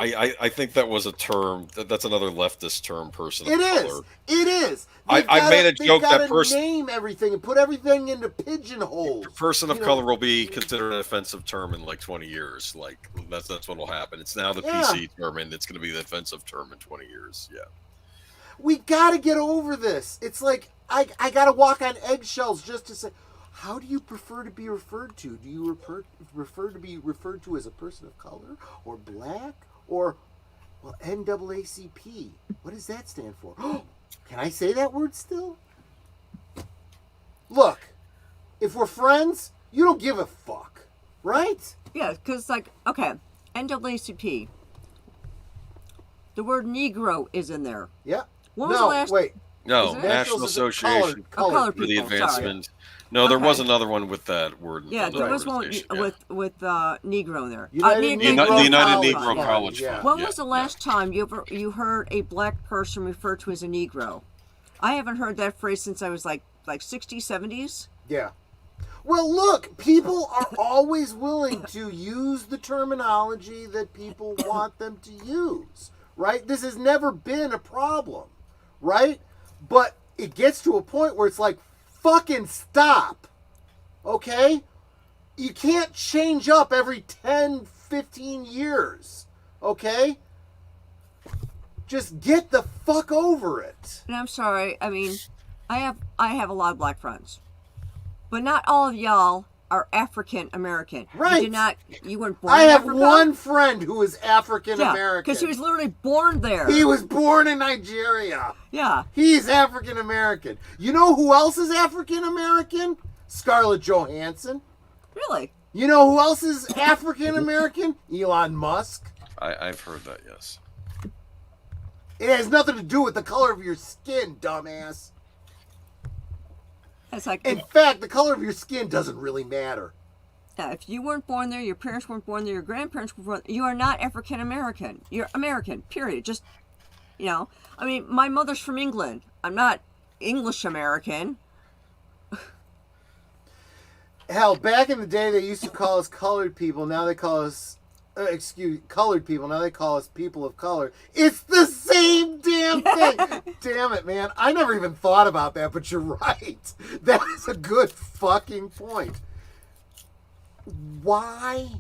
I think that was a term. That's another leftist term, person of color. It is. I made a joke that person name everything and put everything into pigeonholes. Person of color will be considered an offensive term in like 20 years. Like that's what will happen. It's now the PC term, and it's going to be the offensive term in 20 years. Yeah. We got to get over this. It's like I got to walk on eggshells just to say, how do you prefer to be referred to? Do you prefer to be referred to as a person of color or black? Or, well, NAACP. What does that stand for? Can I say that word still? Look, if we're friends, you don't give a fuck, right? Yeah, because, okay, NAACP. The word Negro is in there. Yeah. When was the last... Wait. No, National Association for the Advancement. No, there was another one with that word. Yeah, there was one with Negro there. The United Negro College Fund. When was the last time you heard a black person referred to as a Negro? I haven't heard that phrase since I was like 60s, 70s. Yeah. Well, look, people are always willing to use the terminology that people want them to use, right? This has never been a problem, right? But it gets to a point where it's like, fucking stop, okay? You can't change up every 10, 15 years, okay? Just get the fuck over it. And I'm sorry, I mean, I have a lot of black friends, but not all of y'all are African American. Right. You weren't born in in Africa? Africa? I have one friend who is African American. Yeah, because he was literally born there. He was born in Nigeria. Yeah. He's African American. You know who else is African American? Scarlett Johansson. Really? You know who else is African American? Elon Musk. I've heard that, yes. It has nothing to do with the color of your skin, dumbass. In fact, the color of your skin doesn't really matter. Yeah, if you weren't born there, your parents weren't born there, your grandparents were born there, you are not African American. You're American, period. Just, I mean, my mother's from England. I'm not English American. Hell, back in the day, they used to call us colored people. Now they call us, colored people. Now they call us people of color. It's the same damn thing. Damn it, man. I never even thought about that, but you're right. That is a good fucking point. Why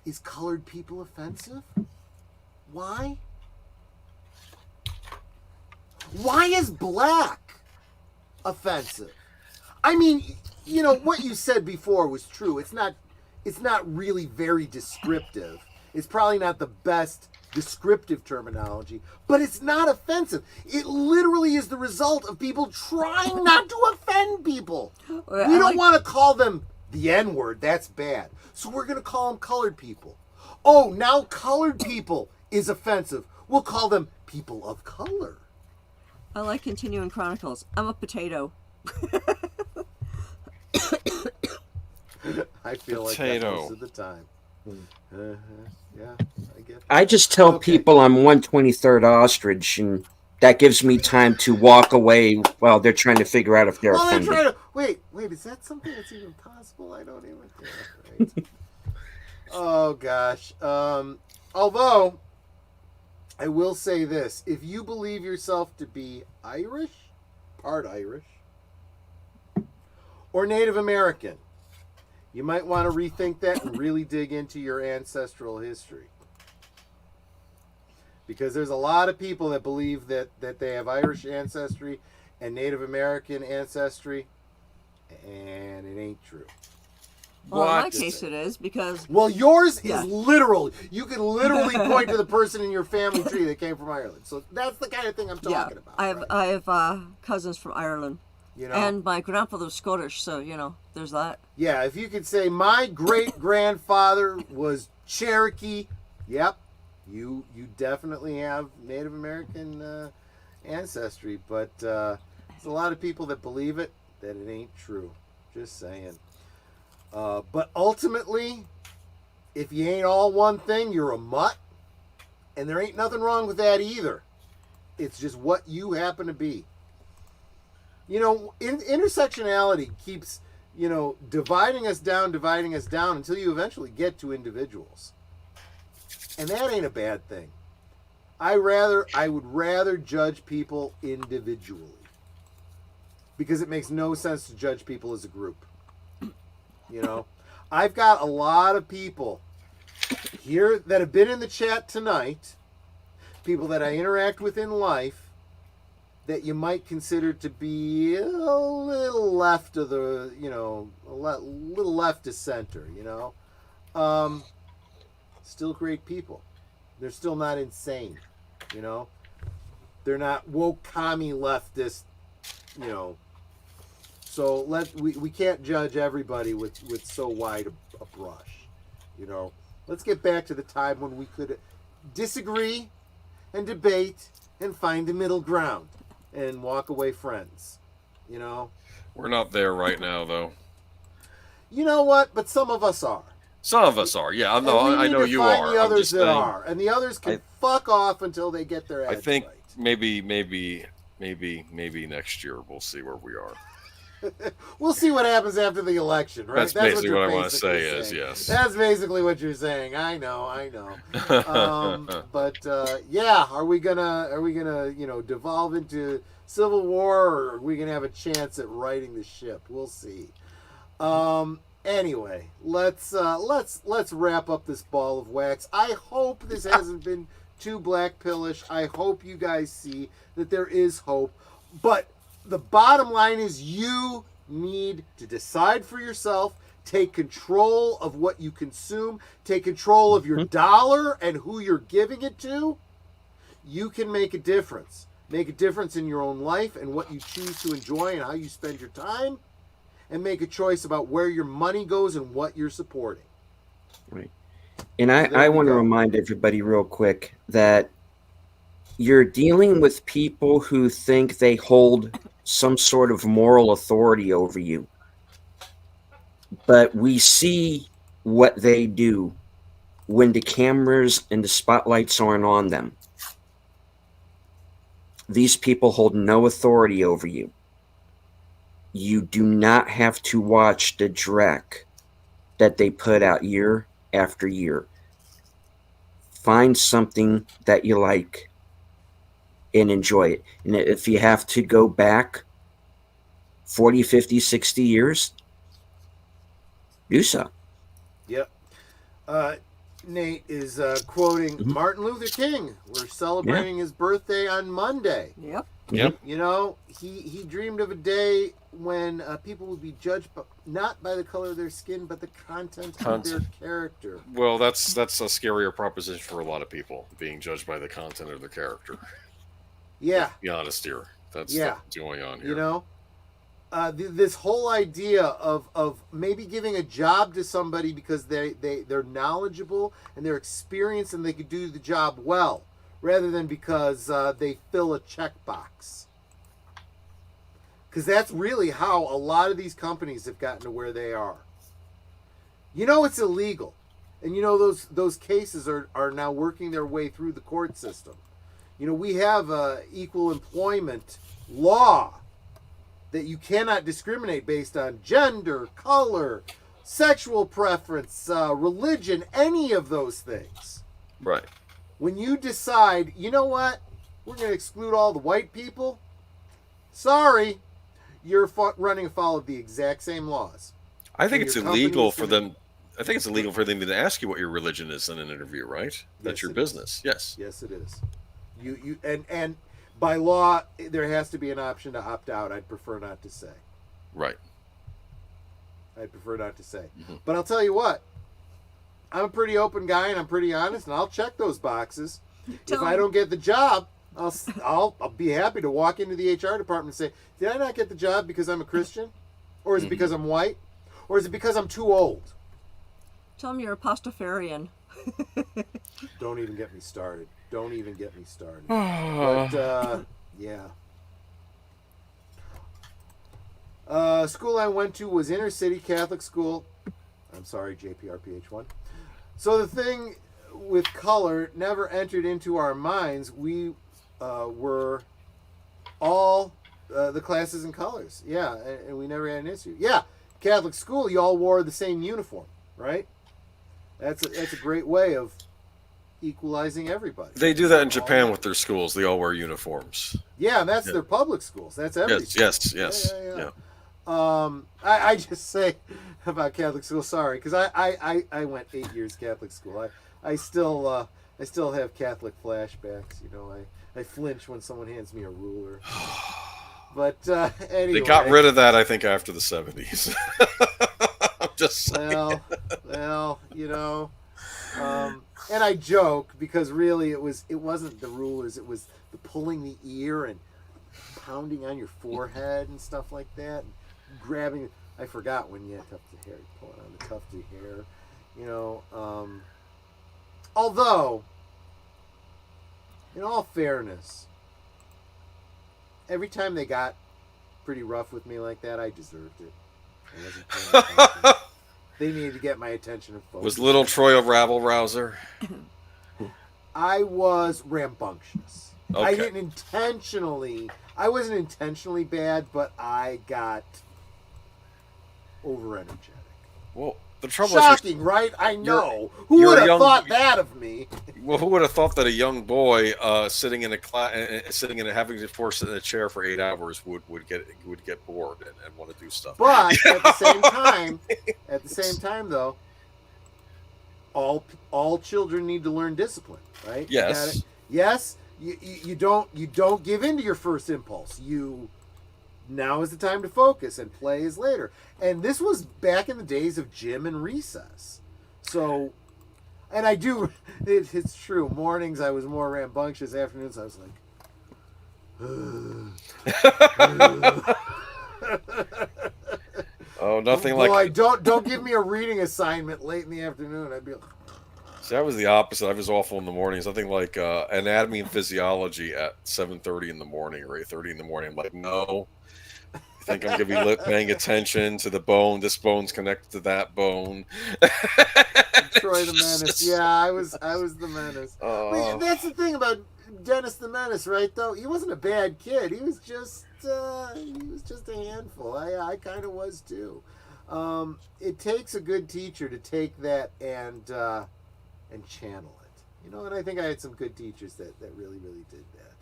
is colored people offensive? Why? Why is black offensive? I mean, what you said before was true. It's not really very descriptive. It's probably not the best descriptive terminology, but it's not offensive. It literally is the result of people trying not to offend people. We don't want to call them the N-word. That's bad. So we're going to call them colored people. Oh, now colored people is offensive. We'll call them people of color. I like Continuing Chronicles. I'm a potato. I feel like that most of the time. Yeah, I get that. I just tell people I'm 1/23rd ostrich, and that gives me time to walk away while they're trying to figure out if they're offended. They're trying to wait. Is that something that's even possible? I don't even. Yeah, right. Oh gosh. Although I will say this: if you believe yourself to be Irish, part Irish, or Native American, you might want to rethink that and really dig into your ancestral history. Because there's a lot of people that believe that they have Irish ancestry and Native American ancestry, and it ain't true. Well, in my case it is, because... Well, yours is literal. You can literally point to the person in your family tree that came from Ireland. So that's the kind of thing I'm talking about. I have cousins from Ireland. You know? And my grandfather was Scottish, so, there's that. Yeah, if you could say, my great-grandfather was Cherokee, yep, you definitely have Native American ancestry. But there's a lot of people that believe it, that it ain't true. Just saying. But ultimately, if you ain't all one thing, you're a mutt. And there ain't nothing wrong with that either. It's just what you happen to be. Intersectionality keeps, dividing us down until you eventually get to individuals. And that ain't a bad thing. I would rather judge people individually. Because it makes no sense to judge people as a group. I've got a lot of people here that have been in the chat tonight, people that I interact with in life, that you might consider to be a little left of the, a little left of center, Still great people. They're still not insane, They're not woke commie leftist, So we can't judge everybody with so wide a brush, Let's get back to the time when we could disagree and debate and find a middle ground and walk away friends, We're not there right now, though. You know what? But some of us are. Some of us are. Yeah, I know you are. The others that are, and the others can fuck off until they get their ads I think right. maybe next year we'll see where we are. We'll see what happens after the election, right? That's basically what I want to say is, yes. That's basically what you're saying. I know. Yeah, are we gonna devolve into civil war, or are we gonna have a chance at righting the ship? We'll see. Anyway, let's wrap up this ball of wax. I hope this hasn't been too black pillish. I hope you guys see that there is hope, but the bottom line is you need to decide for yourself, take control of what you consume, take control of your dollar and who you're giving it to. You can make a difference. Make a difference in your own life and what you choose to enjoy and how you spend your time, and make a choice about where your money goes and what you're supporting. Right. And I want to remind everybody real quick that you're dealing with people who think they hold some sort of moral authority over you. But we see what they do when the cameras and the spotlights aren't on them. These people hold no authority over you. You do not have to watch the dreck that they put out year after year. Find something that you like and enjoy it. And if you have to go back 40, 50, 60 years, do so. Yep. Nate is quoting Martin Luther King. We're celebrating his birthday on Monday. Yep. He dreamed of a day when people would be judged not by the color of their skin, but the content of their character. Well, that's a scarier proposition for a lot of people, being judged by the content of their character. Yeah. Let's be honest here. That's what's going on here. This whole idea of maybe giving a job to somebody because they're knowledgeable and they're experienced and they could do the job well, rather than because they fill a checkbox. Because that's really how a lot of these companies have gotten to where they are. You know it's illegal. And you know those cases are now working their way through the court system. You know, we have a equal employment law that you cannot discriminate based on gender, color, sexual preference, religion, any of those things. Right. When you decide, you know what, we're going to exclude all the white people, sorry, you're running afoul of the exact same laws. I think it's illegal for them. I think it's illegal for them to ask you what your religion is in an interview, right? That's your business. Yes. Yes, it is. And by law, there has to be an option to opt out. I'd prefer not to say. Right. I'd prefer not to say. Mm-hmm. But I'll tell you what. I'm a pretty open guy, and I'm pretty honest, and I'll check those boxes. If I don't get the job, I'll be happy to walk into the HR department and say, did I not get the job because I'm a Christian? Or is it because I'm white? Or is it because I'm too old? Tell them you're a Pastafarian. Don't even get me started. Don't even get me started. But, yeah. School I went to was inner city Catholic school. I'm sorry, JPRPH1. So the thing with color never entered into our minds. We were all the classes in colors. Yeah, and we never had an issue. Yeah, Catholic school, you all wore the same uniform, right? That's a great way of equalizing everybody. They do that in Japan with their schools. They all wear uniforms. Yeah, and that's their public schools. That's everything. Yes. Yeah. I just say about Catholic school, sorry, because I went 8 years Catholic school. I still have Catholic flashbacks. You know, I flinch when someone hands me a ruler. But anyway, they got rid of that, I think, after the 70s. I'm just saying. Well, you know, and I joke because really it wasn't the rulers. It was the pulling the ear and pounding on your forehead and stuff like that. And grabbing, I forgot when you had tufted hair, pulling on the tufted hair, you know. Although, in all fairness, every time they got pretty rough with me like that, I deserved it. I wasn't paying attention. They needed to get my attention and focus. Was little Troy a rabble-rouser? I was rambunctious. Okay. I wasn't intentionally bad, but I got over-energetic. Well, the trouble Shocking, right? I know. Who would have thought that of me? Well, who would have thought that a young boy sitting in having to force in a chair for 8 hours would get bored and want to do stuff? But at the same time, though, all children need to learn discipline, right? Yes. Yes. You don't give in to your first impulse. Now is the time to focus, and play is later. And this was back in the days of gym and recess. So, and it's true. Mornings I was more rambunctious. Afternoons I was like, oh, nothing boy, like. Don't give me a reading assignment late in the afternoon. I'd be like. See, I was the opposite. I was awful in the mornings. I think like anatomy and physiology at 7:30 in the morning or 8:30 in the morning. I'm like, no. I think I'm going to be paying attention to the bone. This bone's connected to that bone. Troy the Menace. Yeah, I was the Menace. But that's the thing about Dennis the Menace, right? Though he wasn't a bad kid. He was just a handful. I kind of was too. It takes a good teacher to take that and channel it, you know. And I think I had some good teachers that really did that.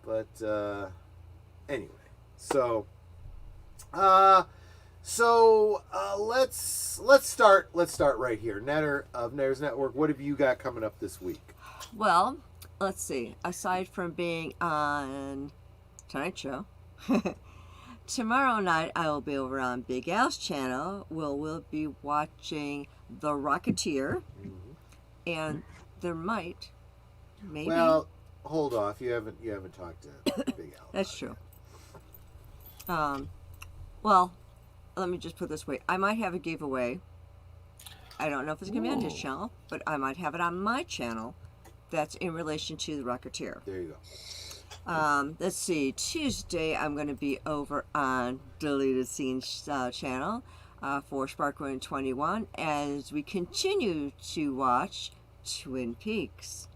But anyway, so let's start right here. Netter of Netter's Network, what have you got coming up this week? Well, let's see. Aside from being on Tonight Show, tomorrow night I will be over on Big Al's channel. We'll be watching The Rocketeer, and there maybe. Well, hold off. You haven't talked to Big Al. That's true. Well, let me just put it this way. I might have a giveaway. I don't know if it's going to be on his channel, but I might have it on my channel that's in relation to The Rocketeer. There you Let's see. Tuesday, I'm going to be over on Deleted Scenes channel for Sparkling 21 as we continue to watch Twin Peaks.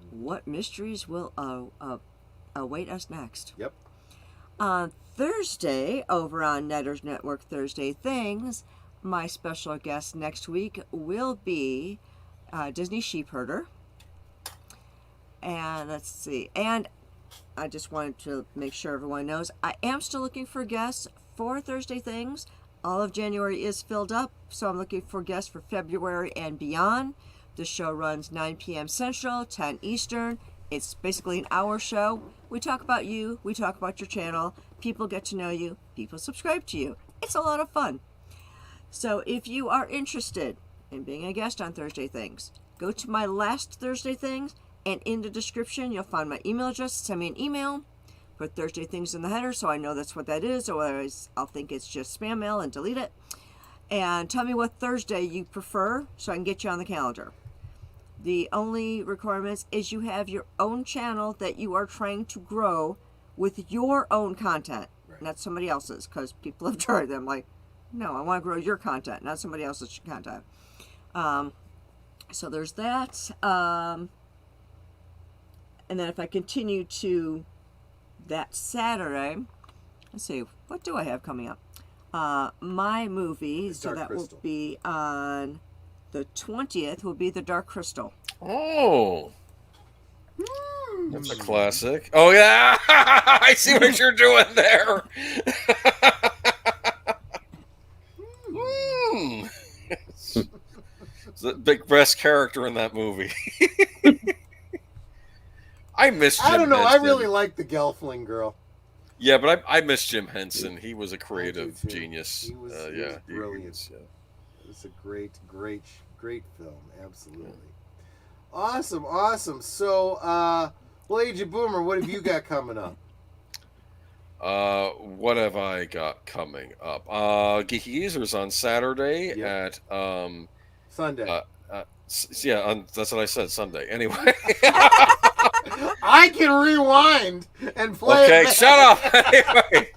What mysteries will await us next? Yep. On Thursday, over on Netter's Network Thursday Things, my special guest next week will be Disney Sheepherder. And let's see. And I just wanted to make sure everyone knows I am still looking for guests for Thursday Things. All of January is filled up, so I'm looking for guests for February and beyond. The show runs 9 p.m. Central, 10 Eastern. It's basically an hour show. We talk about you. We talk about your channel. People get to know you. People subscribe to you. It's a lot of fun. So if you are interested in being a guest on Thursday Things, go to my last Thursday Things, and in the description, you'll find my email address. Send me an email. Put Thursday Things in the header so I know that's what that is, or otherwise I'll think it's just spam mail and delete it. And tell me what Thursday you prefer so I can get you on the calendar. The only requirements is you have your own channel that you are trying to grow with your own content, not somebody else's, because people have tried them. Like, no, I want to grow your content, not somebody else's content. So there's that. And then if I continue to that Saturday, let's see, what do I have coming up? My movie, so that will be on the 20th, will be The Dark Crystal. Oh. That's a classic. Oh, yeah. I see what you're doing there. It's a big breast character in that movie. I miss Jim I don't know. Henson. I really like the Gelfling girl. Yeah, but I miss Jim Henson. He was a creative genius. He was brilliant. It was a great film. Absolutely. Awesome. So, well, Age of Boomer, what have you got coming up? What have I got coming up? Geeky Geezers on Saturday at Sunday. That's what I said. Sunday. Anyway. I can rewind and play. Okay, shut up. Anyway,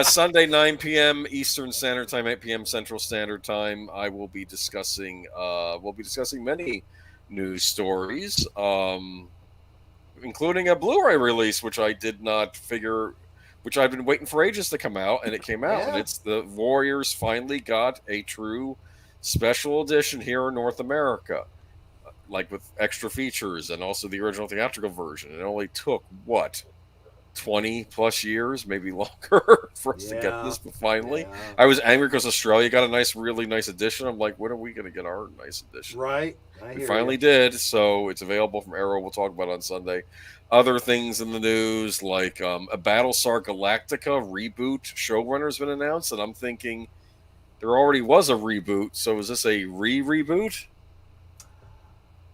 Sunday 9 p.m. Eastern Standard Time, 8 p.m. Central Standard Time. I will be discussing. Many news stories, including a Blu-ray release, which I did not figure, which I've been waiting for ages to come out, and it came out, and it's the Warriors finally got a true special edition here in North America. Like with extra features and also the original theatrical version. It only took, 20 plus years, maybe longer, for us to get this, but finally. Yeah. I was angry because Australia got a really nice edition. I'm like, when are we going to get our nice edition? Right. We finally did, so it's available from Arrow. We'll talk about it on Sunday. Other things in the news, like a Battlestar Galactica reboot showrunner's been announced, and I'm thinking there already was a reboot, so is this a reboot?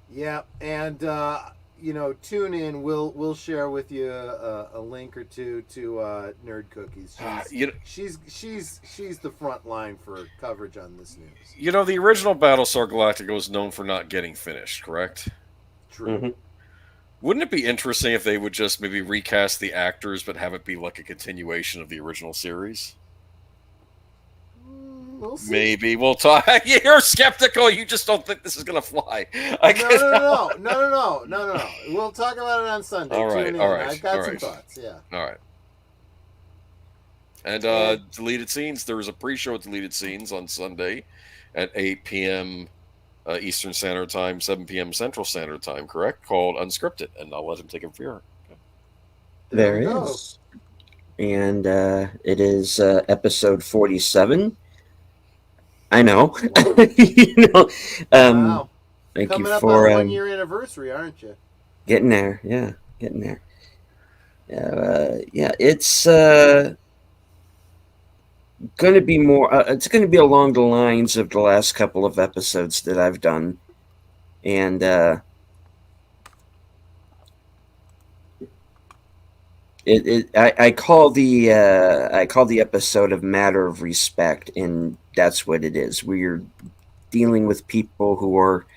Yeah, and tune in. We'll share with you a link or two to Nerd Cookies. She's the front line for coverage on this news. The original Battlestar Galactica was known for not getting finished, correct? True. Mm-hmm. Wouldn't it be interesting if they would just maybe recast the actors, but have it be like a continuation of the original series? We'll see. Maybe we'll talk. You're skeptical. You just don't think this is going to fly. No. We'll talk about it on Sunday. All right. I've got some thoughts. Yeah. All right. And Deleted Scenes. There was a pre-show at Deleted Scenes on Sunday at 8 p.m. Eastern Standard Time, 7 p.m. Central Standard Time, correct? Called Unscripted. And I'll let him take it from here. Okay. There it is. And it is episode 47. I know. Wow. Thank Coming you up for on 1 year anniversary, aren't you? Getting there. Yeah, getting there. It's going to be more. It's going to be along the lines of the last couple of episodes that I've done, and I call the episode of Matter of Respect, and that's what it is. We're dealing with people who are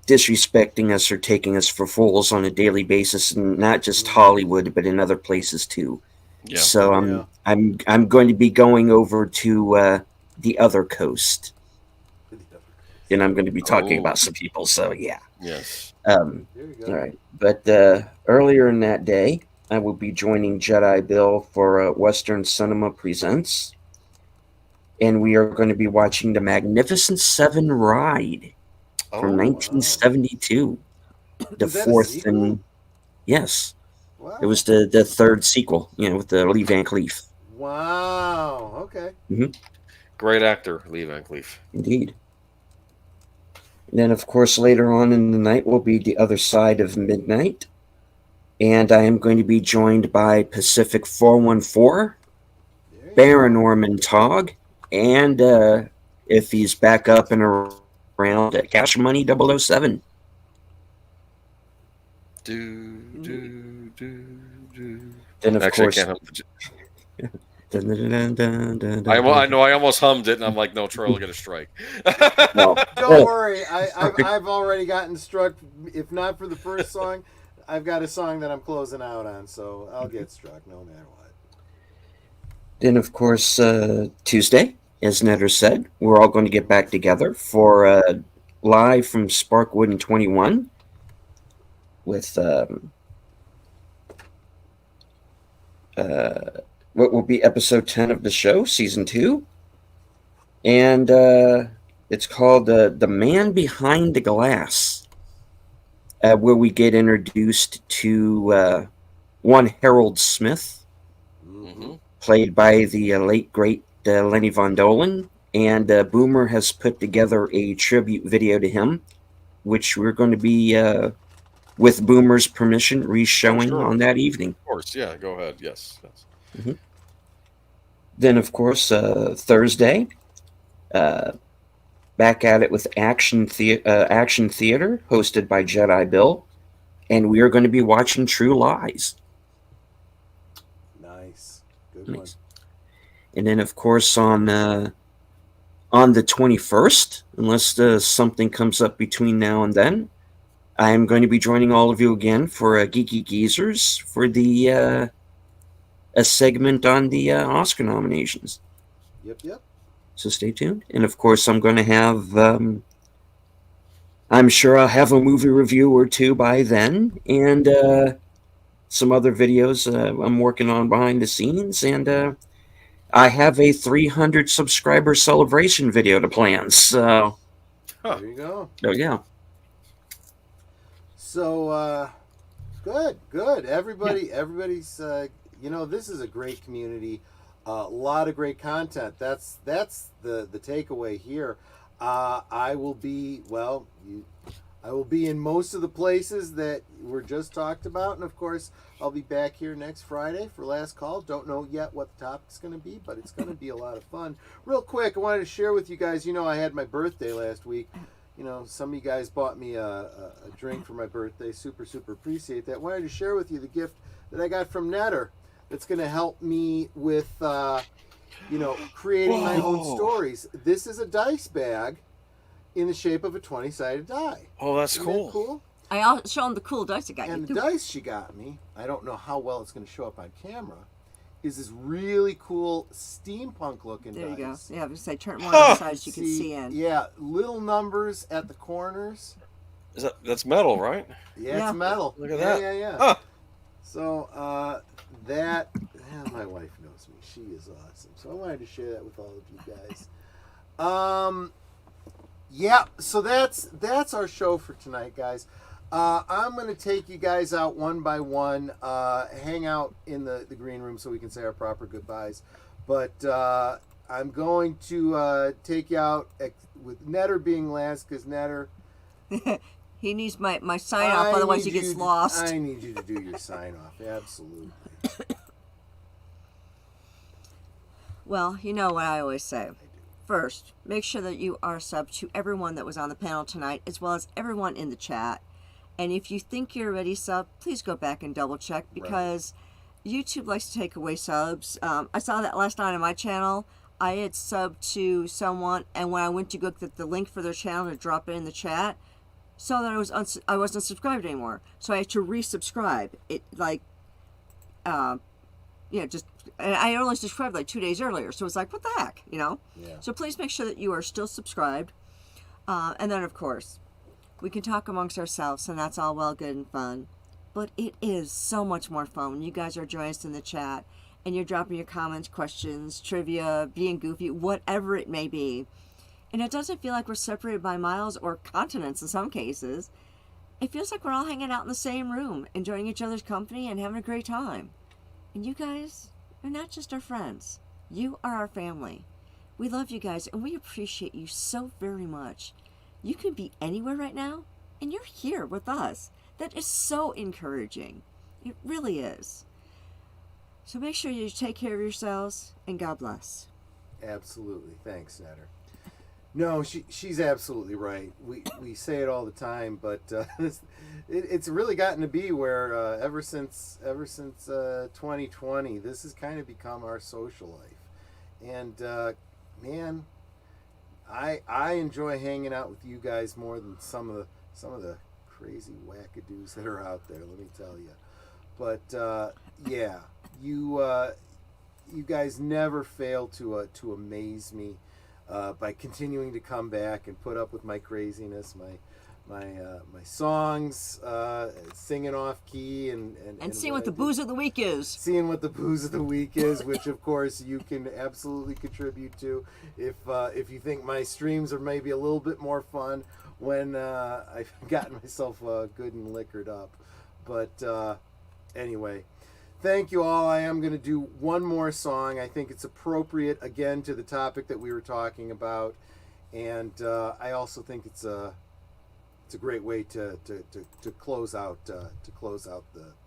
disrespecting us or taking us for fools on a daily basis, and not just Hollywood, but in other places too. Yeah. So I'm going to be going over to the other coast, and I'm going to be talking about some people. So yeah. Yes. All right. But earlier in that day, I will be joining Jedi Bill for Western Cinema Presents, and we are going to be watching the Magnificent Seven ride from 1972, the fourth and yes, it was the third sequel, with the Lee Van Cleef. Wow. Okay. Mm-hmm. Great actor, Lee Van Cleef. Indeed. And then, of course, later on in the night will be The Other Side of Midnight, and I am going to be joined by Pacific 414, Baron Norman Togg, and if he's back up and around, Cash Money 007. Then, of course, I can't I know I almost hummed it, and I'm like, no, Troy will get a strike. Don't worry, I've already gotten struck. If not for the first song, I've got a song that I'm closing out on, so I'll get struck no matter what. Then, of course, Tuesday, as Netter said, we're all going to get back together for live from Sparkwood and 21 with what will be episode 10 of the show, season 2. And it's called The Man Behind the Glass, where we get introduced to one Harold Smith, played by the late, great Lenny Von Dolan. And Boomer has put together a tribute video to him, which we're going to be, with Boomer's permission, re-showing on that evening. Of course, yeah, go ahead, yes. Mm-hmm. Then, of course, Thursday, back at it with Action Theater, hosted by Jedi Bill, and we are going to be watching True Lies. Nice, good one. And then, of course, on the 21st, unless something comes up between now and then, I am going to be joining all of you again for Geeky Geezers for the a segment on the Oscar nominations. Yep. So stay tuned. And of course, I'm going to have, I'm sure I'll have a movie review or two by then, and some other videos I'm working on behind the scenes. And I have a 300 subscriber celebration video to plan. So there you go. Oh, yeah. So, good. Everybody's, this is a great community. A lot of great content. That's the takeaway here. I will be in most of the places that were just talked about, and of course, I'll be back here next Friday for Last Call. Don't know yet what the topic's going to be, but it's going to be a lot of fun. Real quick, I wanted to share with you guys. I had my birthday last week. Some of you guys bought me a drink for my birthday. Super appreciate that. Wanted to share with you the gift that I got from Netter that's going to help me with, creating my own stories. This is a dice bag in the shape of a 20-sided die. Oh, that's Isn't cool. that cool? I'll show them the cool dice I got. And the dice she got me, I don't know how well it's going to show up on camera, is this really cool steampunk looking dice. There you go. Yeah, because I turned one on the sides you can see in. Yeah, little numbers at the corners. That's metal, right? Yeah, it's metal. Look at that. Yeah. Huh. So my wife knows me. She is awesome. So I wanted to share that with all of you guys. So that's our show for tonight, guys. I'm going to take you guys out one by one, hang out in the green room so we can say our proper goodbyes. But I'm going to take you out with Netter being last, because Netter... He needs my sign off, otherwise he gets lost. I need you to do your sign off, absolutely. Well, you know what I always say. First, make sure that you are subbed to everyone that was on the panel tonight, as well as everyone in the chat. And if you think you're already subbed, please go back and double check, because YouTube likes to take away subs. I saw that last night on my channel. I had subbed to someone, and when I went to go get the link for their channel to drop it in the chat, saw that I wasn't subscribed anymore, so I had to resubscribe. It like, just, and I only subscribed like 2 days earlier, so it's like, what the heck, Yeah. So please make sure that you are still subscribed, and then of course, we can talk amongst ourselves, and that's all well, good, and fun. But it is so much more fun when you guys are joining us in the chat, and you're dropping your comments, questions, trivia, being goofy, whatever it may be. And it doesn't feel like we're separated by miles or continents in some cases. It feels like we're all hanging out in the same room, enjoying each other's company and having a great time. And you guys are not just our friends. You are our family. We love you guys, and we appreciate you so very much. You can be anywhere right now, and you're here with us. That is so encouraging. It really is. So make sure you take care of yourselves, and God bless. Absolutely. Thanks, Netter. No, she's absolutely right. We say it all the time, but it's really gotten to be where ever since 2020, this has kind of become our social life. And man, I enjoy hanging out with you guys more than some of the crazy wackadoos that are out there. Let me tell you. But yeah, you guys never fail to amaze me. By continuing to come back and put up with my craziness, my songs, singing off key, and seeing what the booze of the week is. Seeing what the booze of the week is, which of course you can absolutely contribute to if you think my streams are maybe a little bit more fun when I've gotten myself good and liquored up. But anyway. Thank you all. I am going to do one more song. I think it's appropriate, again, to the topic that we were talking about. And I also think it's a great way to close out the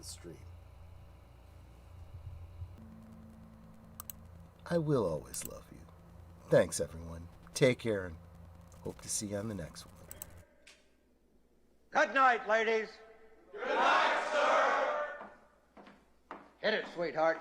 stream. I will always love you. Thanks, everyone. Take care, and hope to see you on the next one. Good night, ladies. Good night, sir. Hit it, sweetheart.